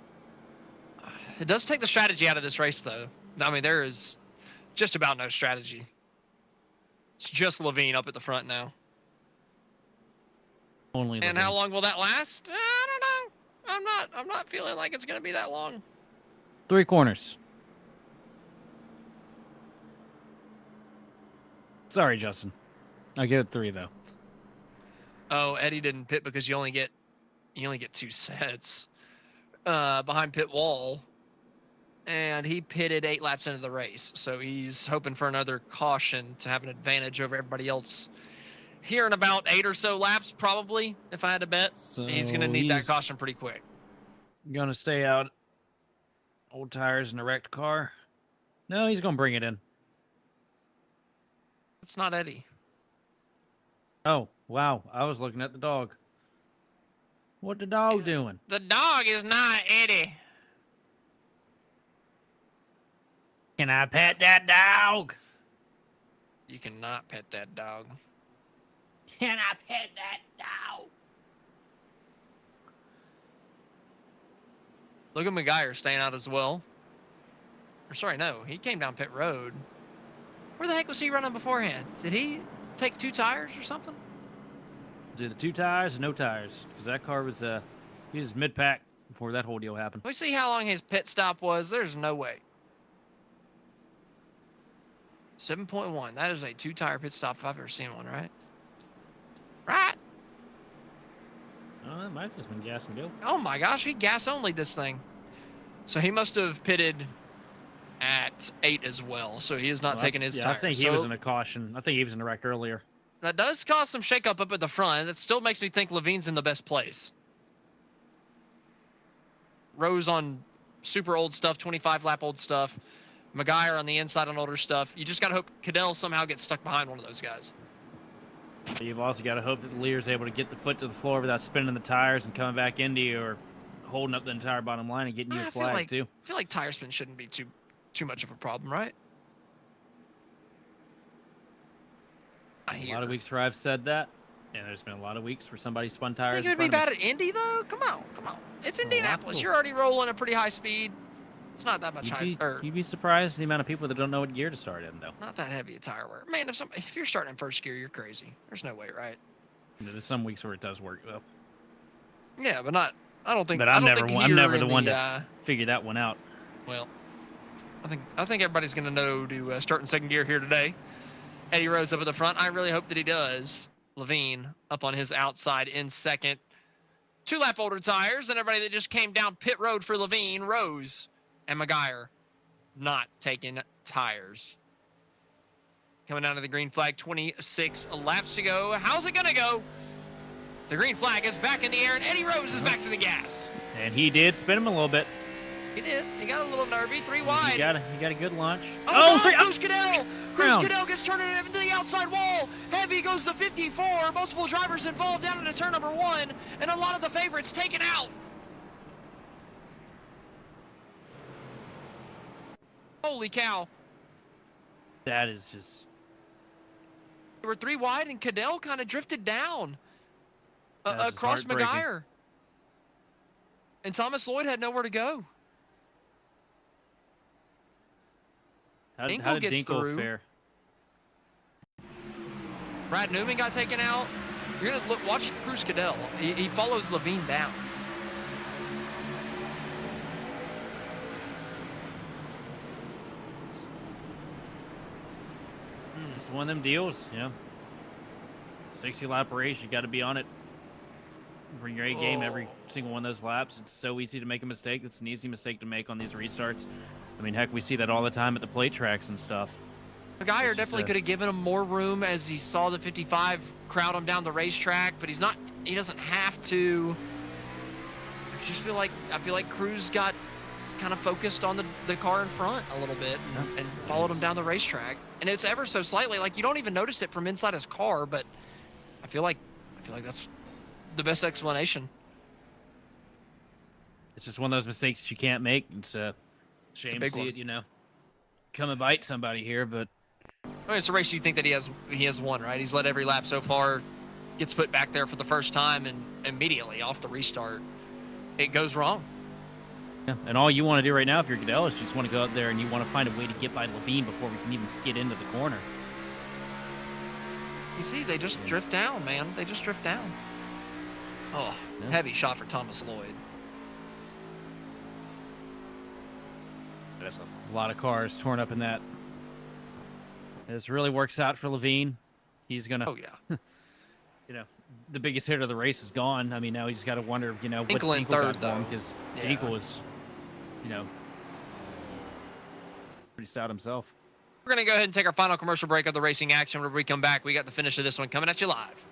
It does take the strategy out of this race, though. I mean, there is just about no strategy. It's just Levine up at the front now. Only. And how long will that last? I don't know. I'm not feeling like it's gonna be that long. 3 corners. Sorry, Justin. I'll give it 3 though. Oh, Eddie didn't pit because you only get 2 sets behind pit wall, and he pitted 8 laps into the race, so he's hoping for another caution to have an advantage over everybody else. Here in about 8 or so laps, probably, if I had to bet. So he's going to need that caution pretty quick. Gonna stay out. Old tires in a wrecked car. No, he's gonna bring it in. It's not Eddie. Oh, wow. I was looking at the dog. What the dog doing? The dog is not Eddie. Can I pet that dog? You cannot pet that dog. Can I pet that dog? Look at McGuire staying out as well. Or sorry, no, he came down pit road. Where the heck was he running beforehand? Did he take 2 tires or something? Did the 2 tires or no tires? Because that car was he was mid-pack before that whole deal happened. Let me see how long his pit stop was. There's no way. 7.1. That is a 2-tire pit stop if I've ever seen one, right? Right? Oh, that might have just been gas and go. Oh my gosh, he gas only this thing. So he must have pitted at 8 as well. So he is not taking his tires. I think he was in a caution. I think he was in a wreck earlier. That does cause some shakeup up at the front. That still makes me think Levine's in the best place. Rose on super old stuff, 25-lap old stuff. McGuire on the inside on older stuff. You just got to hope Cadell somehow gets stuck behind one of those guys. You've also got to hope that the leader's able to get the foot to the floor without spinning the tires and coming back into you or holding up the entire bottom line and getting you a flag, too. I feel like tire spin shouldn't be too much of a problem, right? A lot of weeks where I've said that, and there's been a lot of weeks where somebody spun tires. Think it would be bad at Indy, though? Come on. It's Indianapolis. You're already rolling at pretty high speed. It's not that much You'd be surprised the amount of people that don't know what gear to start in, though. Not that heavy a tire wear. Man, if you're starting in first gear, you're crazy. There's no way, right? There's some weeks where it does work, though. Yeah, but not. I don't think. But I'm never the one to figure that one out. Well, I think everybody's gonna know to start in second gear here today. Eddie Rose up at the front. I really hope that he does. Levine up on his outside in second. 2-lap older tires than everybody that just came down pit road for Levine. Rose and McGuire not taking tires. Coming down to the green flag, 26 laps to go. How's it going to go? The green flag is back in the air, and Eddie Rose is back to the gas. And he did spin him a little bit. He did. He got a little nervy. 3 wide. He got a good launch. Cruz Cadell! Cruz Cadell gets turned into the outside wall. Heavy goes the 54. Multiple drivers involved down into turn number 1, and a lot of the favorites taken out. Holy cow. That is just... They were 3 wide, and Cadell kind of drifted down. That's just across heartbreaking. McGuire. And Thomas Lloyd had nowhere to go. How Dinkle did gets Dinkle through. fare? Brad Newman got taken out. You're gonna watch Cruz Cadell. He follows Levine down. It's one of them deals, 60-lap race, you got to be on it. Bring your A game every single one of those laps. It's so easy to make a mistake. It's an easy mistake to make on these restarts. I mean, heck, we see that all the time at the plate tracks and stuff. McGuire definitely could have given him more room as he saw the 55 crowd him down the racetrack, but he doesn't have to. I feel like Cruz got kind of focused on the car in front a little bit and followed him down the racetrack. And it's ever so slightly, like you don't even notice it from inside his car, but I feel like that's the best explanation. It's just one of those mistakes that you can't make. It's a shame to see it, come and bite somebody here, but I mean, it's a race you think that he has won, right? He's led every lap so far, gets put back there for the first time, and immediately off the restart, it goes wrong. yeah. And all you want to do right now, if you're Cadell, is you just want to go out there and you want to find a way to get by Levine before we can even get into the corner. You see, they just drift down, man. They just drift down. Oh, Yeah. heavy shot for Thomas Lloyd. There's a lot of cars torn up in that. This really works out for Levine. He's gonna, Oh yeah. the biggest hit of the race is gone. I mean, now he's got to wonder, what's Dinkle in Dinkle got third, for him, though. because Yeah. Dinkle is, pretty stout himself. We're gonna go ahead and take our final commercial break of the racing action. When we come back, we got the finish of this one coming at you live.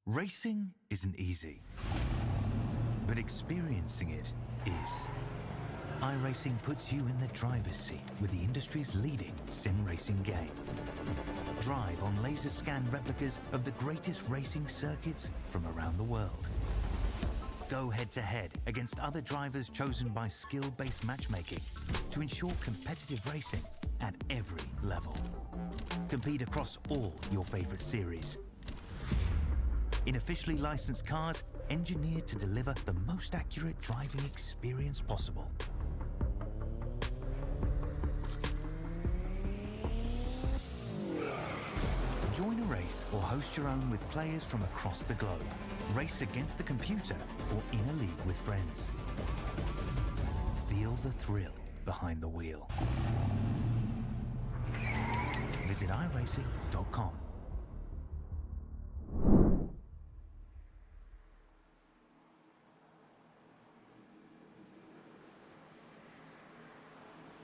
Racing isn't easy, but experiencing it is. iRacing puts you in the driver's seat with the industry's leading sim racing game. Drive on laser scan replicas of the greatest racing circuits from around the world. Go head-to-head against other drivers chosen by skill-based matchmaking to ensure competitive racing at every level. Compete across all your favorite series. in officially licensed cars engineered to deliver the most accurate driving experience possible. Join a race or host your own with players from across the globe. Race against the computer or in a league with friends. Feel the thrill behind the wheel. Visit iRacing.com.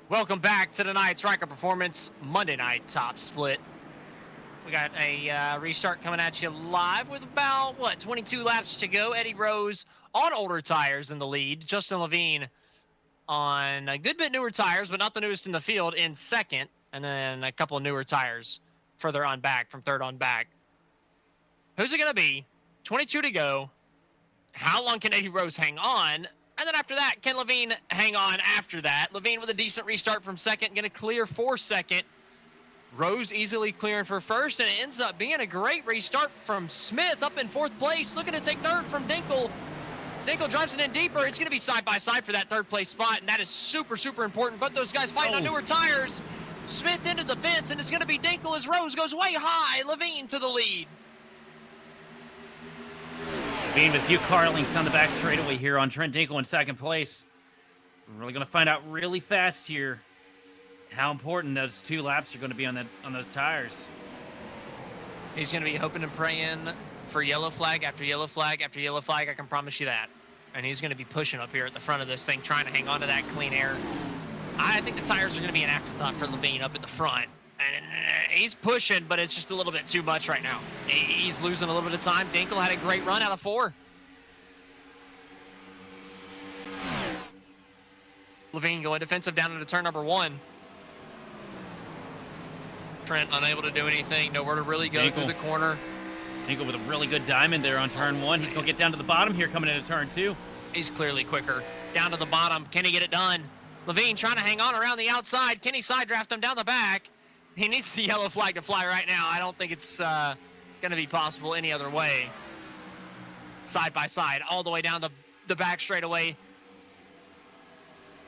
Welcome back to tonight's Ryco Performance Monday Night Top Split. We got a restart coming at you live with about, 22 laps to go. Eddie Rose on older tires in the lead. Justin Levine on a good bit newer tires, but not the newest in the field, in second. And then a couple of newer tires further on back, from third on back. Who's it going to be? 22 to go. How long can Eddie Rose hang on? And then after that, can Levine hang on after that? Levine with a decent restart from second, going to clear for second. Rose easily clearing for first, and it ends up being a great restart from Smith up in fourth place, looking to take third from Dinkle. Dinkle drives it in deeper. It's going to be side by side for that third place spot, and that is super, super important. Both those guys fighting on newer tires. Smith into the fence, and it's going to be Dinkle as Rose goes way high. Levine to the lead. Levine with a few car links on the back straightaway here on Trent Dinkle in second place. We're really going to find out really fast here how important those 2 laps are going to be on those tires. He's going to be hoping and praying for yellow flag after yellow flag after yellow flag. I can promise you that. And he's going to be pushing up here at the front of this thing, trying to hang on to that clean air. I think the tires are going to be an afterthought for Levine up at the front. And he's pushing, but it's just a little bit too much right now. He's losing a little bit of time. Dinkle had a great run out of 4. Levine going defensive down into turn number 1. Trent unable to do anything. Nowhere to really go through the corner. Dinkle with a really good diamond there on turn 1. He's going to get down to the bottom here coming into turn 2. He's clearly quicker. Down to the bottom. Can he get it done? Levine trying to hang on around the outside. Can he side draft him down the back? He needs the yellow flag to fly right now. I don't think it's going to be possible any other way. Side by side, all the way down the back straightaway.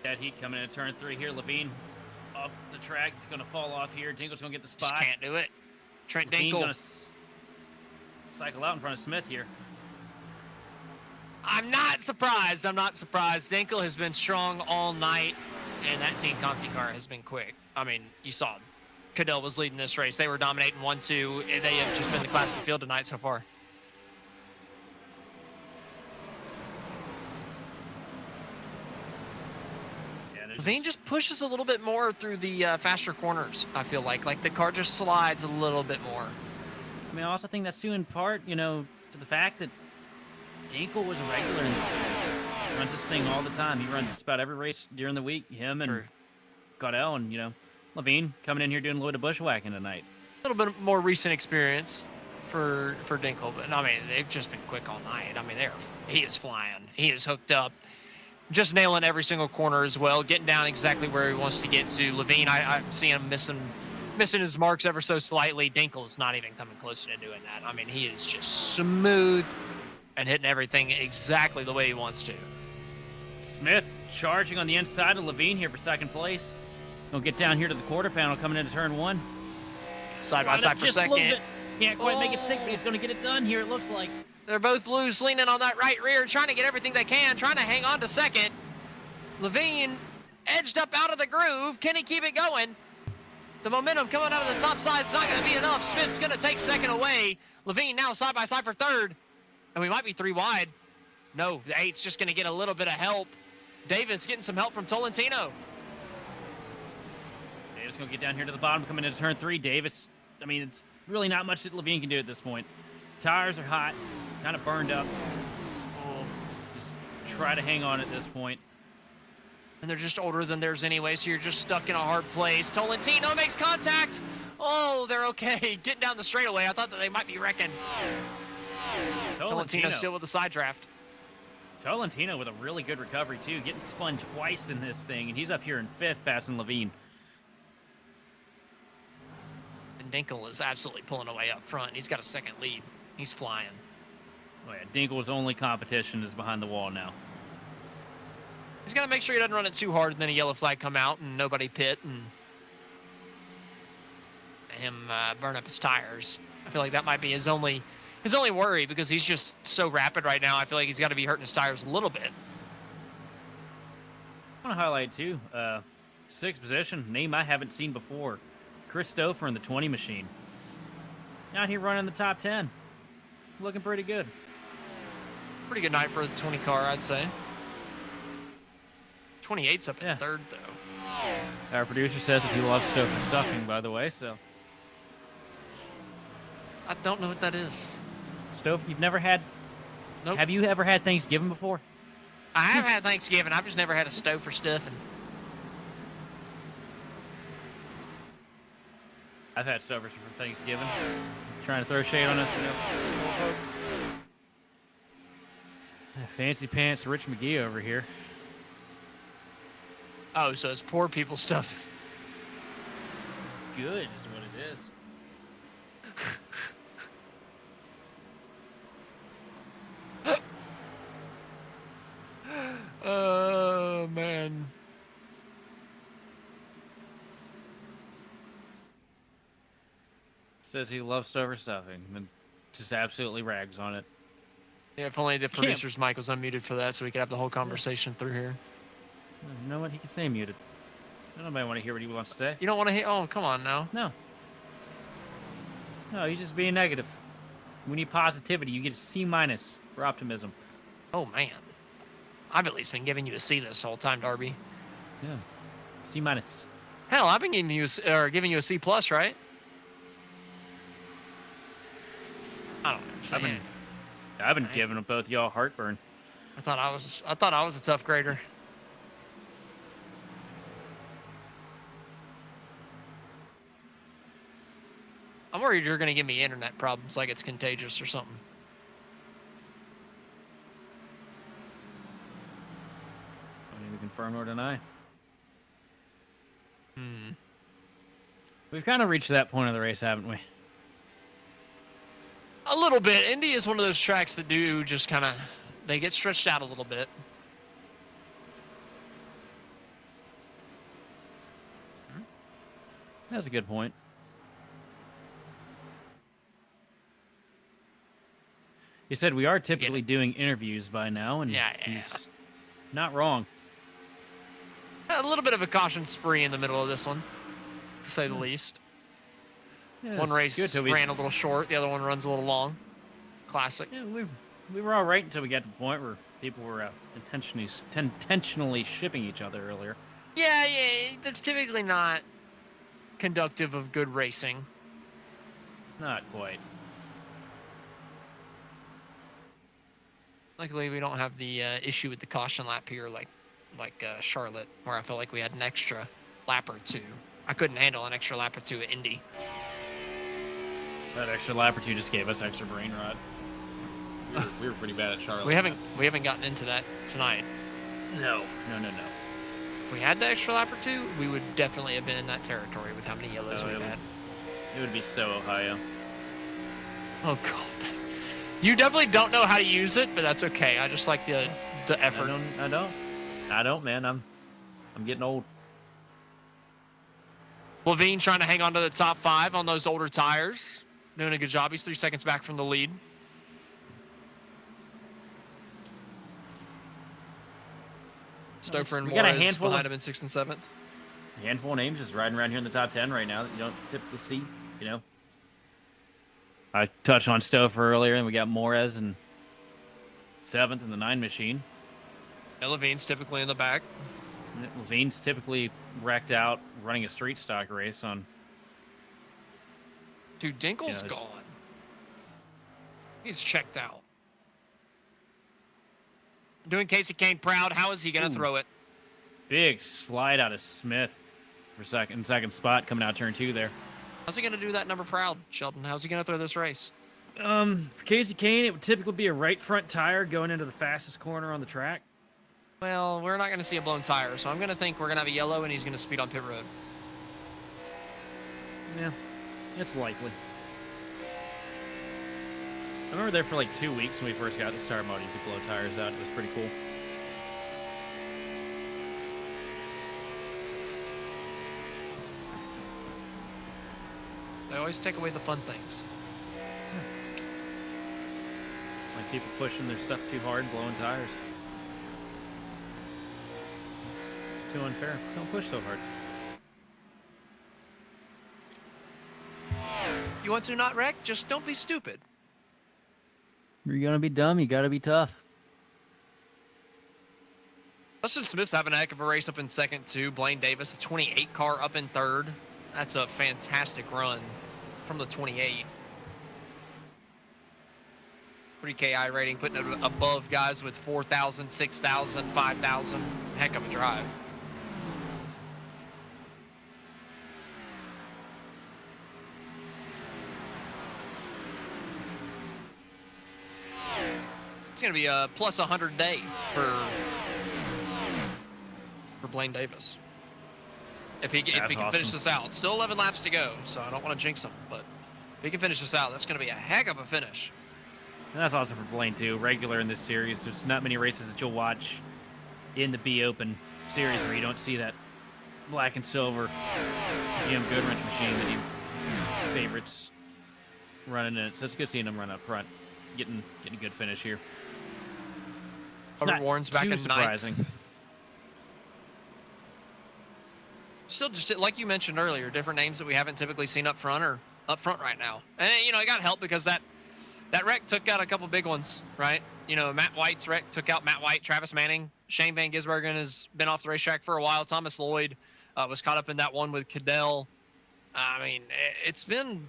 That heat coming into turn 3 here. Levine up the track. He's going to fall off here. Dinkle's going to get the spot. Just can't do it. Trent Levine Dinkle going to cycle out in front of Smith here. I'm not surprised. I'm not surprised. Dinkle has been strong all night, and that Team Conti car has been quick. I mean, you saw him. Cadell was leading this race. They were dominating 1-2. They have just been the class of the field tonight so far. Levine just pushes a little bit more through the faster corners, I feel like. Like the car just slides a little bit more. I mean, I also think that's due in part, to the fact that Dinkle was a regular in this series. He runs this thing all the time. He runs just about every race during the week. Him and Cadell and, Levine coming in here doing a load of bushwhacking tonight. A little bit more recent experience for Dinkle, but I mean, they've just been quick all night. I mean, he is flying. He is hooked up. Just nailing every single corner as well, getting down exactly where he wants to get to. Levine, I see him missing his marks ever so slightly. Dinkle is not even coming close to doing that. I mean, he is just smooth and hitting everything exactly the way he wants to. Smith charging on the inside of Levine here for second place. He'll get down here to the quarter panel coming into turn 1. Side by side for second. Can't quite make it stick, but he's going to get it done here, it looks like. They're both loose, leaning on that right rear, trying to get everything they can, trying to hang on to second. Levine edged up out of the groove. Can he keep it going? The momentum coming out of the top side is not going to be enough. Smith's going to take second away. Levine now side by side for third. And we might be 3 wide. No, the 8's just going to get a little bit of help. Davis getting some help from Tolentino. Davis going to get down here to the bottom, coming into turn 3. Davis, I mean, it's really not much that Levine can do at this point. Tires are hot, kind of burned up. Just try to hang on at this point. And they're just older than theirs anyway, so you're just stuck in a hard place. Tolentino makes contact. Oh, they're okay. Getting down the straightaway. I thought that they might be wrecking. Tolentino still with the side draft. Tolentino with a really good recovery, too. Getting spun twice in this thing, and he's up here in 5th, passing Levine. And Dinkle is absolutely pulling away up front. He's got a second lead. He's flying. Oh, yeah. Dinkle's only competition is behind the wall now. He's got to make sure he doesn't run it too hard, and then a yellow flag come out and nobody pit and him burn up his tires. I feel like that might be his only worry, because he's just so rapid right now. I feel like he's got to be hurting his tires a little bit. I want to highlight too, sixth position, name I haven't seen before, Chris Stouffer in the 20 machine. Out here running the top 10, looking pretty good. Pretty good night for the 20 car, I'd say. 28's up in third, though. Our producer says that he loves Stouffer stuffing, by the way, so. I don't know what that is. Stouffer, you've never had? Nope. Have you ever had Thanksgiving before? I have had Thanksgiving. I've just never had a stove for stuffing. I've had Stouffer's for Thanksgiving. Trying to throw shade on us, you know. Fancy pants Rich McGee over here. Oh, so it's poor people stuff. It's good, is what it is. Oh, man. Says he loves Stouffer stuffing, and just absolutely rags on it. Yeah, if only the producer's mic was unmuted for that, so we could have the whole conversation through here. You know what? He can stay muted. Nobody want to hear what he wants to say. You don't want to hear? Oh, come on now. No. No, he's just being negative. We need positivity. You get a C- for optimism. Oh, man. I've at least been giving you a C this whole time, Darby. Yeah. C-. Hell, I've been giving you a C+, right? I don't know. I've been giving them both y'all heartburn. I thought I was a tough grader. I'm worried you're gonna give me internet problems, like it's contagious or something. Don't even confirm or deny. We've kind of reached that point of the race, haven't we? A little bit. Indy is one of those tracks that do just kind of, they get stretched out a little bit. That's a good point. He said we are typically doing interviews by now, and he's not wrong. A little bit of a caution spree in the middle of this one, to say the least. Yeah, one race ran a little short, the other one runs a little long. Classic. Yeah, we were all right until we got to the point where people were intentionally shipping each other earlier. Yeah, that's typically not conductive of good racing. Not quite. Luckily, we don't have the issue with the caution lap here like Charlotte, where I felt like we had an extra lap or two. I couldn't handle an extra lap or two at Indy. That extra lap or two just gave us extra brain rot. We were pretty bad at Charlotte. We haven't gotten into that tonight. No. If we had the extra lap or two, we would definitely have been in that territory with how many yellows we've had. It would be so Ohio. Oh god. You definitely don't know how to use it, but that's okay. I just like the effort. I don't, man. I'm getting old. Levine trying to hang on to the top 5 on those older tires. Doing a good job. He's 3 seconds back from the lead. Stouffer and Morris behind him in 6th and 7th. A handful of names just riding around here in the top 10 right now that you don't typically see, you know. I touched on Stouffer earlier, and we got Morez in 7th in the 9 machine. Yeah, Levine's typically in the back. Levine's typically wrecked out running a street stock race on. Dude, Dinkle's gone. He's checked out. Doing Casey Kane proud. How is he going to throw it? Big slide out of Smith for second spot coming out turn 2 there. How's he going to do that number proud, Sheldon? How's he going to throw this race? For Casey Kane, it would typically be a right front tire going into the fastest corner on the track. Well, we're not going to see a blown tire, so I'm going to think we're going to have a yellow and he's going to speed on pit road. Yeah, it's likely. I remember there for like 2 weeks when we first got the start mode. You could blow tires out. It was pretty cool. They always take away the fun things. Like people pushing their stuff too hard, blowing tires. It's too unfair. Don't push so hard. You want to not wreck? Just don't be stupid. You're gonna be dumb. You gotta be tough. Justin Smith's having a heck of a race up in second too. Blaine Davis, a 28 car up in third. That's a fantastic run from the 28. 3K iRating, putting it above guys with 4,000, 6,000, 5,000. Heck of a drive. It's going to be a plus 100 day for Blaine Davis. If he can finish this out. Still 11 laps to go, so I don't want to jinx him, but if he can finish this out, that's going to be a heck of a finish. And that's awesome for Blaine, too. Regular in this series. There's not many races that you'll watch in the B Open series where you don't see that black and silver GM Goodwrench machine that he favorites running in it. So it's good seeing him run up front, getting a good finish here. It's Robert not Warren's back too in surprising. ninth. Still, just like you mentioned earlier, different names that we haven't typically seen up front are up front right now. And, you know, it got help because that wreck took out a couple big ones, right? You know, Matt White's wreck took out Matt White, Travis Manning. Shane Van Gisbergen has been off the racetrack for a while. Thomas Lloyd was caught up in that one with Cadell. I mean, it's been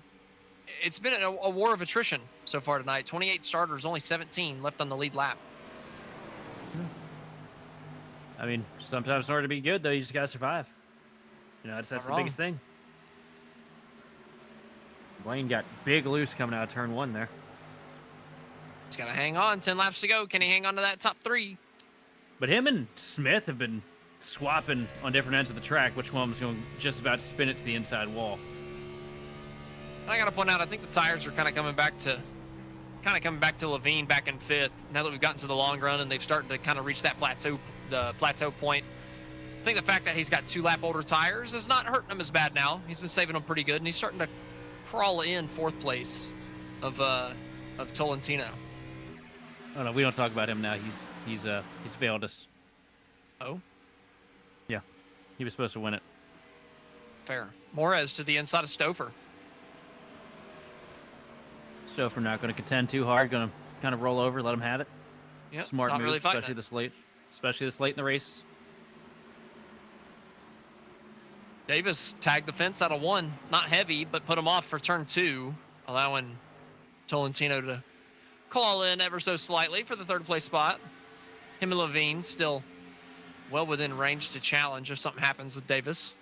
a war of attrition so far tonight. 28 starters, only 17 left on the lead lap. I mean, sometimes in order to be good, though, you just got to survive. You know, that's the biggest thing. Blaine got big loose coming out of turn one there. He's got to hang on. 10 laps to go. Can he hang on to that top three? But him and Smith have been swapping on different ends of the track. Which one was going just about to spin it to the inside wall? I got to point out, I think the tires are kind of coming back to Levine back in fifth. Now that we've gotten to the long run and they've started to kind of reach that plateau point. I think the fact that he's got 2 lap older tires is not hurting him as bad now. He's been saving them pretty good, and he's starting to crawl in fourth place of Tolentino. Oh no, we don't talk about him now. He's failed us. Oh, yeah, he was supposed to win it. Fair. Morez to the inside of Stouffer. Stouffer not going to contend too hard. Going to kind of roll over, let him have it. Yep, smart move, really especially this late in the race. Davis tagged the fence out of 1, not heavy, but put him off for turn 2, allowing Tolentino to claw in ever so slightly for the 3rd place spot. Him and Levine still well within range to challenge if something happens with Davis.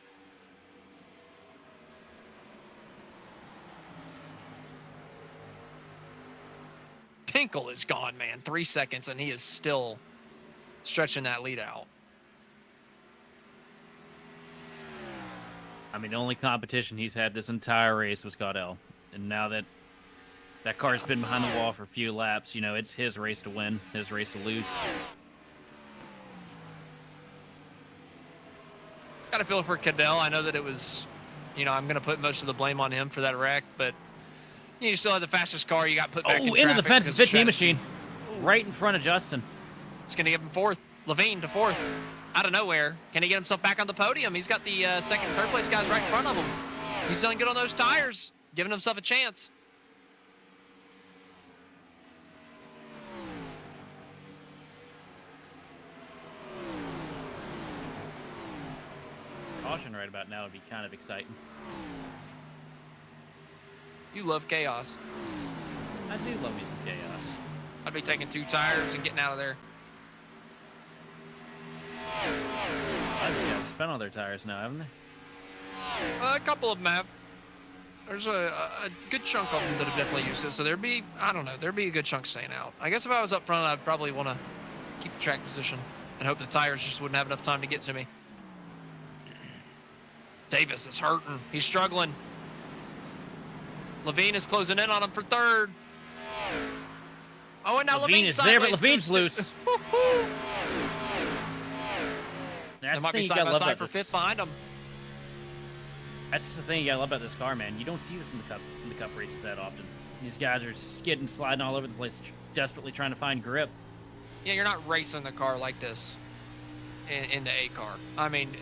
Tinkle is gone, man. 3 seconds, and he is still stretching that lead out. I mean, the only competition he's had this entire race was Caudell. And now that car's been behind the wall for a few laps, you know, it's his race to win, his race to lose. Got a feel for Cadell. I know that it was, you know, I'm going to put most of the blame on him for that wreck, but you still have the fastest car. You got put back in traffic. Into the fence, the 15 machine. Ooh. Right in front of Justin. It's going to give him 4th. Levine to 4th. Out of nowhere. Can he get himself back on the podium? He's got the 2nd and 3rd place guys right in front of him. He's done good on those tires, giving himself a chance. Caution right about now would be kind of exciting. You love chaos. I do love me some chaos. I'd be taking 2 tires and getting out of there. I've spent all their tires now, haven't they? A couple of them have. There's a good chunk of them that have definitely used it, so there'd be a good chunk staying out. I guess if I was up front, I'd probably want to keep the track position and hope the tires just wouldn't have enough time to get to me. Davis is hurting. He's struggling. Levine is closing in on him for 3rd. Oh, and now Levine Levine's is there, but sideways Levine's through loose. They That's might the be thing you side gotta by love side about for this. fifth behind them. That's the thing you gotta love about this car, man. You don't see this in the cup races that often. These guys are skidding, sliding all over the place, desperately trying to find grip. Yeah, you're not racing the car like this in the A car. I mean,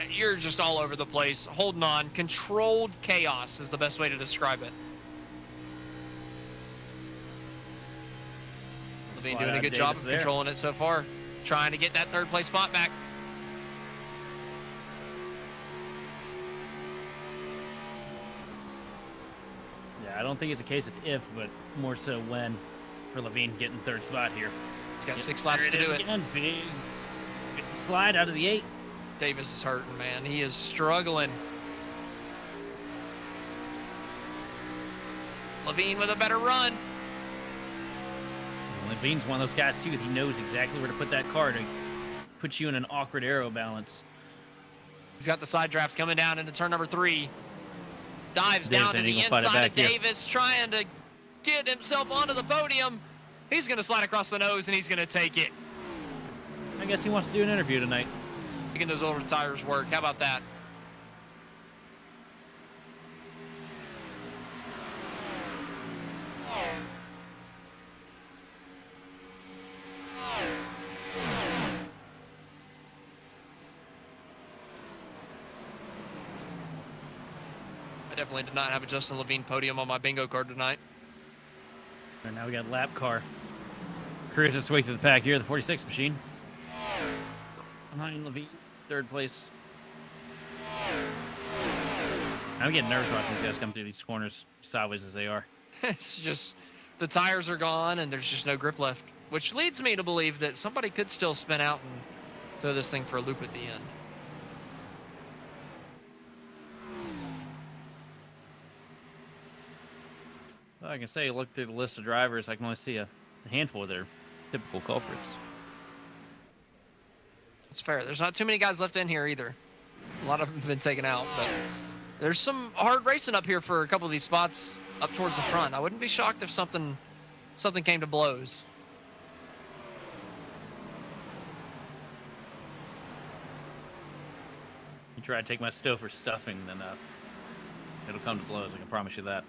you're just all over the place, holding on. Controlled chaos is the best way to describe it. Levine doing a good job of controlling it so far, trying to get that third place spot back. Yeah, I don't think it's a case of if, but more so when for Levine getting third spot here. He's got 6 laps to do it. Again. Big slide out of the 8. Davis is hurting, man. He is struggling. Levine with a better run. Levine's one of those guys, too, that he knows exactly where to put that car to put you in an awkward aero balance. He's got the side draft coming down into turn number 3. Dives Davis down to the inside of Davis, trying to get himself onto the podium. He's going to slide across the nose, and he's going to take it. I guess he wants to do an interview tonight. Making those older tires work. How about that? I definitely did not have a Justin Levine podium on my bingo card tonight. And now we got lap car. Cruises its way through the pack here, the 46 machine. Behind Levine, third place. I'm getting nervous watching these guys come through these corners, sideways as they are. It's just, the tires are gone and there's just no grip left, which leads me to believe that somebody could still spin out and throw this thing for a loop at the end. Well, I can say, look through the list of drivers, I can only see a handful of their typical culprits. It's fair. There's not too many guys left in here either. A lot of them have been taken out, but there's some hard racing up here for a couple of these spots up towards the front. I wouldn't be shocked if something came to blows. You try to take my stove for stuffing, then it'll come to blows. I can promise you that.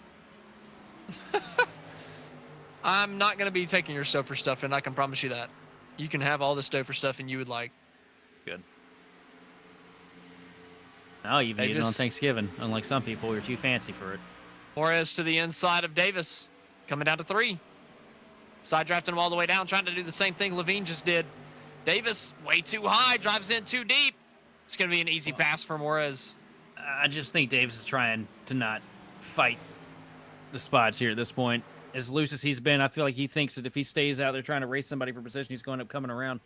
I'm not going to be taking your stuff for stuffing. I can promise you that. You can have all the stuff for stuffing you would like. Good. Now you've eaten on Thanksgiving, unlike some people. You're too fancy for it. Morez to the inside of Davis, coming down to 3. Side drafting him all the way down, trying to do the same thing Levine just did. Davis, way too high, drives in too deep. It's going to be an easy pass for Morez. I just think Davis is trying to not fight the spots here at this point. As loose as he's been, I feel like he thinks that if he stays out there trying to race somebody for position, he's going to end up coming around.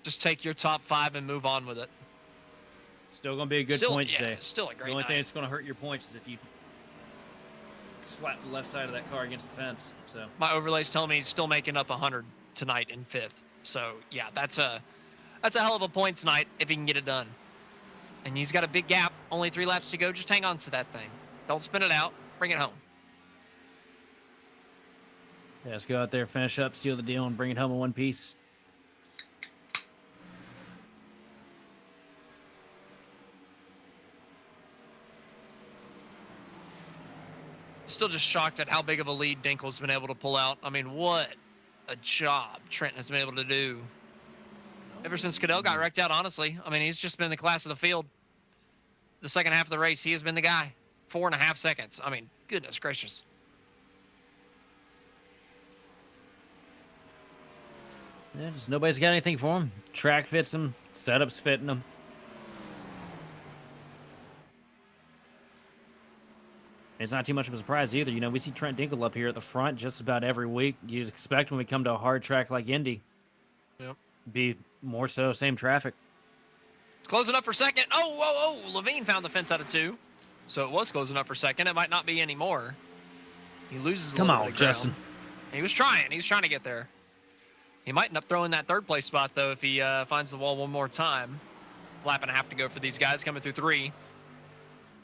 Just take your top 5 and move on with it. Still going to be a good point today. Still a great The only night. thing that's going to hurt your points is if you slap the left side of that car against the fence. So my overlay's telling me he's still making up 100 tonight in 5th. So yeah, that's a hell of a points night if he can get it done. And he's got a big gap, only 3 laps to go. Just hang on to that thing. Don't spin it out. Bring it home. yeah, let's go out there, finish up, seal the deal, and bring it home in one piece. Still just shocked at how big of a lead Dinkel's been able to pull out. I mean, what a job Trenton has been able to do. Ever since Cadell got wrecked out, honestly. I mean, he's just been the class of the field. The second half of the race, he has been the guy. 4.5 seconds. I mean, goodness gracious. Yeah, just nobody's got anything for him. Track fits him. Setup's fitting him. It's not too much of a surprise either. You know, we see Trent Dinkel up here at the front just about every week. You'd expect when we come to a hard track like Indy. Yep. Be more so same traffic. It's closing up for second. Oh, whoa, whoa. Levine found the fence out of 2. So it was closing up for second. It might not be anymore. He loses a Come little on, bit of ground. Justin. He was trying. He was trying to get there. He might end up throwing that 3rd place spot, though, if he finds the wall one more time. Lap and a half to go for these guys coming through 3.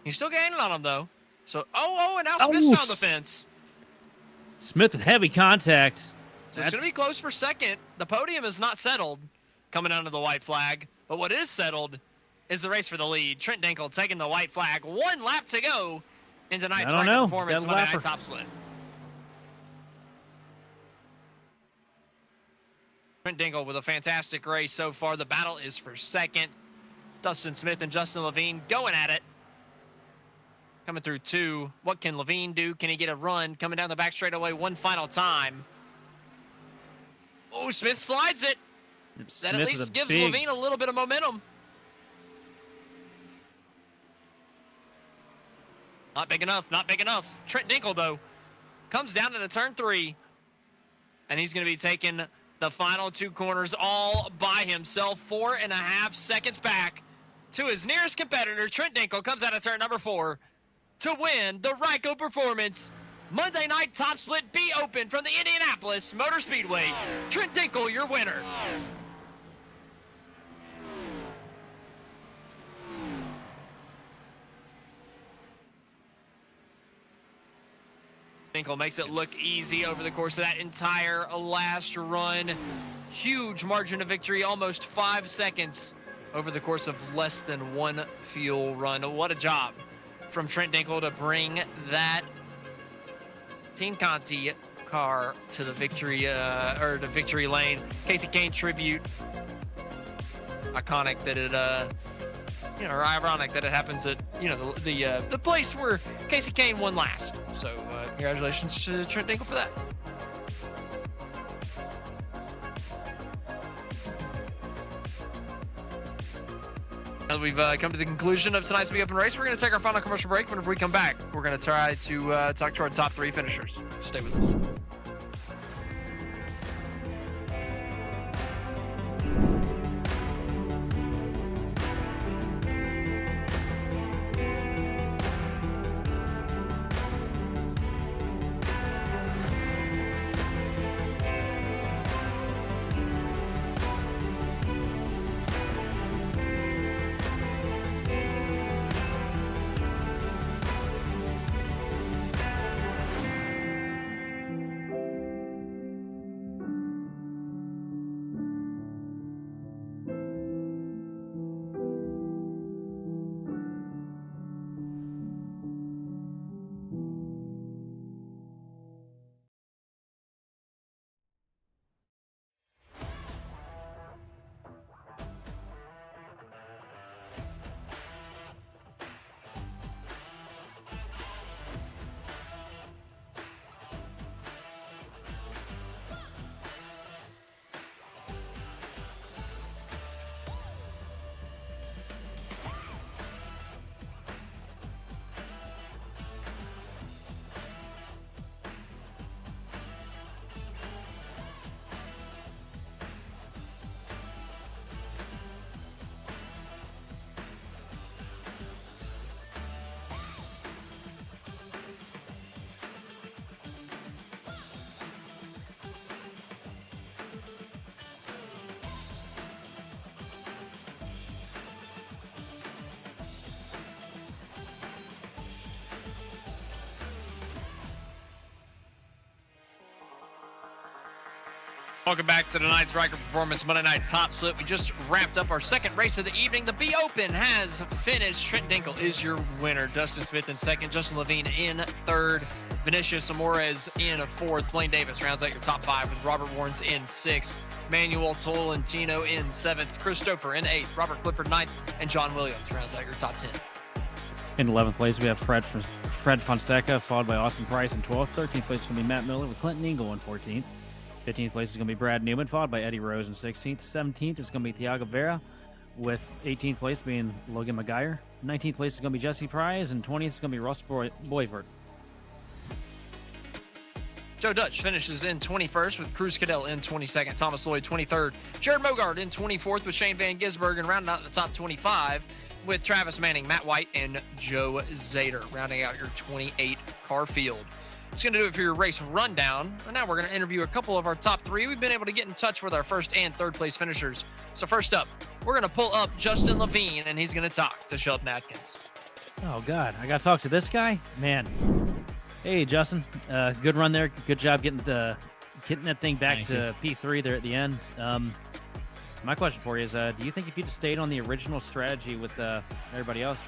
He's still gaining on them, though. So, and now Smith found the fence. Smith with heavy contact. So it's going to be close for second. The podium is not settled coming under the white flag. But what is settled is the race for the lead. Trent Dinkel taking the white flag. 1 lap to go in tonight's Ryco Performance Monday Night Top Split. Trent Dinkel with a fantastic race so far. The battle is for second. Dustin Smith and Justin Levine going at it. Coming through 2. What can Levine do? Can he get a run? Coming down the back straightaway one final time. Oh, Smith slides it. That at least gives Levine a little bit of momentum. Not big enough, not big enough. Trent Dinkel, though, comes down into turn 3. And he's going to be taking the final 2 corners all by himself. 4.5 seconds back to his nearest competitor. Trent Dinkel comes out of turn number 4 to win the Ryco Performance Monday Night Top Split B Open from the Indianapolis Motor Speedway. Trent Dinkel, your winner. Dinkel makes it look easy over the course of that entire last run. Huge margin of victory, almost 5 seconds over the course of less than 1 fuel run. What a job from Trent Dinkel to bring that Team Conti car to the victory victory lane. Casey Kane tribute. Iconic that it or ironic that it happens at the place where Casey Kane won last. So congratulations to Trent Dinkel for that. Now that we've come to the conclusion of tonight's Big Open race, we're going to take our final commercial break. Whenever we come back, we're going to try to talk to our top 3 finishers. Stay with us. Welcome back to tonight's Ryco Performance Monday Night Top Split. We just wrapped up our second race of the evening. The B Open has finished. Trent Dinkel is your winner. Dustin Smith in second. Justin Levine in third. Vinicius Amores in 4th. Blaine Davis rounds out your top 5 with Robert Warrens in 6th. Manuel Tolentino in 7th. Christopher in 8th. Robert Clifford 9th. And John Williams rounds out your top 10. In 11th place, we have Fred Fonseca, followed by Austin Price in 12th. 13th place is going to be Matt Miller with Clinton Ingle in 14th. 15th place is going to be Brad Newman, followed by Eddie Rose in 16th. 17th is going to be Thiago Vera, with 18th place being Logan McGuire. 19th place is going to be Jesse Prize, and 20th is going to be Russ Boyvert. Joe Dutch finishes in 21st with Cruz Cadell in 22nd. Thomas Lloyd 23rd. Jared Mogard in 24th with Shane Van Gisbergen, rounding out the top 25 with Travis Manning, Matt White, and Joe Zader, rounding out your 28 car field. It's going to do it for your race rundown. And now we're going to interview a couple of our top 3. We've been able to get in touch with our first and third place finishers. So first up, we're going to pull up Justin Levine, and he's going to talk to Sheldon Atkins. Oh, God. I got to talk to this guy? Man, Hey, Justin. Good run there. Good job getting that thing back Thank to P3 there at the end. My question for you is, do you think if you'd have stayed on the original strategy with everybody else,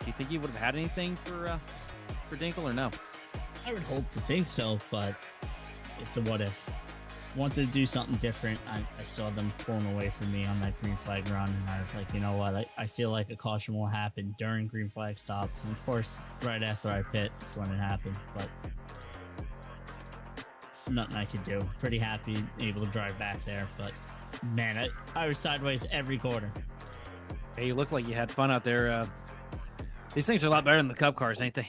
do you think you would have had anything for Dinkle or no? I would hope to think so, but it's a what if. Wanted to do something different. I saw them pulling away from me on that green flag run, and I was like, you know what? I feel like a caution will happen during green flag stops, and of course, right after I pit, that's when it happened. But nothing I could do. Pretty happy able to drive back there, but man, I was sideways every quarter. Hey, you look like you had fun out there. These things are a lot better than the Cup cars, ain't they?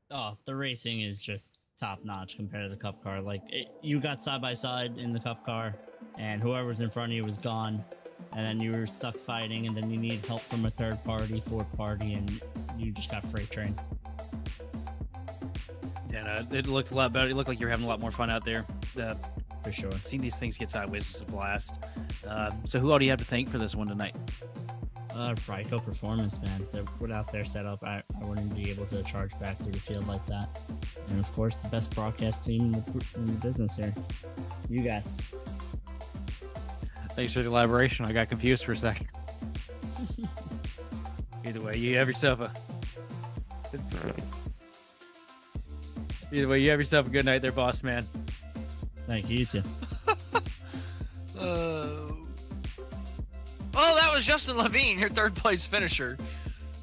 Oh, the racing is just top notch compared to the Cup car. Like you got side by side in the Cup car, and whoever's in front of you was gone, and then you were stuck fighting, and then you needed help from a third party, fourth party, and you just got freight trained. Yeah, it looked a lot better. It looked like you were having a lot more fun out there. For sure. Seeing these things get sideways is a blast. So who all do you have to thank for this one tonight? Ryco Performance, man. Without their setup, I wouldn't be able to charge back through the field like that. And of course, the best broadcast team in the business here. You guys. Thanks for the elaboration. I got confused for a second. Either way, you have yourself a good night there, boss man. Thank you, you too. Well, that was Justin Levine, your third place finisher.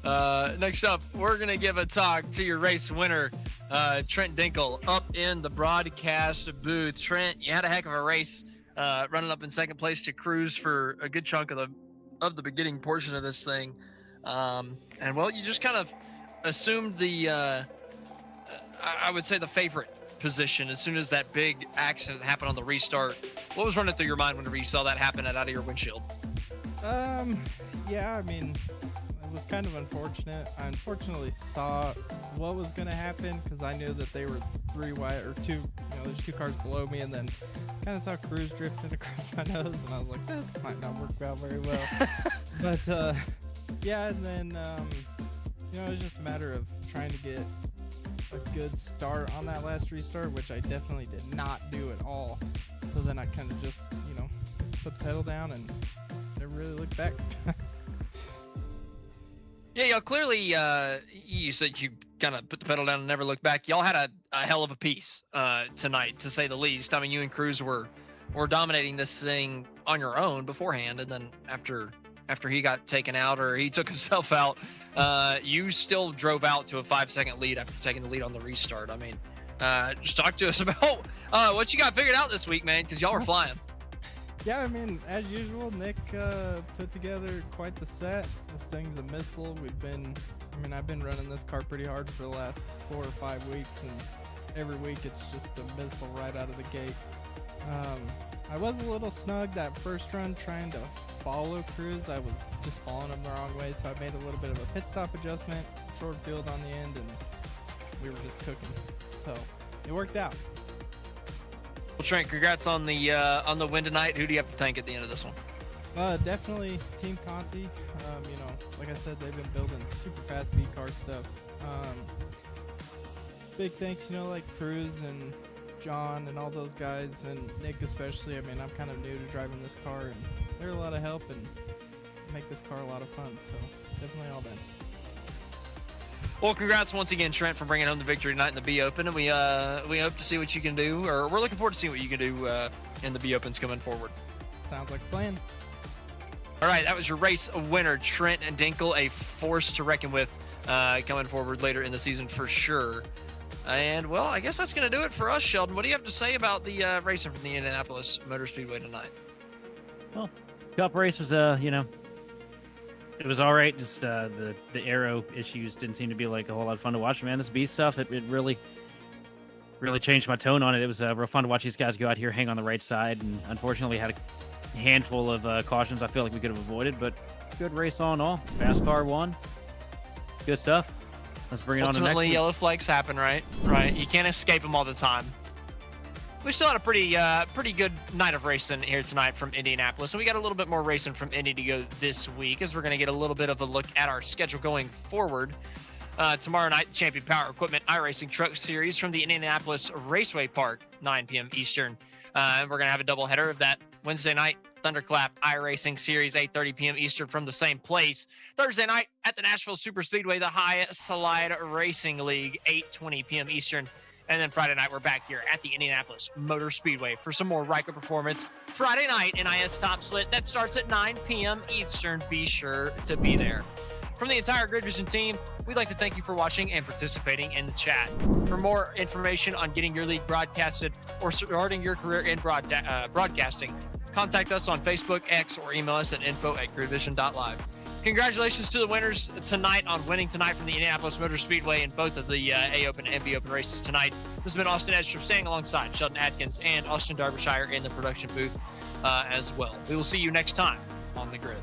Next up, we're going to give a talk to your race winner, Trent Dinkle, up in the broadcast booth. Trent, you had a heck of a race, running up in second place to cruise for a good chunk of the beginning portion of this thing. And well, you just kind of assumed the, I would say the favorite position as soon as that big accident happened on the restart. What was running through your mind whenever you saw that happen out of your windshield? Yeah, I mean, it was kind of unfortunate. I unfortunately saw what was going to happen because I knew that they were there's two cars below me, and then kind of saw Cruz drifting across my nose, and I was like, this might not work out very well. But, yeah, and then, it was just a matter of trying to get a good start on that last restart, which I definitely did not do at all. So then I kind of just, put the pedal down and never really looked back. Yeah, y'all clearly, you said you kind of put the pedal down and never looked back. Y'all had a hell of a piece tonight, to say the least. I mean, you and Cruz were dominating this thing on your own beforehand, and then after he got taken out, or he took himself out, you still drove out to a 5-second lead after taking the lead on the restart. I mean, just talk to us about what you got figured out this week, man, because y'all were flying. Yeah, I mean, as usual, Nick put together quite the set. This thing's a missile. I've been running this car pretty hard for the last 4 or 5 weeks, and every week it's just a missile right out of the gate. I was a little snug that first run trying to follow Cruz. I was just following him the wrong way, so I made a little bit of a pit stop adjustment, short field on the end, and we were just cooking. So it worked out. Well, Trent, congrats on the win tonight. Who do you have to thank at the end of this one? Definitely Team Conti. Like I said, they've been building super fast V car stuff. Big thanks, like Cruz and John and all those guys, and Nick especially. I mean, I'm kind of new to driving this car, and they're a lot of help and make this car a lot of fun. So definitely all them. Well, congrats once again, Trent, for bringing home the victory tonight in the B Open, and we hope to see what you can do, or we're looking forward to seeing what you can do in the B Opens coming forward. Sounds like a plan. All right, that was your race winner, Trent and Dinkle, a force to reckon with coming forward later in the season for sure. And well, I guess that's going to do it for us, Sheldon. What do you have to say about the racing from the Indianapolis Motor Speedway tonight? Well, Cup race was it was all right. Just the aero issues didn't seem to be like a whole lot of fun to watch. Man, this B stuff, it really changed my tone on it. It was real fun to watch these guys go out here, hang on the right side, and unfortunately had a handful of cautions I feel like we could have avoided, but good race all in all. Fast car won. Good stuff. Let's bring it on to next Ultimately, week. yellow flags happen, right? Right. You can't escape them all the time. We still had a pretty good night of racing here tonight from Indianapolis, and we got a little bit more racing from Indy to go this week, as we're going to get a little bit of a look at our schedule going forward. Tomorrow night, Champion Power Equipment iRacing Truck Series from the Indianapolis Raceway Park, 9 p.m. Eastern. And we're going to have a doubleheader of that Wednesday night. Thunderclap iRacing Series, 8:30 p.m. Eastern from the same place. Thursday night at the Nashville Super Speedway, the High Slide Racing League, 8:20 p.m. Eastern. And then Friday night, we're back here at the Indianapolis Motor Speedway for some more Ryco performance. Friday night, NIS Top Split, that starts at 9 p.m. Eastern. Be sure to be there. From the entire GridVision team, we'd like to thank you for watching and participating in the chat. For more information on getting your league broadcasted or starting your career in broadcasting, contact us on Facebook, X, or email us at info@gridvision.live. Congratulations to the winners tonight on winning tonight from the Indianapolis Motor Speedway in both of the A Open and B Open races tonight. This has been Austin Edstrom staying alongside Sheldon Atkins and Austin Derbyshire in the production booth as well. We will see you next time on the grid.